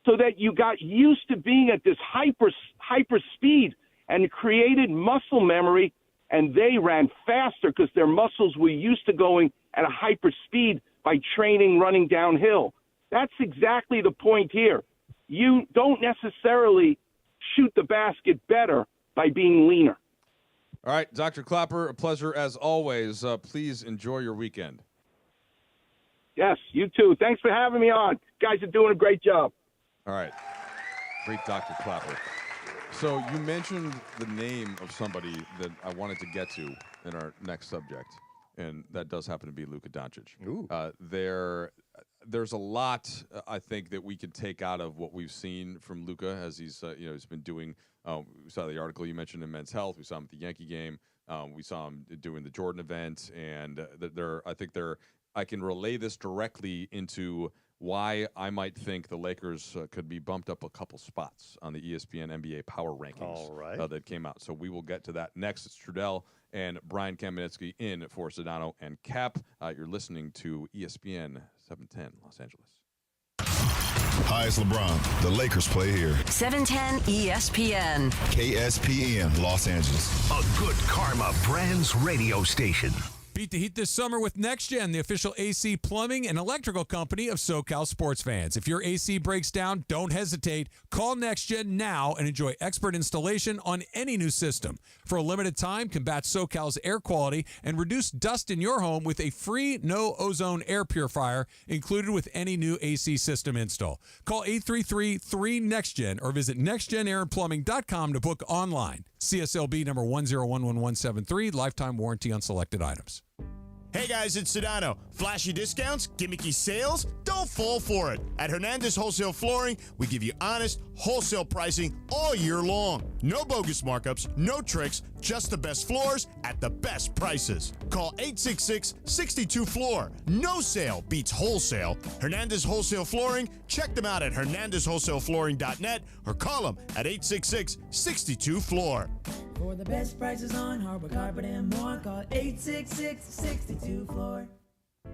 so that you got used to being at this hyper speed and created muscle memory, and they ran faster because their muscles were used to going at a hyper speed by training running downhill. That's exactly the point here. You don't necessarily shoot the basket better by being leaner. All right, Dr. Clapper, a pleasure as always. Please enjoy your weekend. Yes, you too. Thanks for having me on. Guys are doing a great job. All right. Great Dr. Clapper. So you mentioned the name of somebody that I wanted to get to in our next subject, and that does happen to be Luka Doncic. Ooh. There's a lot, I think, that we can take out of what we've seen from Luka as he's been doing. We saw the article you mentioned in Men's Health. We saw him at the Yankee game. We saw him doing the Jordan event, and I can relay this directly into why I might think the Lakers could be bumped up a couple spots on the ESPN NBA Power Rankings. All right. That came out. So we will get to that next. It's Trudell and Brian Kamenetsky in for Sedano and Kap. You're listening to ESPN 710 Los Angeles. Hi, it's LeBron. The Lakers play here. 710 ESPN. KSPN, Los Angeles. A Good Karma Brands radio station. Beat the heat this summer with NextGen, the official AC plumbing and electrical company of SoCal sports fans. If your AC breaks down, don't hesitate. Call NextGen now and enjoy expert installation on any new system. For a limited time, combat SoCal's air quality and reduce dust in your home with a free no-ozone air purifier included with any new AC system install. Call 833-3NEXTGen or visit nextgenairandplumbing.com to book online. CSLB number 1011173, lifetime warranty on selected items. Hey guys, it's Sedano. Flashy discounts, gimmicky sales? Don't fall for it. At Hernandez Wholesale Flooring, we give you honest, wholesale pricing all year long. No bogus markups, no tricks, just the best floors at the best prices. Call 866-62-FLOOR. No sale beats wholesale. Hernandez Wholesale Flooring, check them out at hernandezwholesaleflooring.net or call them at 866-62-FLOOR. For the best prices on hardwood carpet and more, call 866-62-FLOOR.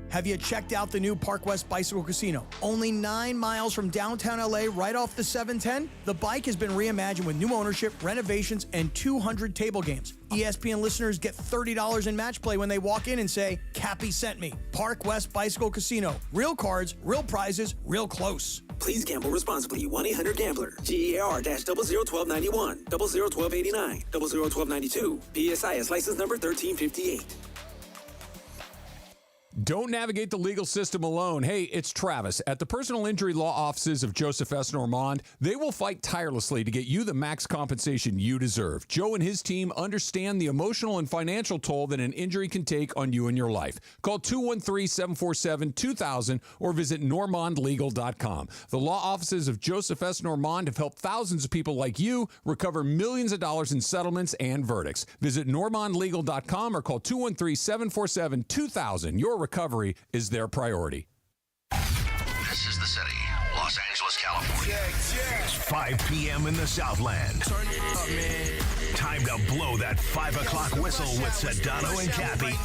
Have you checked out the new Park West Bicycle Casino? Only 9 miles from downtown LA, right off the 710. The bike has been reimagined with new ownership, renovations, and 200 table games. ESPN listeners get $30 in match play when they walk in and say, Cappy sent me. Park West Bicycle Casino. Real cards, real prizes, real close. Please gamble responsibly. 1-800-GAMBLER. GEAR-001291, 001289, 001292. PSIS license number 1358. Don't navigate the legal system alone. Hey, it's Travis. At the personal injury law offices of Joseph S. Normand, they will fight tirelessly to get you the max compensation you deserve. Joe and his team understand the emotional and financial toll that an injury can take on you and your life. Call 213-747-2000 or visit normandlegal.com. The law offices of Joseph S. Normand have helped thousands of people like you recover millions of dollars in settlements and verdicts. Visit normandlegal.com or call 213-747-2000. Your recovery is their priority. This is the city, Los Angeles, California. It's 5 p.m. in the Southland. Turn it up, man. Time to blow that 5 o'clock whistle with Sedano and Cappy.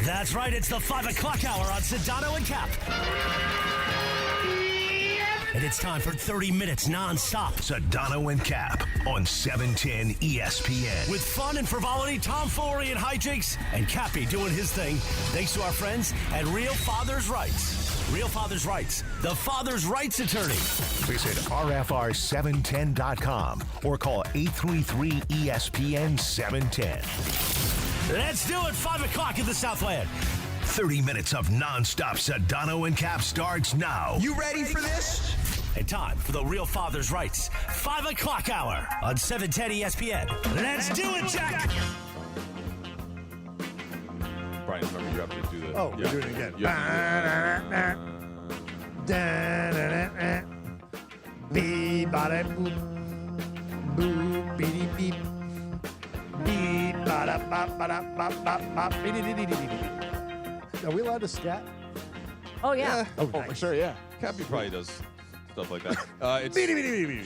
That's right, it's the 5 o'clock hour on Sedano and Cap. And it's time for 30 minutes nonstop. Sedano and Cap on 710 ESPN. With fun and frivolity, tomfoolery and hijinks, and Cappy doing his thing. Thanks to our friends at Real Father's Rights. Real Father's Rights, the father's rights attorney. Visit RFR710.com or call 833-ESPN-710. Let's do it, 5 o'clock in the Southland. 30 minutes of nonstop Sedano and Cap starts now. You ready for this? And time for the Real Father's Rights 5 o'clock hour on 710 ESPN. Let's do it, Jack! Brian, remember you have to do the... Oh, we're doing it again. Beep, bada, boop. Boop, beep, beep. Beep, bada, bop, bada, bop, bop, bop. Are we allowed to scat? Oh, yeah. Oh, for sure, yeah. Cappy probably does stuff like that. It's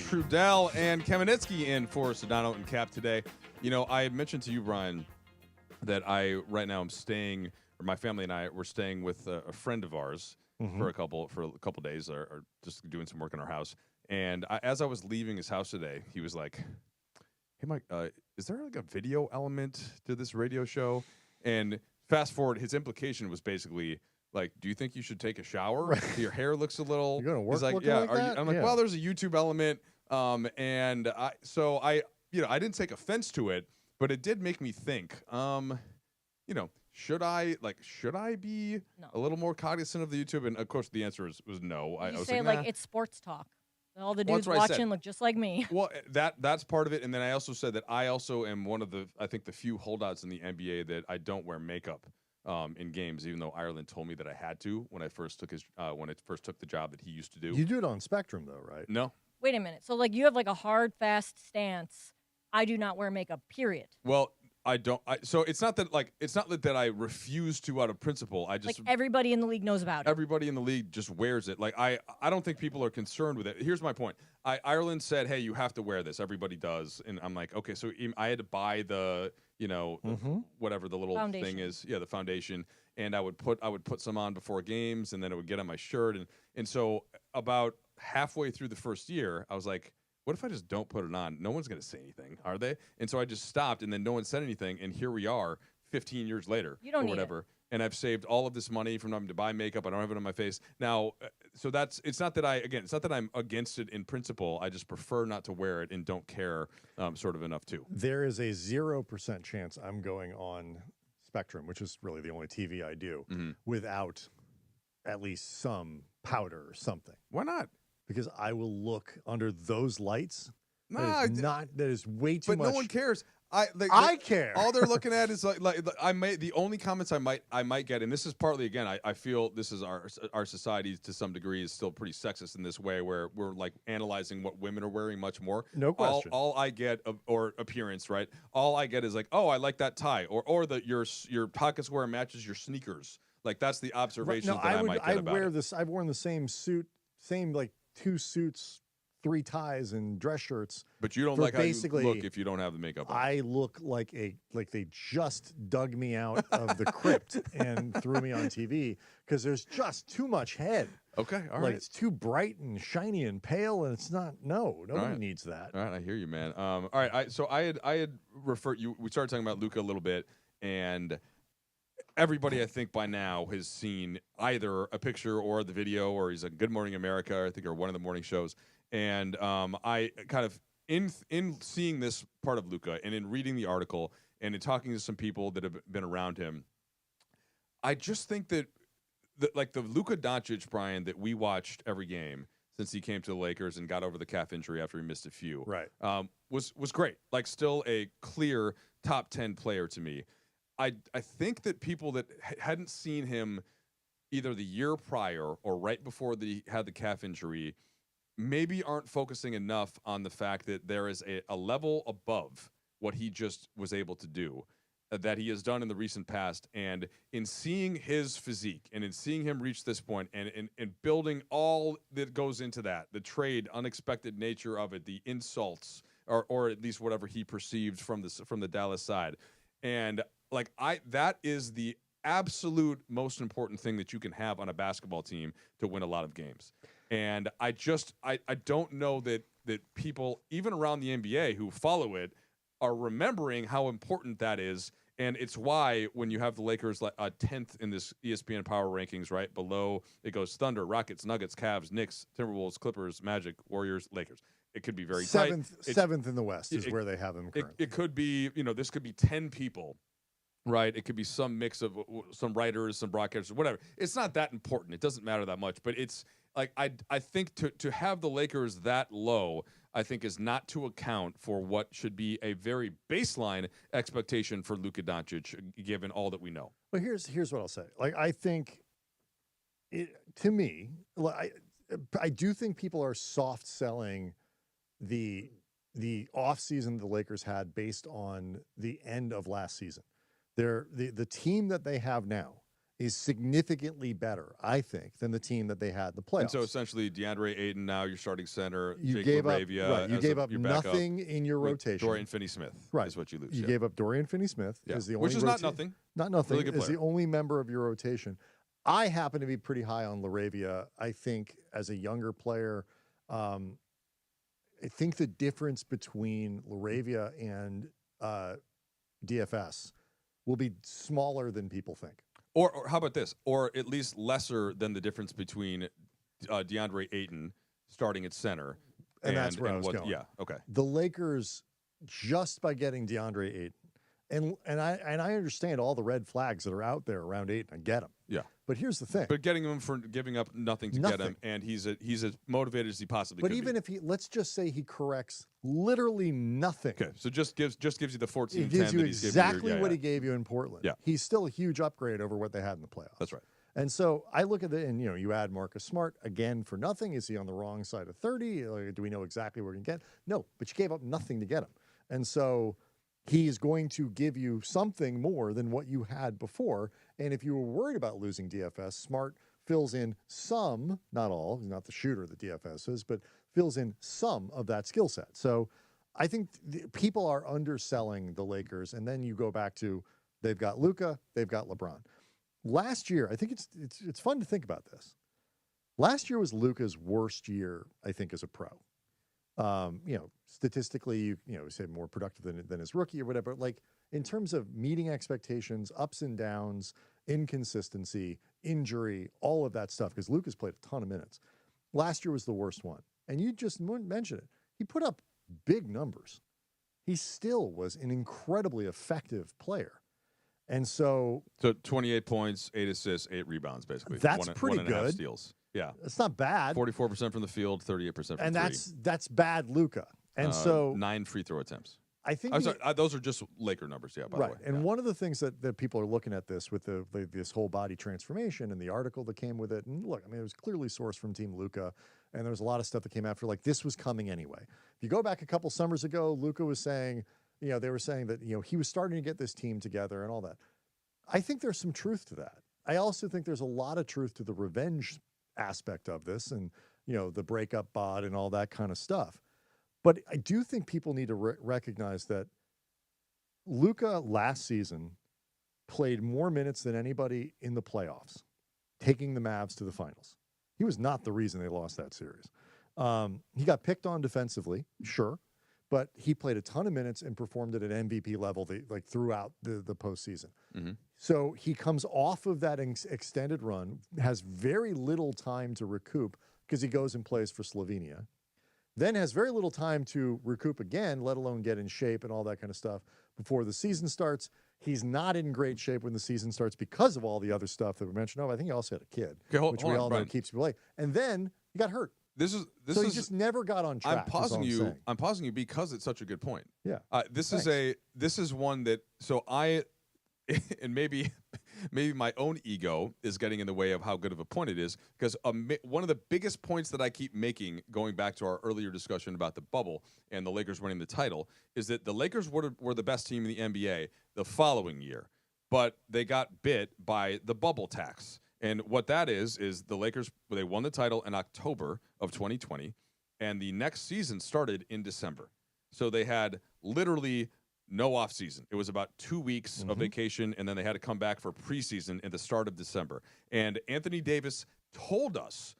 Trudell and Kamenetsky in for Sedano and Cap today. You know, I mentioned to you, Brian, that I right now am staying, or my family and I, we're staying with a friend of ours for a couple days, or just doing some work in our house. And as I was leaving his house today, he was like, "Hey, Mike, is there like a video element to this radio show?" And fast forward, his implication was basically like, "Do you think you should take a shower? Right. Your hair looks a little." You're gonna work. He's like, "Yeah." Like I'm like, "Well, there's a YouTube element," and I didn't take offense to it, but it did make me think. Should I be a little more cognizant of the YouTube? And of course, the answer was no. You say like it's sports talk. All the dudes watching look just like me. Well, that's part of it, and then I also said that I also am one of the few holdouts in the NBA that I don't wear makeup in games, even though Ireland told me that I had to when I first took the job that he used to do. You do it on Spectrum though, right? No. Wait a minute. So like you have like a hard, fast stance. I do not wear makeup. Period. Well, I don't. So it's not that I refuse to out of principle. I just like everybody in the league knows about it. Everybody in the league just wears it. Like I don't think people are concerned with it. Here's my point. Ireland said, "Hey, you have to wear this." Everybody does, and I'm like, okay. So I had to buy the whatever the little foundation thing is, the foundation, and I would put some on before games, and then it would get on my shirt, and so about halfway through the first year, I was like, what if I just don't put it on? No one's going to say anything, are they? And so I just stopped, and then no one said anything, and here we are 15 years later You don't or need whatever. And I've saved all of this money from having to buy makeup. I don't have it on my face. Now, so it's not that I'm against it in principle. I just prefer not to wear it and don't care sort of enough to. There is a 0% chance I'm going on Spectrum, which is really the only TV I do, without at least some powder or something. Why not? Because I will look under those lights. Nah, that is way too much. But no one cares. I care. All they're looking at is the only comments I might get, and this is partly again, I feel this is our society to some degree is still pretty sexist in this way, where we're like analyzing what women are wearing much more. No question. All I get or appearance, right? All I get is like, oh, I like that tie, or your pocket square matches your sneakers. Like that's the observations that I might get about it. I've worn the same suit, like 2 suits, 3 ties, and dress shirts. But you don't like how you look if you don't have the makeup on. I look like they just dug me out of the crypt and threw me on TV because there's just too much head. Okay, all right. It's too bright and shiny and pale, and it's not. Nobody needs that. All right, I hear you, man. All right, I had referred you. We started talking about Luka a little bit, and everybody, I think, by now has seen either a picture or the video, or he's on Good Morning America, I think, or one of the morning shows. And I kind of, in seeing this part of Luka and in reading the article and in talking to some people that have been around him, I just think that the Luka Doncic, Brian, that we watched every game since he came to the Lakers and got over the calf injury after he missed a few, right, was great. Like, still a clear top 10 player to me. I think that people that hadn't seen him either the year prior or right before he had the calf injury maybe aren't focusing enough on the fact that there is a level above what he just was able to do that he has done in the recent past. And in seeing his physique and in seeing him reach this point and building all that goes into that, the trade, unexpected nature of it, the insults, or at least whatever he perceived from the Dallas side. And that is the absolute most important thing that you can have on a basketball team to win a lot of games. And I don't know that people, even around the NBA who follow it, are remembering how important that is. And it's why when you have the Lakers 10th in this ESPN Power Rankings, right below, it goes Thunder, Rockets, Nuggets, Cavs, Knicks, Timberwolves, Clippers, Magic, Warriors, Lakers. It could be very tight. Seventh in the West is where they have them currently. It could be, this could be 10 people. Right, it could be some mix of some writers, some broadcasters, whatever. It's not that important. It doesn't matter that much. But it's like I think to have the Lakers that low, I think is not to account for what should be a very baseline expectation for Luka Doncic, given all that we know. Well, here's what I'll say. Like, I think, to me, I do think people are soft selling the offseason the Lakers had based on the end of last season. The team that they have now is significantly better, I think, than the team that they had in the playoffs. And so essentially, DeAndre Ayton now your starting center. You Jake gave LaRavia up, right, you gave up nothing in your rotation. Dorian Finney-Smith, right, is what you lose. You gave up Dorian Finney-Smith, yeah. is the only which is not nothing. Not nothing. Really good is player. the only member of your rotation. I happen to be pretty high on LaRavia. I think as a younger player, I think the difference between LaRavia and DFS will be smaller than people think. Or how about this? Or at least lesser than the difference between DeAndre Ayton starting at center. And that's where I was going. Yeah, okay. The Lakers, just by getting DeAndre Ayton, and I understand all the red flags that are out there around Ayton. I get them. Yeah. But here's the thing. But getting him for giving up nothing to get him, and he's as motivated as he possibly could be. But even if let's just say he corrects literally nothing. Okay, so just gives you the 14-10 He gives you that he's exactly given what he gave you in Portland. Yeah. He's still a huge upgrade over what they had in the playoffs. That's right. And so I look at it, and you add Marcus Smart again for nothing. Is he on the wrong side of 30? Do we know exactly where we're going to get? No, but you gave up nothing to get him. And so he is going to give you something more than what you had before. And if you were worried about losing DFS, Smart fills in some, not all, he's not the shooter that DFS is, but fills in some of that skill set. So I think people are underselling the Lakers. And then you go back to they've got Luka, they've got LeBron. Last year, I think it's fun to think about this. Last year was Luka's worst year, I think, as a pro. Statistically, you say more productive than his rookie or whatever. Like in terms of meeting expectations, ups and downs, inconsistency, injury, all of that stuff, because Luka's played a ton of minutes. Last year was the worst one. And you just mentioned it. He put up big numbers. He still was an incredibly effective player. And so 28 points, 8 assists, 8 rebounds, basically. That's pretty one and a half good. Steals. Yeah. It's not bad. 44% from the field, 38% from and three. that's bad Luka. And so 9 free throw attempts. I think I'm sorry, those are just Laker numbers, by the way. And one of the things that people are looking at this with this whole body transformation and the article that came with it, and look, I mean, it was clearly sourced from Team Luka, and there was a lot of stuff that came after, like this was coming anyway. If you go back a couple summers ago, Luka was saying, they were saying that, he was starting to get this team together and all that. I think there's some truth to that. I also think there's a lot of truth to the revenge aspect of this and, the breakup bod and all that kind of stuff. But I do think people need to recognize that Luka last season played more minutes than anybody in the playoffs, taking the Mavs to the finals. He was not the reason they lost that series. He got picked on defensively, sure, but he played a ton of minutes and performed at an MVP level throughout the postseason. Mm-hmm. So he comes off of that extended run, has very little time to recoup because he goes and plays for Slovenia. Then has very little time to recoup again, let alone get in shape and all that kind of stuff before the season starts. He's not in great shape when the season starts because of all the other stuff that we mentioned. I think he also had a kid, which we all know keeps people late. And then he got hurt. This so is he just never got on track. I'm pausing you because it's such a good point. Yeah. This is one that and maybe my own ego is getting in the way of how good of a point it is, because one of the biggest points that I keep making, going back to our earlier discussion about the bubble and the Lakers winning the title, is that the Lakers were the best team in the NBA the following year, but they got bit by the bubble tax. And what that is the Lakers, they won the title in October of 2020, and the next season started in December. So they had literally no off season. It was about 2 weeks of vacation, and then they had to come back for preseason at the start of December. And Anthony Davis told us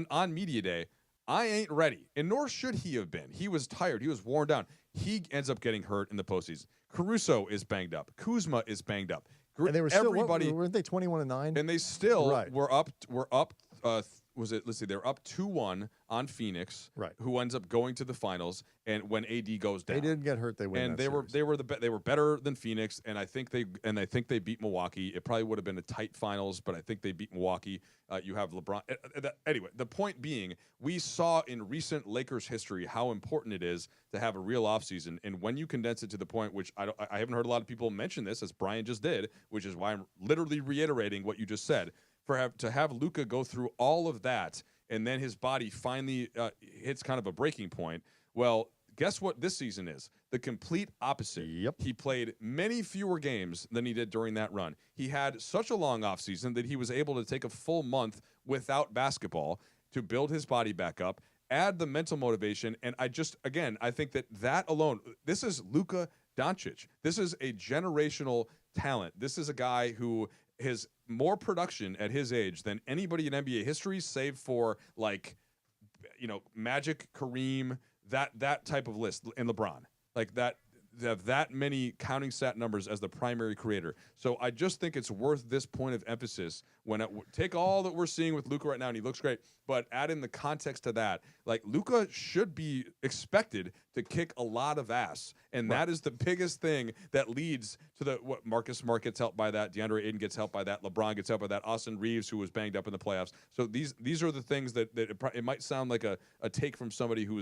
on Media Day, I ain't ready. And nor should he have been. He was tired. He was worn down. He ends up getting hurt in the postseason. Caruso is banged up. Kuzma is banged up. And they were everybody, still, weren't they 21-9? And they still were up. They're up 2-1 on Phoenix, who ends up going to the finals. And when AD goes down, they didn't get hurt. They win. And they were better than Phoenix. And I think they beat Milwaukee. It probably would have been a tight finals, but I think they beat Milwaukee. You have LeBron. Anyway, the point being, we saw in recent Lakers history how important it is to have a real offseason. And when you condense it to the point, which I haven't heard a lot of people mention this, as Brian just did, which is why I'm literally reiterating what you just said. To have Luka go through all of that, and then his body finally hits kind of a breaking point. Well, guess what this season is? The complete opposite. Yep. He played many fewer games than he did during that run. He had such a long offseason that he was able to take a full month without basketball to build his body back up, add the mental motivation, and I think that alone, this is Luka Doncic. This is a generational talent. This is a guy who has more production at his age than anybody in NBA history, save for Magic, Kareem, that type of list, and LeBron. Like that, they have that many counting stat numbers as the primary creator. So I just think it's worth this point of emphasis when take all that we're seeing with Luka right now, and he looks great, but add in the context to that, like Luka should be expected to kick a lot of ass, and that is the biggest thing that leads to what Marcus Smart gets helped by that, DeAndre Ayton gets helped by that, LeBron gets helped by that, Austin Reeves, who was banged up in the playoffs. So these are the things that it might sound like a take from somebody who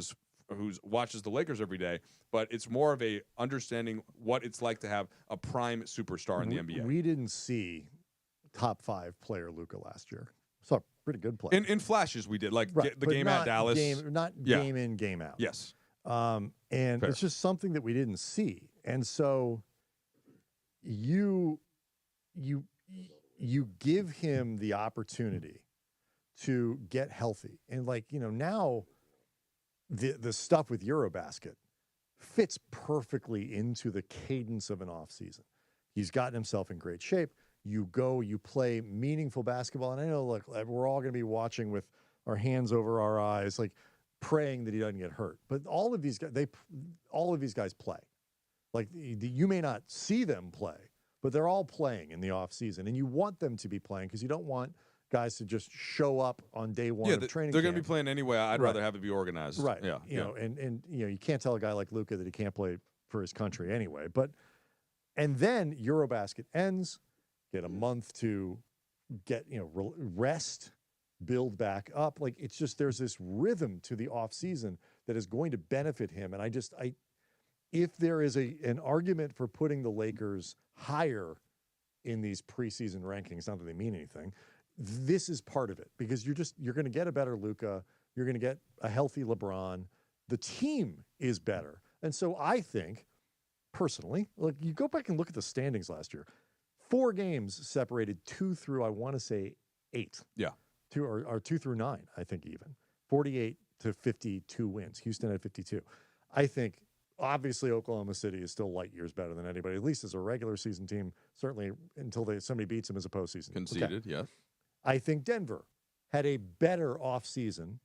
watches the Lakers every day, but it's more of a understanding what it's like to have a prime superstar in the NBA. We didn't see top 5 player Luka last year. Saw a pretty good play. In flashes we did, like the game at Dallas. Game in, game out. Yes. And it's just something that we didn't see. And so you give him the opportunity to get healthy. And now the stuff with Eurobasket fits perfectly into the cadence of an offseason. He's gotten himself in great shape. You go, you play meaningful basketball. And I know, look, we're all going to be watching with our hands over our eyes, like praying that he doesn't get hurt. But all of these guys play. Like you may not see them play, but they're all playing in the off season, and you want them to be playing because you don't want guys to just show up on day one of training. They're going to be playing anyway. I'd rather have it be organized. Right. Yeah. You know, and you know, you can't tell a guy like Luka that he can't play for his country anyway. But and then Eurobasket ends, get a month to get, you know, rest, build back up. Like it's just there's this rhythm to the off season that is going to benefit him. And if there is an argument for putting the Lakers higher in these preseason rankings, not that they mean anything, this is part of it because you're going to get a better Luka, you're going to get a healthy LeBron. The team is better. And so I think personally, like you go back and look at the standings last year, 4 games separated 2 through, I want to say 8. Yeah. 2 through 9, I think even 48 to 52 wins. Houston had 52. I think obviously Oklahoma City is still light years better than anybody, at least as a regular season team, certainly until somebody beats them as a postseason. Conceded, yeah. I think Denver had a better offseason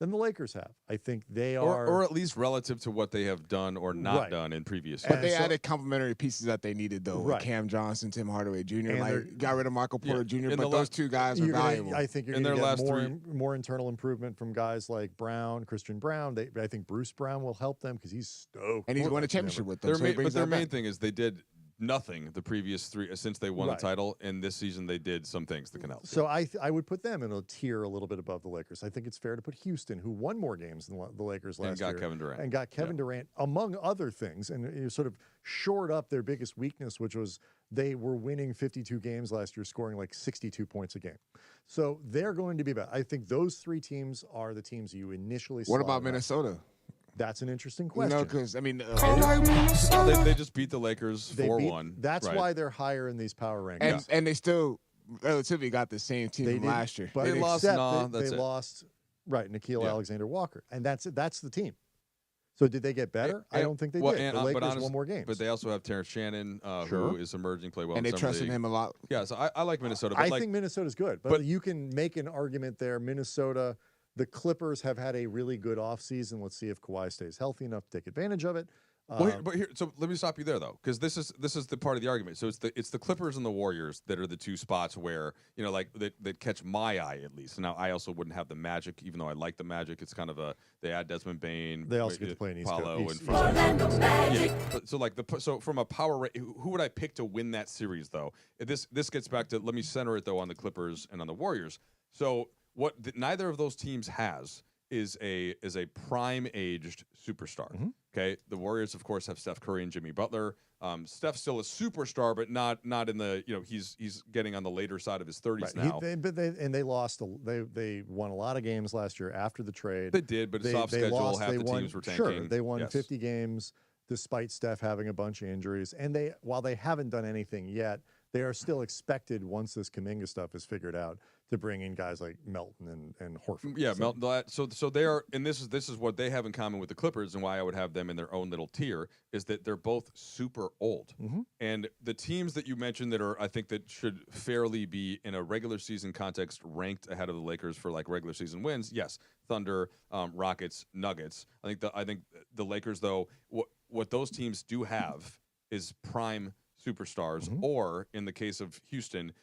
than the Lakers have. I think they are... Or at least relative to what they have done or not done in previous years. But they added complementary pieces that they needed, though. With Cam Johnson, Tim Hardaway Jr. Like, got rid of Michael Porter Jr., but those two guys are valuable. I think you're going to get more internal improvement from guys like Brown, Christian Brown. I think Bruce Brown will help them because he's stoked. And he's won a championship with them. But their main thing is they did nothing the previous 3 since they won the title, and this season they did some things that can help. So I would put them in a tier a little bit above the Lakers. I think it's fair to put Houston, who won more games than the Lakers last year, and got Kevin Durant, among other things, and it sort of shored up their biggest weakness, which was they were winning 52 games last year, scoring like 62 points a game. So they're going to be better. I think those 3 teams are the teams you initially saw. What about Minnesota? That's an interesting question. You know, because, I mean... they just beat the Lakers 4-1. That's why they're higher in these power rankings. And they still relatively got the same team from last year. But they lost, Nickeil Alexander-Walker. And that's the team. So did they get better? I don't think they did. The Lakers won more games. But they also have Terrence Shannon, who is emerging, play well. And they trusted him a lot. Yeah, so I like Minnesota. But I think Minnesota's good. But you can make an argument there. Minnesota... The Clippers have had a really good offseason. Let's see if Kawhi stays healthy enough to take advantage of it. So let me stop you there though, because this is the part of the argument. So it's the Clippers and the Warriors that are the 2 spots where, you know, like that catch my eye at least. Now I also wouldn't have the Magic, even though I like the Magic. It's kind of they add Desmond Bain. They also get to play in East Coast. So from a power, who would I pick to win that series though? This gets back to, let me center it though on the Clippers and on the Warriors. So what neither of those teams has is a prime-aged superstar. Mm-hmm. Okay, the Warriors, of course, have Steph Curry and Jimmy Butler. Steph's still a superstar, but not in the, you know, he's getting on the later side of his 30s now. They lost. They won a lot of games last year after the trade. They did, but it's off schedule. Half the teams were tanking. Sure, they won 50 games despite Steph having a bunch of injuries. And while they haven't done anything yet, they are still expected, once this Kuminga stuff is figured out, to bring in guys like Melton and Horford. Yeah, Melton. So they are, and this is what they have in common with the Clippers, and why I would have them in their own little tier, is that they're both super old. Mm-hmm. And the teams that you mentioned that I think that should fairly be in a regular season context ranked ahead of the Lakers for like regular season wins. Yes, Thunder, Rockets, Nuggets. I think the Lakers though, what those teams do have is prime superstars, or in the case of Houston,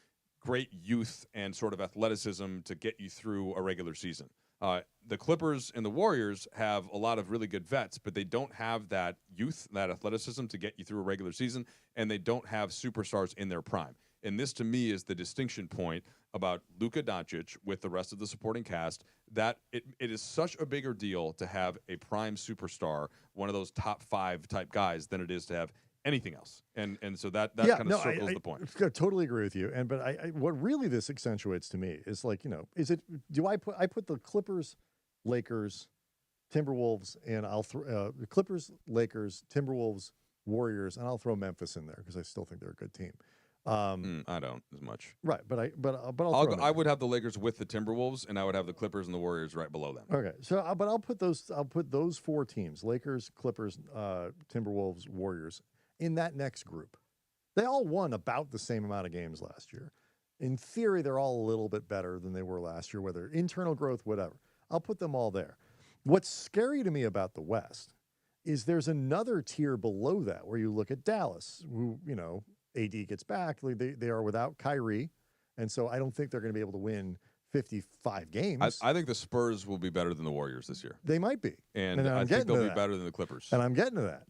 great youth and sort of athleticism to get you through a regular season. The Clippers and the Warriors have a lot of really good vets, but they don't have that youth, that athleticism to get you through a regular season, and they don't have superstars in their prime. And this, to me, is the distinction point about Luka Doncic with the rest of the supporting cast, that it is such a bigger deal to have a prime superstar, one of those top 5 type guys, than it is to have anything else, and so that kind of circles the point. I totally agree with you. But what really this accentuates to me is, like, you know, I put the Clippers, Lakers, Timberwolves, and I'll throw Clippers, Lakers, Timberwolves, Warriors, and I'll throw Memphis in there because I still think they're a good team. I don't as much. Right, but I would have the Lakers with the Timberwolves, and I would have the Clippers and the Warriors right below them. Okay, so but I'll put those 4 teams: Lakers, Clippers, Timberwolves, Warriors, in that next group. They all won about the same amount of games last year. In theory, they're all a little bit better than they were last year, whether internal growth, whatever. I'll put them all there. What's scary to me about the West is there's another tier below that where you look at Dallas, who, AD gets back. They are without Kyrie, and so I don't think they're going to be able to win 55 games. I think the Spurs will be better than the Warriors this year. They might be. And I think they'll be better than the Clippers. And I'm getting to that.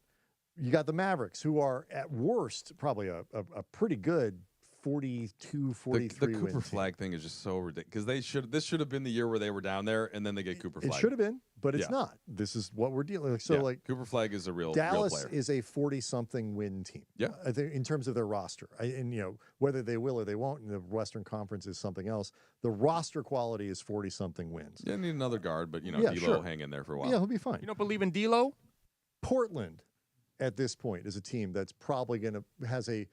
You got the Mavericks, who are at worst probably a pretty good 42, 43 The Cooper Flag thing is just so ridiculous because this should have been the year where they were down there and then they get Cooper Flag. It should have been, but it's not. This is what we're dealing with. So Cooper Flag is a real Dallas player. is a 40-something win team. Yeah, I think in terms of their roster, and whether they will or they won't in the Western Conference is something else. The roster quality is 40-something wins. Yeah, need another guard, but D'Lo will hang in there for a while. Yeah, he'll be fine. You don't believe in D'Lo? Portland, at this point, is a team that's probably has a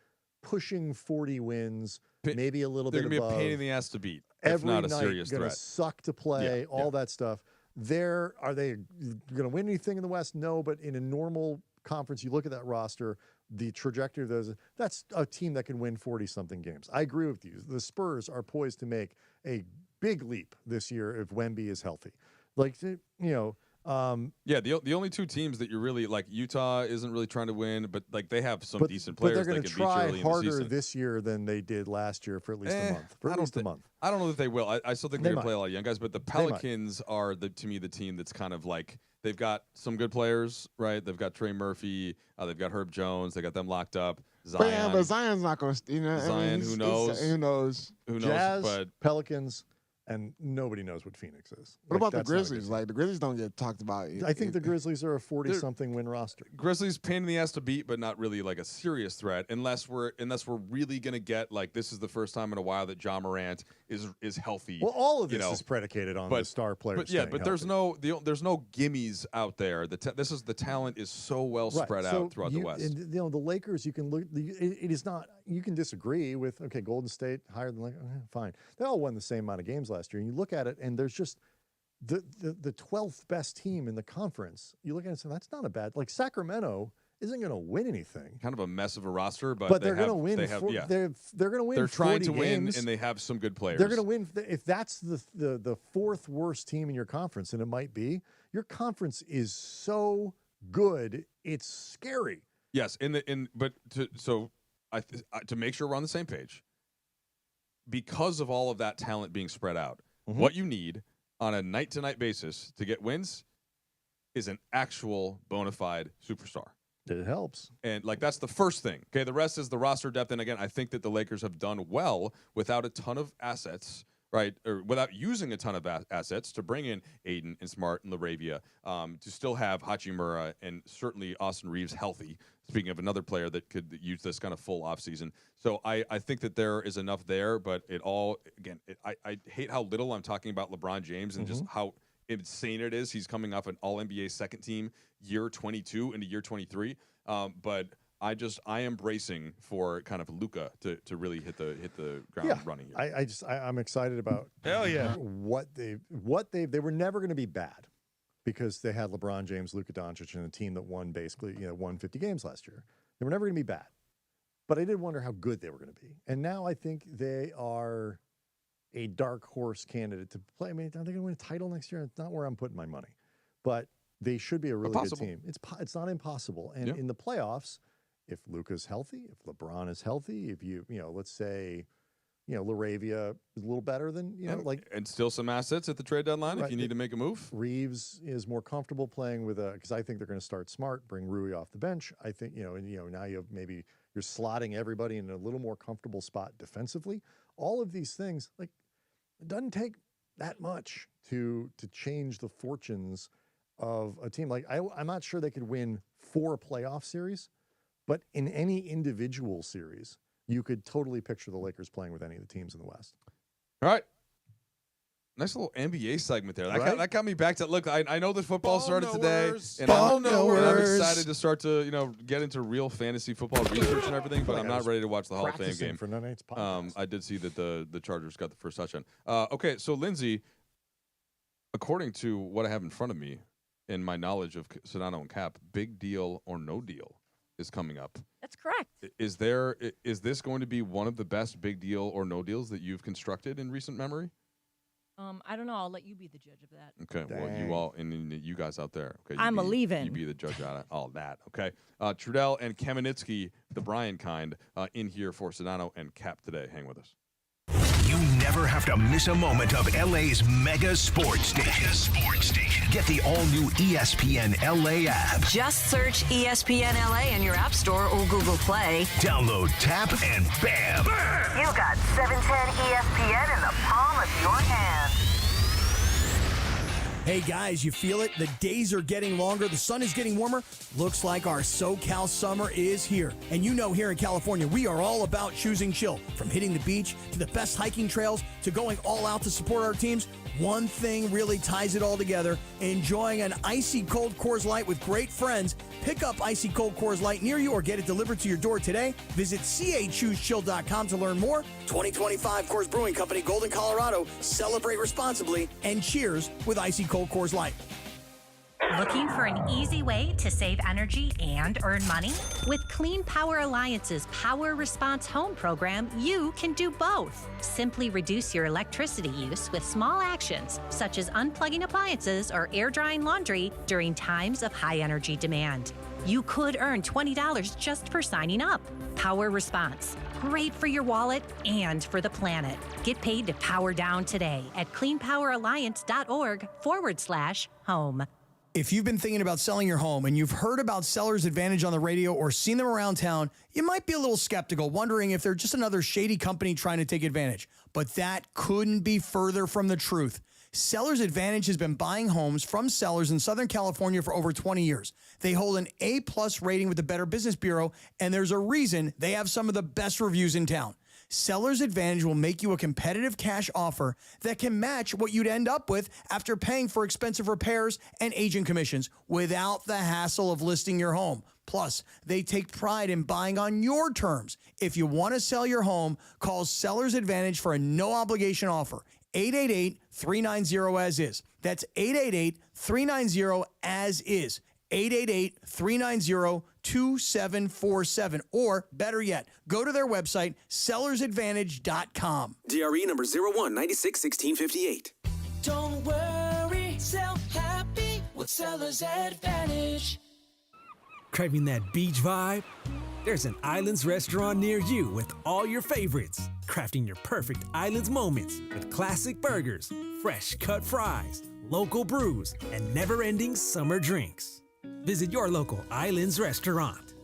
pushing 40 wins, maybe a little bit above. They're going to be a pain in the ass to beat. Every not a night, serious going to threat. suck to play, all that stuff. Are they going to win anything in the West? No, but in a normal conference, you look at that roster, the trajectory of those, that's a team that can win 40-something games. I agree with you. The Spurs are poised to make a big leap this year if Wemby is healthy. The only two teams that you're really like, Utah isn't really trying to win, but like they have some decent players. But they're going to try harder harder this year than they did last year for at least a month. I don't know if they will. I still think they're going to play a lot of young guys, but the Pelicans are to me the team that's kind of like they've got some good players, right? They've got Trey Murphy, they've got Herb Jones, they got them locked up. Zion, but Zion's not going to. Zion, who knows? Who knows? Jazz, but Pelicans. And nobody knows what Phoenix is. What about the Grizzlies? Like, the Grizzlies don't get talked about. I think the Grizzlies are a 40-something win roster. Grizzlies pain in the ass to beat, but not really like a serious threat unless we're really gonna get like this is the first time in a while that Ja Morant is healthy. Well, all of this is predicated on the star players. But there's no gimmies out there. The talent is so well spread out throughout the West. And, the Lakers, you can look. It is not. You can disagree with Golden State higher than Lakers. Fine, they all won the same amount of games last year. And you look at it, and there's just the 12th best team in the conference. You look at it and say, that's not a bad. Like Sacramento isn't going to win anything. Kind of a mess of a roster, but they're going to win. They're going to win. They're trying to win, games. and they have some good players. They're going to win. If that's the fourth worst team in your conference, and it might be, your conference is so good, it's scary. Yes, to make sure we're on the same page, because of all of that talent being spread out, what you need on a night-to-night basis to get wins is an actual bona fide superstar. It helps. And, that's the first thing. Okay, the rest is the roster depth. And, again, I think that the Lakers have done well without a ton of assets, right, or without using a ton of assets to bring in Aiden and Smart and LaRavia, to still have Hachimura and certainly Austin Reeves healthy. Speaking of another player that could use this kind of full offseason. So I think that there is enough there, but I hate how little I'm talking about LeBron James and just how insane it is. He's coming off an All-NBA second team year 22 into year 23. But I am bracing for kind of Luka to really hit the ground running here. I'm excited about what they were never going to be bad. Because they had LeBron James, Luka Doncic, and a team that won 50 games last year. They were never going to be bad. But I did wonder how good they were going to be. And now I think they are a dark horse candidate to play. I mean, are they going to win a title next year? It's not where I'm putting my money. But they should be a really good team. It's not impossible. And in the playoffs, if Luka's healthy, if LeBron is healthy, if let's say, LaRavia is a little better than, and still some assets at the trade deadline if you need to make a move. Reeves is more comfortable playing with because I think they're going to start Smart, bring Rui off the bench. I think, now you have you're slotting everybody in a little more comfortable spot defensively. All of these things, it doesn't take that much to change the fortunes of a team. I'm not sure they could win 4 playoff series, but in any individual series, you could totally picture the Lakers playing with any of the teams in the West. All right. Nice little NBA segment there. That got me back to look. I know that football started today, and I'm excited to start to get into real fantasy football research and everything. But I'm not ready to watch the Hall of Fame game. For tonight's podcast. I did see that the Chargers got the first touchdown. Okay, so Lindsay, according to what I have in front of me, and my knowledge of Sedano and Cap, big deal or no deal is coming up. That's correct. Is this going to be one of the best big deal or no deals that you've constructed in recent memory? I don't know. I'll let you be the judge of that. Okay, well, you all and you guys out there. Okay, I'm leaving. You be the judge out of all that. Okay, Trudell and Kamenetsky, the Brian kind, in here for Sedano and Kap today. Hang with us. You never have to miss a moment of LA's mega sports station. Get the all-new ESPN LA app. Just search ESPN LA in your App Store or Google Play. Download, tap, and bam! You got 710 ESPN in the palm of your hand. Hey guys, you feel it? The days are getting longer, the sun is getting warmer. Looks like our SoCal summer is here. And you know here in California, we are all about choosing chill. From hitting the beach to the best hiking trails to going all out to support our teams, one thing really ties it all together: enjoying an icy cold Coors Light with great friends. Pick up icy cold Coors Light near you or get it delivered to your door today. Visit CAChooseChill.com to learn more. 2025 Coors Brewing Company, Golden, Colorado. Celebrate responsibly and cheers with icy cold Coors Light. Looking for an easy way to save energy and earn money? With Clean Power Alliance's Power Response Home program, you can do both. Simply reduce your electricity use with small actions, such as unplugging appliances or air drying laundry during times of high energy demand. You could earn $20 just for signing up. Power Response. Great for your wallet and for the planet. Get paid to power down today at cleanpoweralliance.org/home. If you've been thinking about selling your home and you've heard about Seller's Advantage on the radio or seen them around town, you might be a little skeptical, wondering if they're just another shady company trying to take advantage. But that couldn't be further from the truth. Seller's Advantage has been buying homes from sellers in Southern California for over 20 years. They hold an A+ rating with the Better Business Bureau, and there's a reason they have some of the best reviews in town. Seller's Advantage will make you a competitive cash offer that can match what you'd end up with after paying for expensive repairs and agent commissions without the hassle of listing your home. Plus, they take pride in buying on your terms. If you want to sell your home, call Seller's Advantage for a no-obligation offer. 888-390-AS-IS. That's 888-390-AS-IS. 888-390-2747. Or, better yet, go to their website, sellersadvantage.com. DRE number 01961658. Don't worry, sell happy with Seller's Advantage. Craving that beach vibe? There's an Islands restaurant near you with all your favorites. Crafting your perfect Islands moments with classic burgers, fresh cut fries, local brews, and never-ending summer drinks. Visit your local Islands restaurant.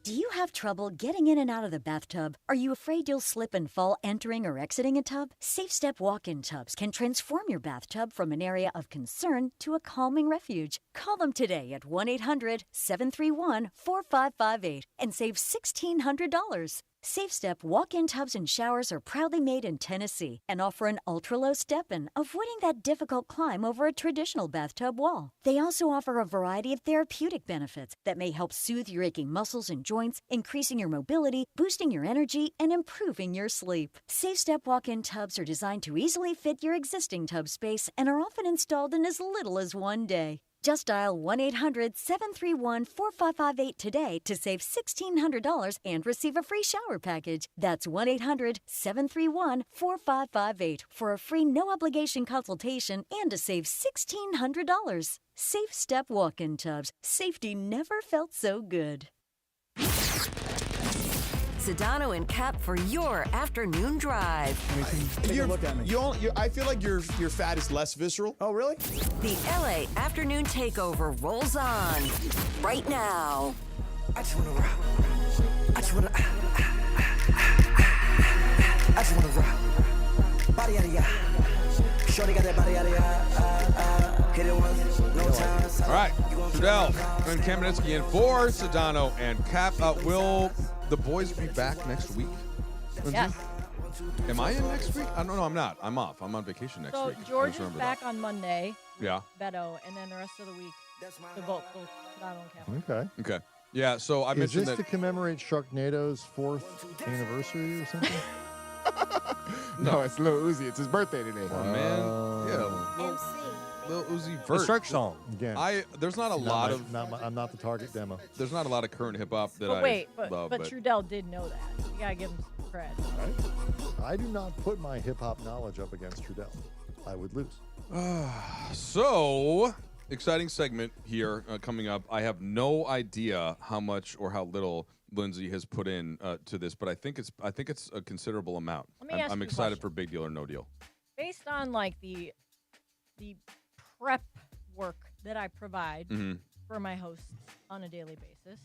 Do you have trouble getting in and out of the bathtub? Are you afraid you'll slip and fall entering or exiting a tub? Safe Step walk-in tubs can transform your bathtub from an area of concern to a calming refuge. Call them today at 1-800-731-4558 and save $1,600. Safe Step walk-in tubs and showers are proudly made in Tennessee and offer an ultra-low step-in, avoiding that difficult climb over a traditional bathtub wall. They also offer a variety of therapeutic benefits that may help soothe your aching muscles and joints, increasing your mobility, boosting your energy, and improving your sleep. Safe Step walk-in tubs are designed to easily fit your existing tub space and are often installed in as little as one day. Just dial 1-800-731-4558 today to save $1,600 and receive a free shower package. That's 1-800-731-4558 for a free no-obligation consultation and to save $1,600. Safe Step walk-in tubs. Safety never felt so good. Sedano and Kap for your afternoon drive. Take a look at me. I feel like your fat is less visceral. Oh, really? The LA Afternoon Takeover rolls on right now. I just wanna rock. I just wanna rock. Body out of ya. Shorty got that body out of ya. Hit it once, no time. All right, Trudell and Kamenetsky in for Sedano and Kap. Will the boys be back next week? Yes. Am I in next week? I don't know. I'm not. I'm off. I'm on vacation next week. So George is back on Monday. Yeah. Beto, and then the rest of the week, the both Sedano and Kap. Okay. Okay. Yeah. So I mentioned that. Is this to commemorate Sharknado's 4th anniversary or something? No, it's Lil Uzi. It's his birthday today. Oh, man. Yeah. MC. Lil Uzi Vert. The Shark song. Again, there's not a lot of. I'm not the target demo. There's not a lot of current hip hop that I love. But Trudell did know that. You gotta give him some cred. I do not put my hip hop knowledge up against Trudell. I would lose. So, exciting segment here coming up. I have no idea how much or how little Lindsay has put in to this, but I think it's a considerable amount. I'm excited for Big Deal or No Deal. Based on like the prep work that I provide for my hosts on a daily basis,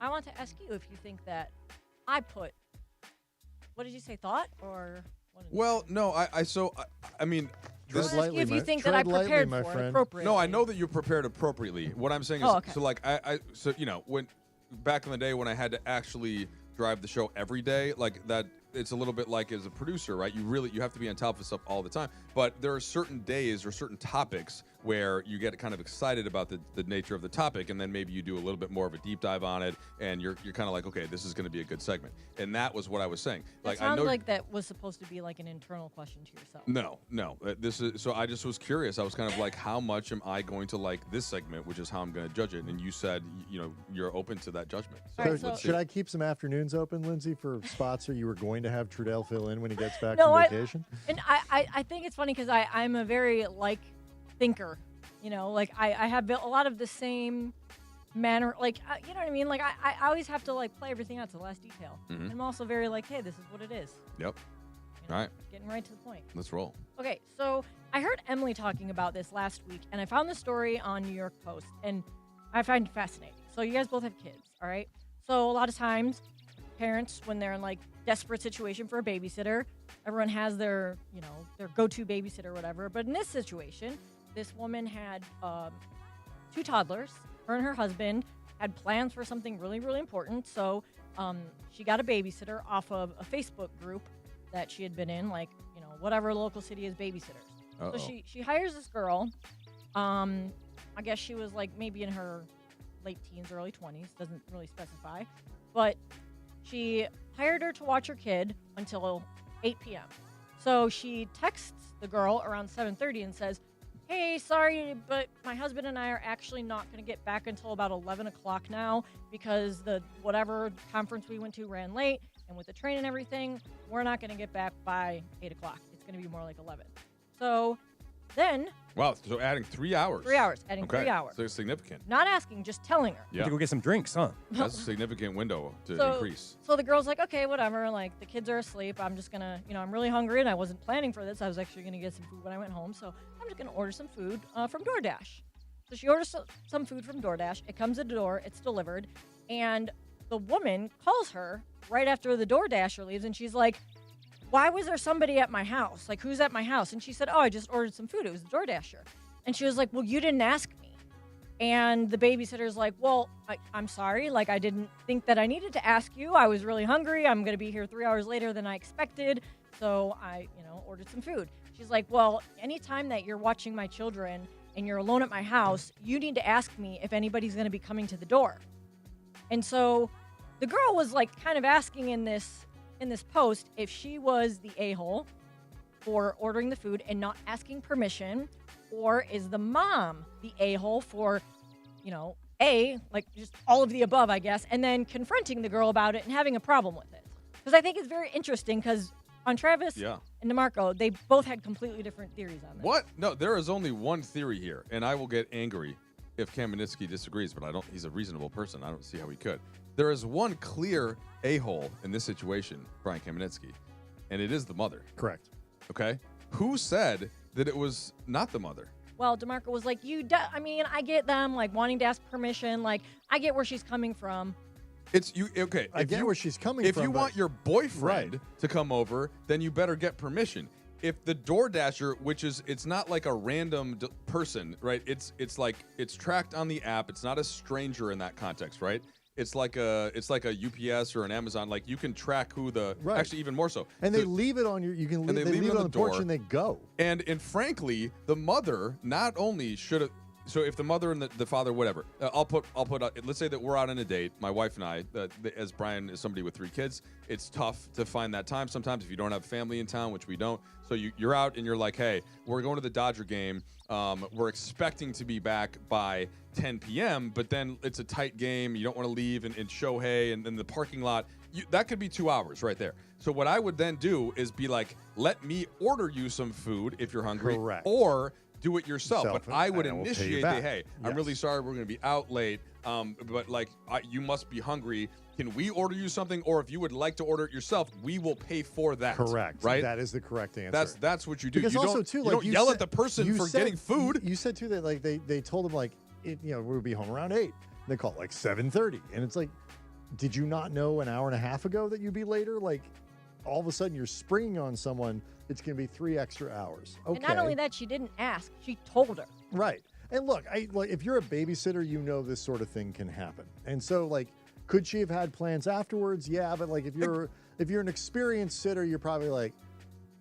I want to ask you if you think that I put, what did you say, thought or? Well, no, I mean. This, if you think that I prepared for it appropriately. No, I know that you prepared appropriately. What I'm saying is, so like so you know, when back in the day when I had to actually drive the show every day, like that, it's a little bit like as a producer, right? You have to be on top of stuff all the time. But there are certain days or certain topics where you get kind of excited about the nature of the topic, and then maybe you do a little bit more of a deep dive on it, and you're kind of like, okay, this is going to be a good segment. And that was what I was saying. That sounds like that was supposed to be like an internal question to yourself. No. This is so. I just was curious. I was kind of like, how much am I going to like this segment, which is how I'm going to judge it. And you said, you're open to that judgment. So should I keep some afternoons open, Lindsay, for spots or you were going to have Trudell fill in when he gets back from vacation? I think it's funny because I'm a very thinker. Like I have built a lot of the same manner, you know what I mean? Like I always have to play everything out to the last detail. And I'm also very hey, this is what it is. Yep. All right. Getting right to the point. Let's roll. Okay, so I heard Emily talking about this last week, and I found the story on New York Post, and I find it fascinating. So you guys both have kids, all right? So a lot of times, parents, when they're in desperate situation for a babysitter, everyone has their go-to babysitter or whatever. But in this situation, this woman had 2 toddlers. Her and her husband had plans for something really, really important. So she got a babysitter off of a Facebook group that she had been in, whatever local city is babysitters. So she hires this girl. I guess she was maybe in her late teens, early 20s, doesn't really specify. But she hired her to watch her kid until 8 p.m. So she texts the girl around 7:30 and says, hey, sorry, but my husband and I are actually not going to get back until about 11 o'clock now because the whatever conference we went to ran late, and with the train and everything, we're not going to get back by 8 o'clock. It's going to be more like 11. So then... Wow, so adding 3 hours. 3 hours, adding 3 hours. So it's significant. Not asking, just telling her. Yeah. To go get some drinks, huh? That's a significant window to increase. So the girl's like, okay, whatever. The kids are asleep. I'm just going to, I'm really hungry, and I wasn't planning for this. I was actually going to get some food when I went home. So I'm just going to order some food from DoorDash. So she orders some food from DoorDash. It comes to the door. It's delivered. And the woman calls her right after the DoorDasher leaves, and she's like, why was there somebody at my house? Who's at my house? And she said, I just ordered some food. It was the DoorDasher. And she was like, well, you didn't ask me. And the babysitter's like, well, I'm sorry. I didn't think that I needed to ask you. I was really hungry. I'm going to be here 3 hours later than I expected. So I, ordered some food. She's like, well, anytime that you're watching my children and you're alone at my house, you need to ask me if anybody's going to be coming to the door. And so the girl was kind of asking in this post if she was the a-hole for ordering the food and not asking permission, or is the mom the a-hole for, just all of the above, I guess, and then confronting the girl about it and having a problem with it. Because I think it's very interesting because on Travis and DeMarco, they both had completely different theories on this. What? No, there is only one theory here, and I will get angry if Kamenetsky disagrees, but he's a reasonable person. I don't see how he could. There is one clear a-hole in this situation, Brian Kamenetsky, and it is the mother. Correct. Okay? Who said that it was not the mother? Well, DeMarco was like, I get them, wanting to ask permission. I get where she's coming from. It's you. Okay. I get where she's coming from. If you want your boyfriend to come over, then you better get permission. If the DoorDasher, it's not like a random person, right? It's tracked on the app. It's not a stranger in that context, right? It's like a UPS or an Amazon. You can track who actually even more so. And they leave it on you can leave, they leave it on the porch and they go. And frankly, the mother not only should have, So if the mother and the father, whatever, I'll put. Let's say that we're out on a date, my wife and I. As Brian is somebody with 3 kids, it's tough to find that time sometimes if you don't have family in town, which we don't. So you're out and you're like, hey, we're going to the Dodger game. We're expecting to be back by 10 p.m., but then it's a tight game. You don't want to leave in Shohei and then the parking lot. That could be 2 hours right there. So what I would then do is be like, let me order you some food if you're hungry. Correct. Or do it yourself. But I would and I will pay you initiate back. the, hey, I'm really sorry we're going to be out late, but like you must be hungry. Can we order you something? Or if you would like to order it yourself, we will pay for that. Correct. Right? That is the correct answer. That's what you do. Because you also don't, too, you like don't you yell said- at the person you for said- getting food. You said too that like they told him like we would be home around 8. They call it like 7:30, and it's like, did you not know an hour and a half ago that you'd be later? Like, all of a sudden you're springing on someone. It's going to be 3 extra hours. Okay. And not only that, she didn't ask; she told her. Right. And look, if you're a babysitter, you know this sort of thing can happen. And so, like, could she have had plans afterwards? Yeah, but like if you're an experienced sitter, you're probably like,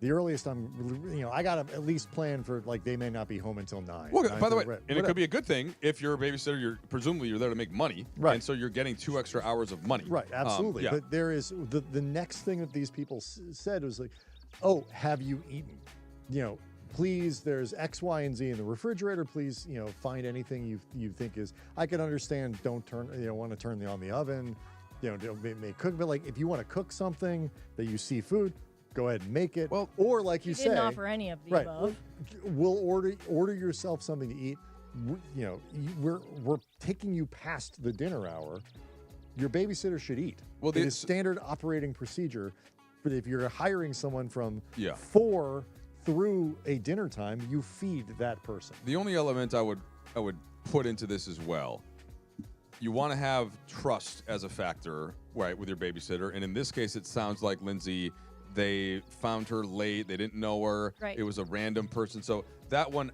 the earliest I got to at least plan for like they may not be home until 9. Well, by the way, 9:30, and it could be a good thing if you're a babysitter. Presumably you're there to make money, right? And so you're getting 2 extra hours of money, right? Absolutely. Yeah. But there is the next thing that these people said was like, oh, have you eaten? Please, there's X, Y, and Z in the refrigerator. Please, find anything you think is. I can understand. Don't want to turn on the oven. May cook, but like if you want to cook something that you see food, go ahead and make it. Well, or like you say, didn't offer any of the above. We'll order yourself something to eat. We're taking you past the dinner hour. Your babysitter should eat. Well, it is standard operating procedure. But if you're hiring someone from 4 through a dinner time, you feed that person. The only element I would put into this as well, you want to have trust as a factor, right, with your babysitter. And in this case, it sounds like Lindsay, they found her late. They didn't know her. Right. It was a random person. So that one,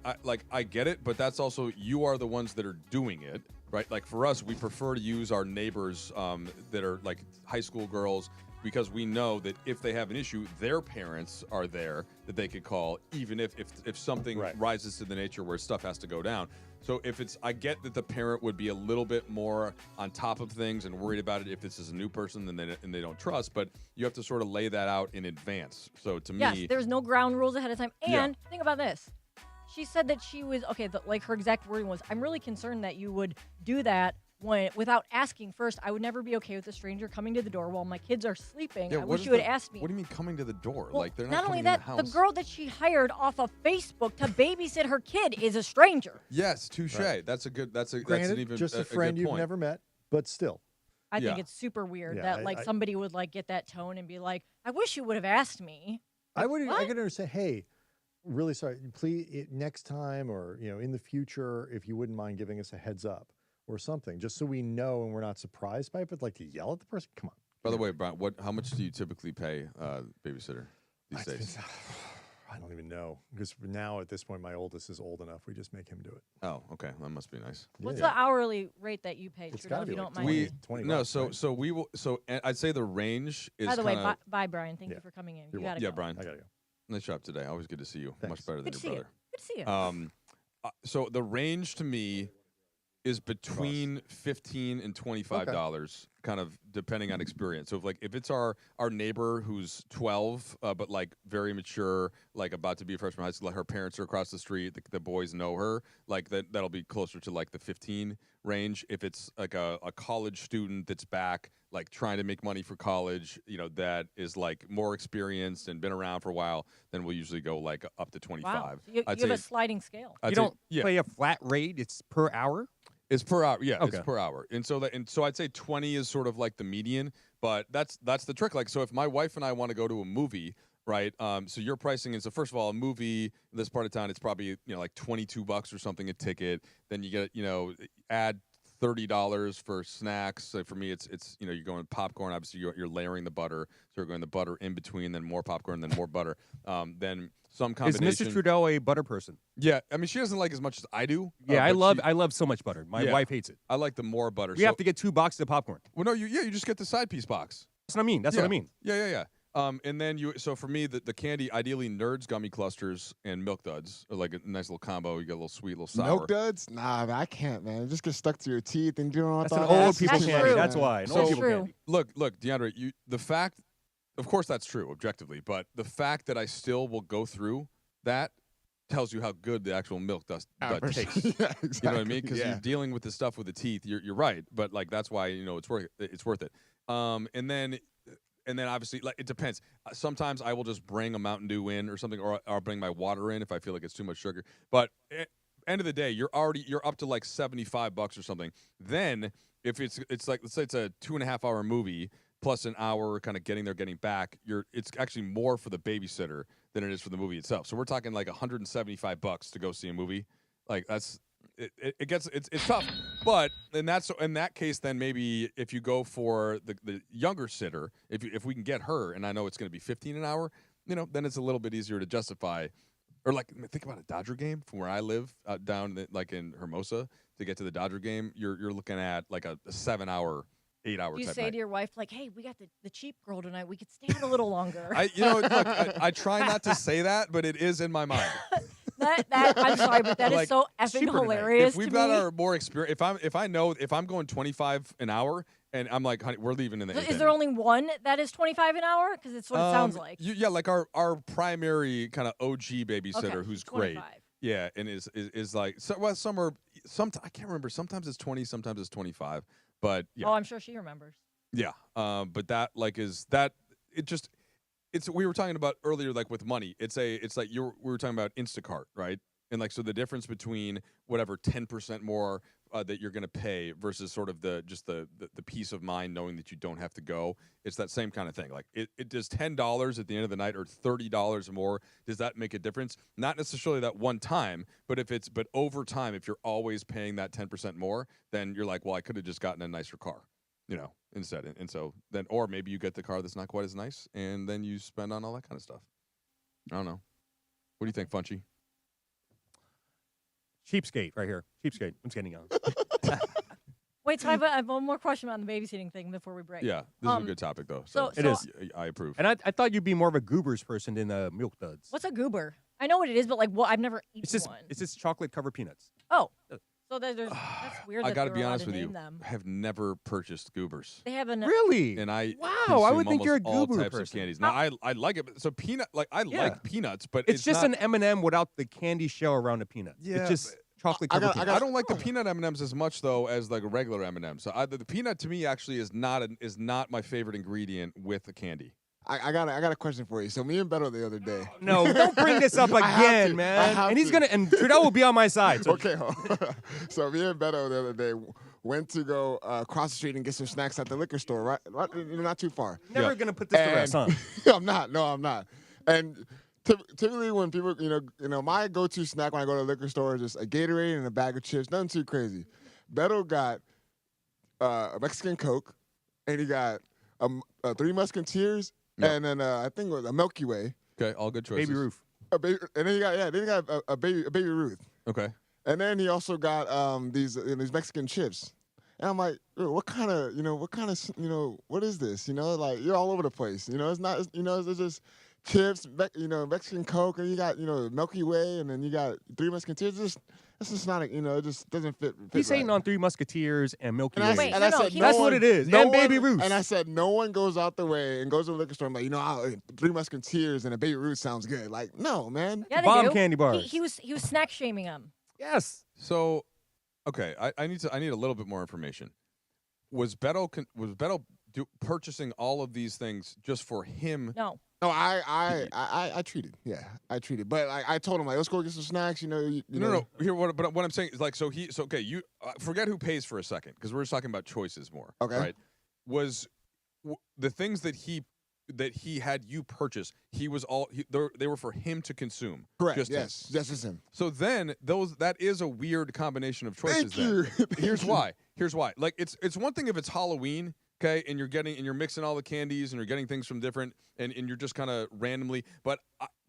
I get it, but that's also, you are the ones that are doing it, right? Like for us, we prefer to use our neighbors that are like high school girls, because we know that if they have an issue, their parents are there that they could call, even if something rises to the nature where stuff has to go down. So I get that the parent would be a little bit more on top of things and worried about it if this is a new person and they don't trust, but you have to sort of lay that out in advance. So to me, there's no ground rules ahead of time. And think about this. She said that she was, like her exact wording was, I'm really concerned that you would do that without asking first. I would never be okay with a stranger coming to the door while my kids are sleeping. I wish you would ask me. What do you mean coming to the door? Well, like they're not only coming that, in the house. the girl that she hired off of Facebook to babysit her kid is a stranger. Yes, touche. Right. That's Granted, an even just a a friend good you've point. never met, but still. I think it's super weird that somebody would like get that tone and be like, I wish you would have asked me. I could understand, hey, really sorry, please next time or in the future, if you wouldn't mind giving us a heads up or something, just so we know and we're not surprised by it. But like to yell at the person, come on. By the way, Brian, how much do you typically pay babysitter these days? I don't even know, because now at this point my oldest is old enough. We just make him do it. Oh, okay, that must be nice. What's the hourly rate that you pay? It's Trudell, gotta if be you like don't 20, mind. 20 No, bucks, so we will. So I'd say the range is. By the way, kinda, bye, Brian. Thank you for coming in. You gotta yeah, go. Brian. I gotta go. Nice job today. Always good to see you. Thanks. Much better than Good to your see you. brother. Good to see you. So the range to me is between $15 and $25, kind of depending on experience. So if it's our neighbor who's 12, but like very mature, like about to be a freshman in high school, like her parents are across the street, the boys know her, like that'll be closer to like the 15 range. If it's like a college student that's back, like trying to make money for college, that is like more experienced and been around for a while, then we'll usually go like up to 25. Wow. You have a sliding scale. You don't pay a flat rate. It's per hour? It's per hour, yeah. Okay. It's per hour, and so I'd say 20 is sort of like the median, but that's the trick. Like, so if my wife and I want to go to a movie, right? So your pricing is, so first of all, a movie in this part of town, it's probably like $22 or something a ticket. Then you get add $30 for snacks. So for me, it's you're going popcorn. Obviously, you're layering the butter, so you're going the butter in between, then more popcorn, then more butter. Then some combination. Is Mrs. Trudell a butter person? Yeah, I mean she doesn't like as much as I do. Yeah, I love so much butter. My wife hates it. I like the more butter. We have to get 2 boxes of popcorn. Well, no, you just get the side piece box. That's what I mean. That's what I mean. Yeah. And then so for me, the candy, ideally Nerds gummy clusters and Milk Duds, or like a nice little combo. You get a little sweet, a little sour. Milk Duds? Nah, I can't, man. It just gets stuck to your teeth and you don't know what That's an old people candy. That's why. So, Old people candy. look, DeAndre, the fact, of course that's true objectively, but the fact that I still will go through that tells you how good the actual milk dud tastes. Yeah, exactly. You know what I mean? Because you're dealing with the stuff with the teeth. You're right, but like that's why it's worth it. And then obviously, like, it depends. Sometimes I will just bring a Mountain Dew in or something, or I'll bring my water in if I feel like it's too much sugar. But end of the day, you're up to like $75 or something. Then if it's like, let's say it's a 2.5 hour movie plus an hour kind of getting there, getting back, it's actually more for the babysitter than it is for the movie itself. So we're talking like $175 to go see a movie. Like that's. It's tough, but in that case, then maybe if you go for the younger sitter, if we can get her, and I know it's going to be $15 an hour, then it's a little bit easier to justify. Or like think about a Dodger game from where I live down like in Hermosa to get to the Dodger game. You're looking at like a 7-hour, 8-hour. You type say night. to your wife like, "Hey, we got the cheap girl tonight. We could stay out a little longer." Look, I try not to say that, but it is in my mind. That I'm sorry, but that is so effing hilarious. If we've to got me. our more experience, if I'm going 25 an hour and I'm like, honey, we're leaving in the. Is there only one that is 25 an hour? Because it's what it sounds like. Yeah, like our primary kind of OG babysitter, who's 25. great. Yeah, and is like I can't remember. Sometimes it's 20, sometimes it's 25. But yeah. Oh, I'm sure she remembers. Yeah, but that we were talking about earlier, like with money. It's like we were talking about Instacart, right? And like so the difference between whatever 10% more that you're going to pay versus sort of the peace of mind knowing that you don't have to go. It's that same kind of thing. Like it does $10 at the end of the night or $30 more. Does that make a difference? Not necessarily that one time, but over time, if you're always paying that 10% more, then you're like, well, I could have just gotten a nicer car. Instead. And so then, or maybe you get the car that's not quite as nice, and then you spend on all that kind of stuff. I don't know. What do you think, Funchy? Cheapskate right here. Cheapskate. I'm skating on. Wait, so I have one more question on the babysitting thing before we break. Yeah, this is a good topic, though. So it is. I approve. And I thought you'd be more of a goobers person than a Milk Duds. What's a goober? I know what it is, but like, I've never eaten one. It's just chocolate-covered peanuts. Oh. So that's weird. I got to be honest with you. I have never purchased goobers. They have really, and I I would think you're a goober all types person. of candies. Now I like it. So like peanuts, but it's just not, an M&M without the candy shell around the peanut. Yeah, it's just chocolate covered peanuts. I don't like the peanut M&Ms as much though as like a regular M&M. So the peanut to me actually is not my favorite ingredient with the candy. I got a question for you. So me and Beto the other day. No, don't bring this up again, man. And Trudell will be on my side. So. Okay. So me and Beto the other day went to go across the street and get some snacks at the liquor store. Right, not too far. Never gonna put this to rest, huh? I'm not. No, I'm not. And typically when people, my go-to snack when I go to the liquor store is just a Gatorade and a bag of chips. Nothing too crazy. Beto got a Mexican Coke, and he got Three Musketeers. Yep. And then I think it was a Milky Way. Okay, all good choices. Baby Ruth. And then he got a baby Ruth. Okay. And then he also got these Mexican chips. And I'm like, what kind of, what is this? Like you're all over the place. It's not, it's just chips, Mexican Coke, and you got, Milky Way, and then you got Three Musketeers. This is not, it just doesn't fit. He's hating on Three Musketeers and Milky Way. And I said, that's what it is. And Baby Ruth. And I said, no one goes out the way and goes to the liquor store and like, Three Musketeers and a Baby Ruth sounds good. Like, no, man. Yeah, Bomb candy bars. He was snack shaming him. Yes. So, okay, I need a little bit more information. Was Beto purchasing all of these things just for him? No. No, I treated. Yeah, I treated. But I told him, like, let's go get some snacks. No. Here, what I'm saying is, like, okay. You forget who pays for a second because we're just talking about choices more. Okay. Right? Was the things that he had you purchase? They were for him to consume. Correct. Just yes. him. Just him. So then that is a weird combination of choices. Thank you. Here's why. Like it's one thing if it's Halloween. Okay, and you're mixing all the candies and you're getting things from different, and you're just kind of randomly. But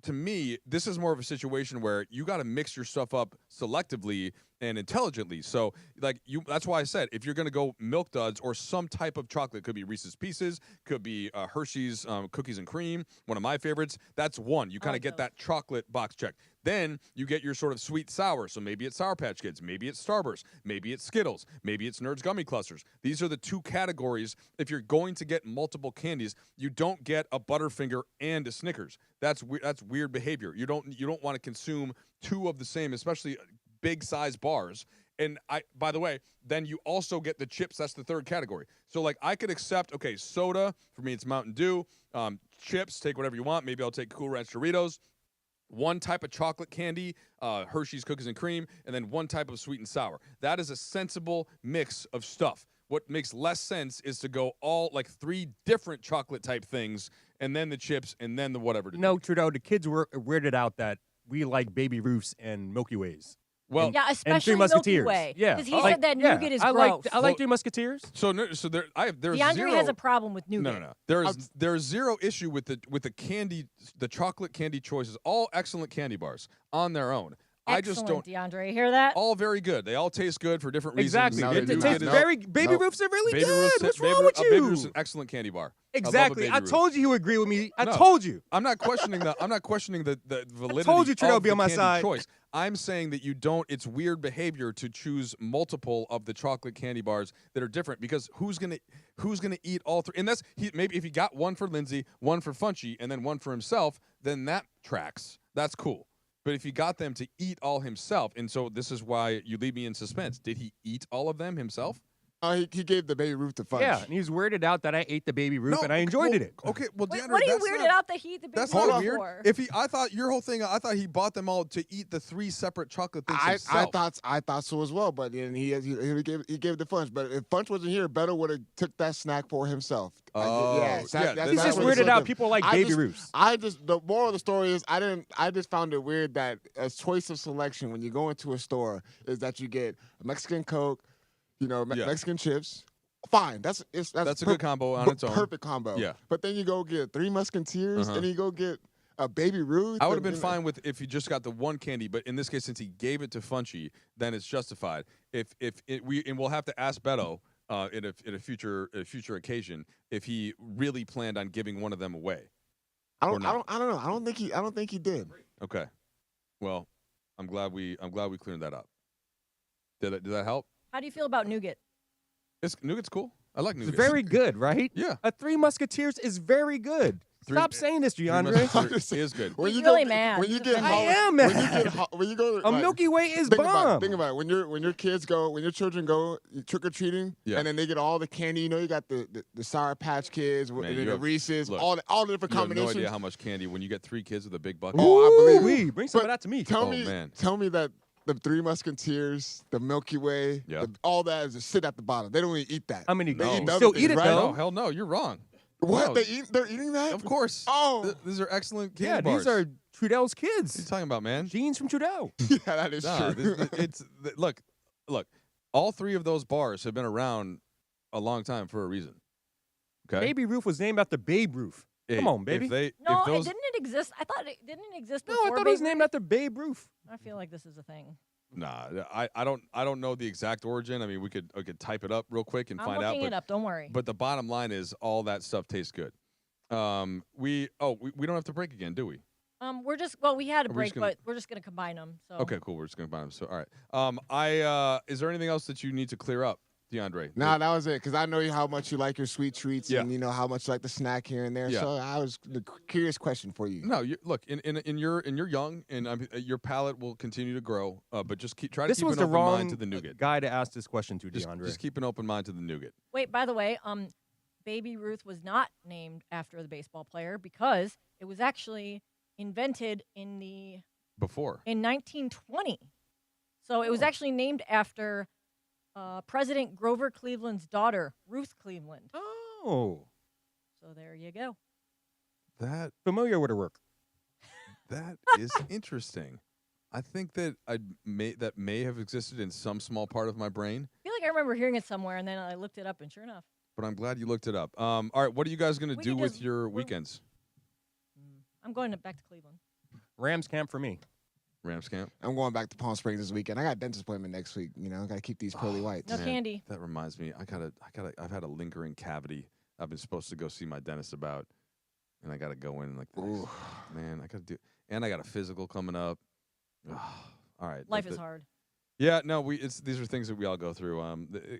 to me, this is more of a situation where you got to mix your stuff up selectively and intelligently. So, like that's why I said if you're going to go Milk Duds or some type of chocolate, could be Reese's Pieces, could be Hershey's cookies and cream, one of my favorites. That's one. You kind of get that chocolate box check. Then you get your sort of sweet sour. So maybe it's Sour Patch Kids, maybe it's Starburst, maybe it's Skittles, maybe it's Nerds Gummy Clusters. These are the two categories. If you're going to get multiple candies, you don't get a Butterfinger and a Snickers. That's weird behavior. You don't want to consume two of the same, especially big size bars. And by the way, then you also get the chips. That's the third category. So like I could accept, okay, soda, for me it's Mountain Dew, chips, take whatever you want. Maybe I'll take Cool Ranch Doritos. One type of chocolate candy, Hershey's Cookies and Cream, and then one type of sweet and sour. That is a sensible mix of stuff. What makes less sense is to go all like 3 different chocolate type things, and then the chips, and then the whatever. No, Trudeau, the kids were weirded out that we like Baby Ruths and Milky Ways. Well, yeah, and especially Three Musketeers. Milky Way. Yeah, Because he said that nougat is gross. I like Three Musketeers. So there's DeAndre zero. has a problem with nougat. No. There's zero issue with the candy, the chocolate candy choices. All excellent candy bars on their own. I just don't. DeAndre, hear that? All very good. They all taste good for different Exactly. reasons. It tastes very. Baby Ruths are really good. What's wrong with Baby Ruth's you? an excellent candy bar. Exactly. I told you agree with me. I No, told you. I'm not questioning the. I'm not questioning the validity. told you Trudeau of be the on my candy side. choice. I'm saying that you don't. It's weird behavior to choose multiple of the chocolate candy bars that are different because who's gonna eat all 3? And that's maybe if he got one for Lindsay, one for Funchy, and then one for himself, then that tracks. That's cool. But if he got them to eat all himself, and so this is why you leave me in suspense. Did he eat all of them himself? He gave the Baby Ruth to Fudge. Yeah, and he was weirded out that I ate the Baby Ruth and I enjoyed it. Okay, well, Wait, DeAndre, what are you that's weirded not- out that he ate the Baby That's Ruth not weird. for? I thought your whole thing, I thought he bought them all to eat the 3 separate chocolate things I himself. thought so as well, but then he gave the Funch. But if Funch wasn't here, Beto would have took that snack for himself. He's just weirded out. People like Baby Ruths. The moral of the story is I just found it weird that a choice of selection when you go into a store is that you get a Mexican Coke, Mexican chips. Fine, that's a good combo on its own. Perfect combo. Yeah. But then you go get 3 Musketeers, and you go get a Baby Ruth. I would have been fine with if he just got the one candy, but in this case, since he gave it to Funchy, then it's justified. We'll have to ask Beto in a future occasion if he really planned on giving one of them away. I don't know. I don't think he did. Okay. Well, I'm glad we cleared that up. Did that help? How do you feel about nougat? Nougat's cool. I like nougat. It's very good, right? Yeah. A Three Musketeers is very good. Stop saying this, DeAndre. It is good. He's really mad. When you get I am mad. when you go A Milky Way is think bomb. Think about it. When your children go trick or treating, and then they get all the candy. You got the Sour Patch Kids, and then the Reese's, all the different combinations. You have no idea how much candy when you get 3 kids with a big bucket. Oh, I believe it. Bring some of that to me. Tell me that the 3 Musketeers, the Milky Way, all that is just sit at the bottom. They don't even eat that. How many? They eat still things, eat it right? though. No, hell no, you're wrong. What? No. They're eating that? Of course. Oh. These are excellent candy Yeah, bars. these are Trudell's kids. What are you talking about, man? Genes from Trudell. Yeah, that is true. Look, all 3 of those bars have been around a long time for a reason. Okay. Baby Ruth was named after Babe Ruth. Come on, baby. Didn't it exist? I thought it didn't exist No, before. I thought it was named after Babe Ruth. I feel like this is a thing. Nah, I don't know the exact origin. I mean, we could type it up real quick and I'm find out. looking it up. Don't worry. But the bottom line is all that stuff tastes good. We don't have to break again, do we? We had a Are we break, just gonna- but we're just gonna combine them. So Okay, cool. We're just gonna combine them. So all right. Is there anything else that you need to clear up, DeAndre? Nah, that was it. Because I know how much you like your sweet treats, Yeah. and how much you like the snack here and there. Yeah. So I was the curious question for you. No, look. In you're young, and your palate will continue to grow. But just try to This keep was an the open mind wrong to the nougat. guy to ask this question to, DeAndre. Just keep an open mind to the nougat. wait. By the way, Baby Ruth was not named after the baseball player because it was actually invented in 1920. So it was actually named after President Grover Cleveland's daughter, Ruth Cleveland. Oh. So there you go. That familiar with her work. That is interesting. I think that that may have existed in some small part of my brain, I feel like I remember hearing it somewhere, and then I looked it up, and sure enough. but I'm glad you looked it up. All right, what are you guys going to We do can with just- your weekends? I'm going back to Cleveland. Rams camp for me. Rams camp. I'm going back to Palm Springs this weekend. I got a dentist appointment next week. I got to keep these pearly whites. No candy. That reminds me, I've had a lingering cavity. I've been supposed to go see my dentist about, and I got to go in like this. Man, I got to do, and I got a physical coming up. All right. Life is hard. Yeah, no, these are things that we all go through.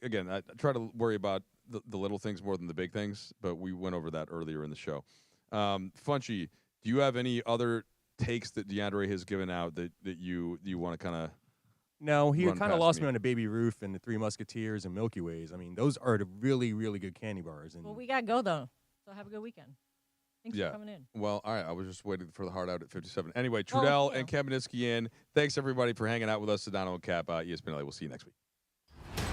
Again, I try to worry about the little things more than the big things, but we went over that earlier in the show. Funchy, do you have any other takes that DeAndre has given out that you want to kind of? No, he kind of lost me on the Baby Ruth and the Three Musketeers and Milky Ways. I mean, those are the really, really good candy bars. And Well, we got to go, though. So have a good weekend. Thanks for coming in. Well, all right. I was just waiting for the hard out at 57. Anyway, Trudell and Kamenetsky in. Thanks, everybody, for hanging out with us. Sedano and Kap, ESPN LA. We'll see you next week.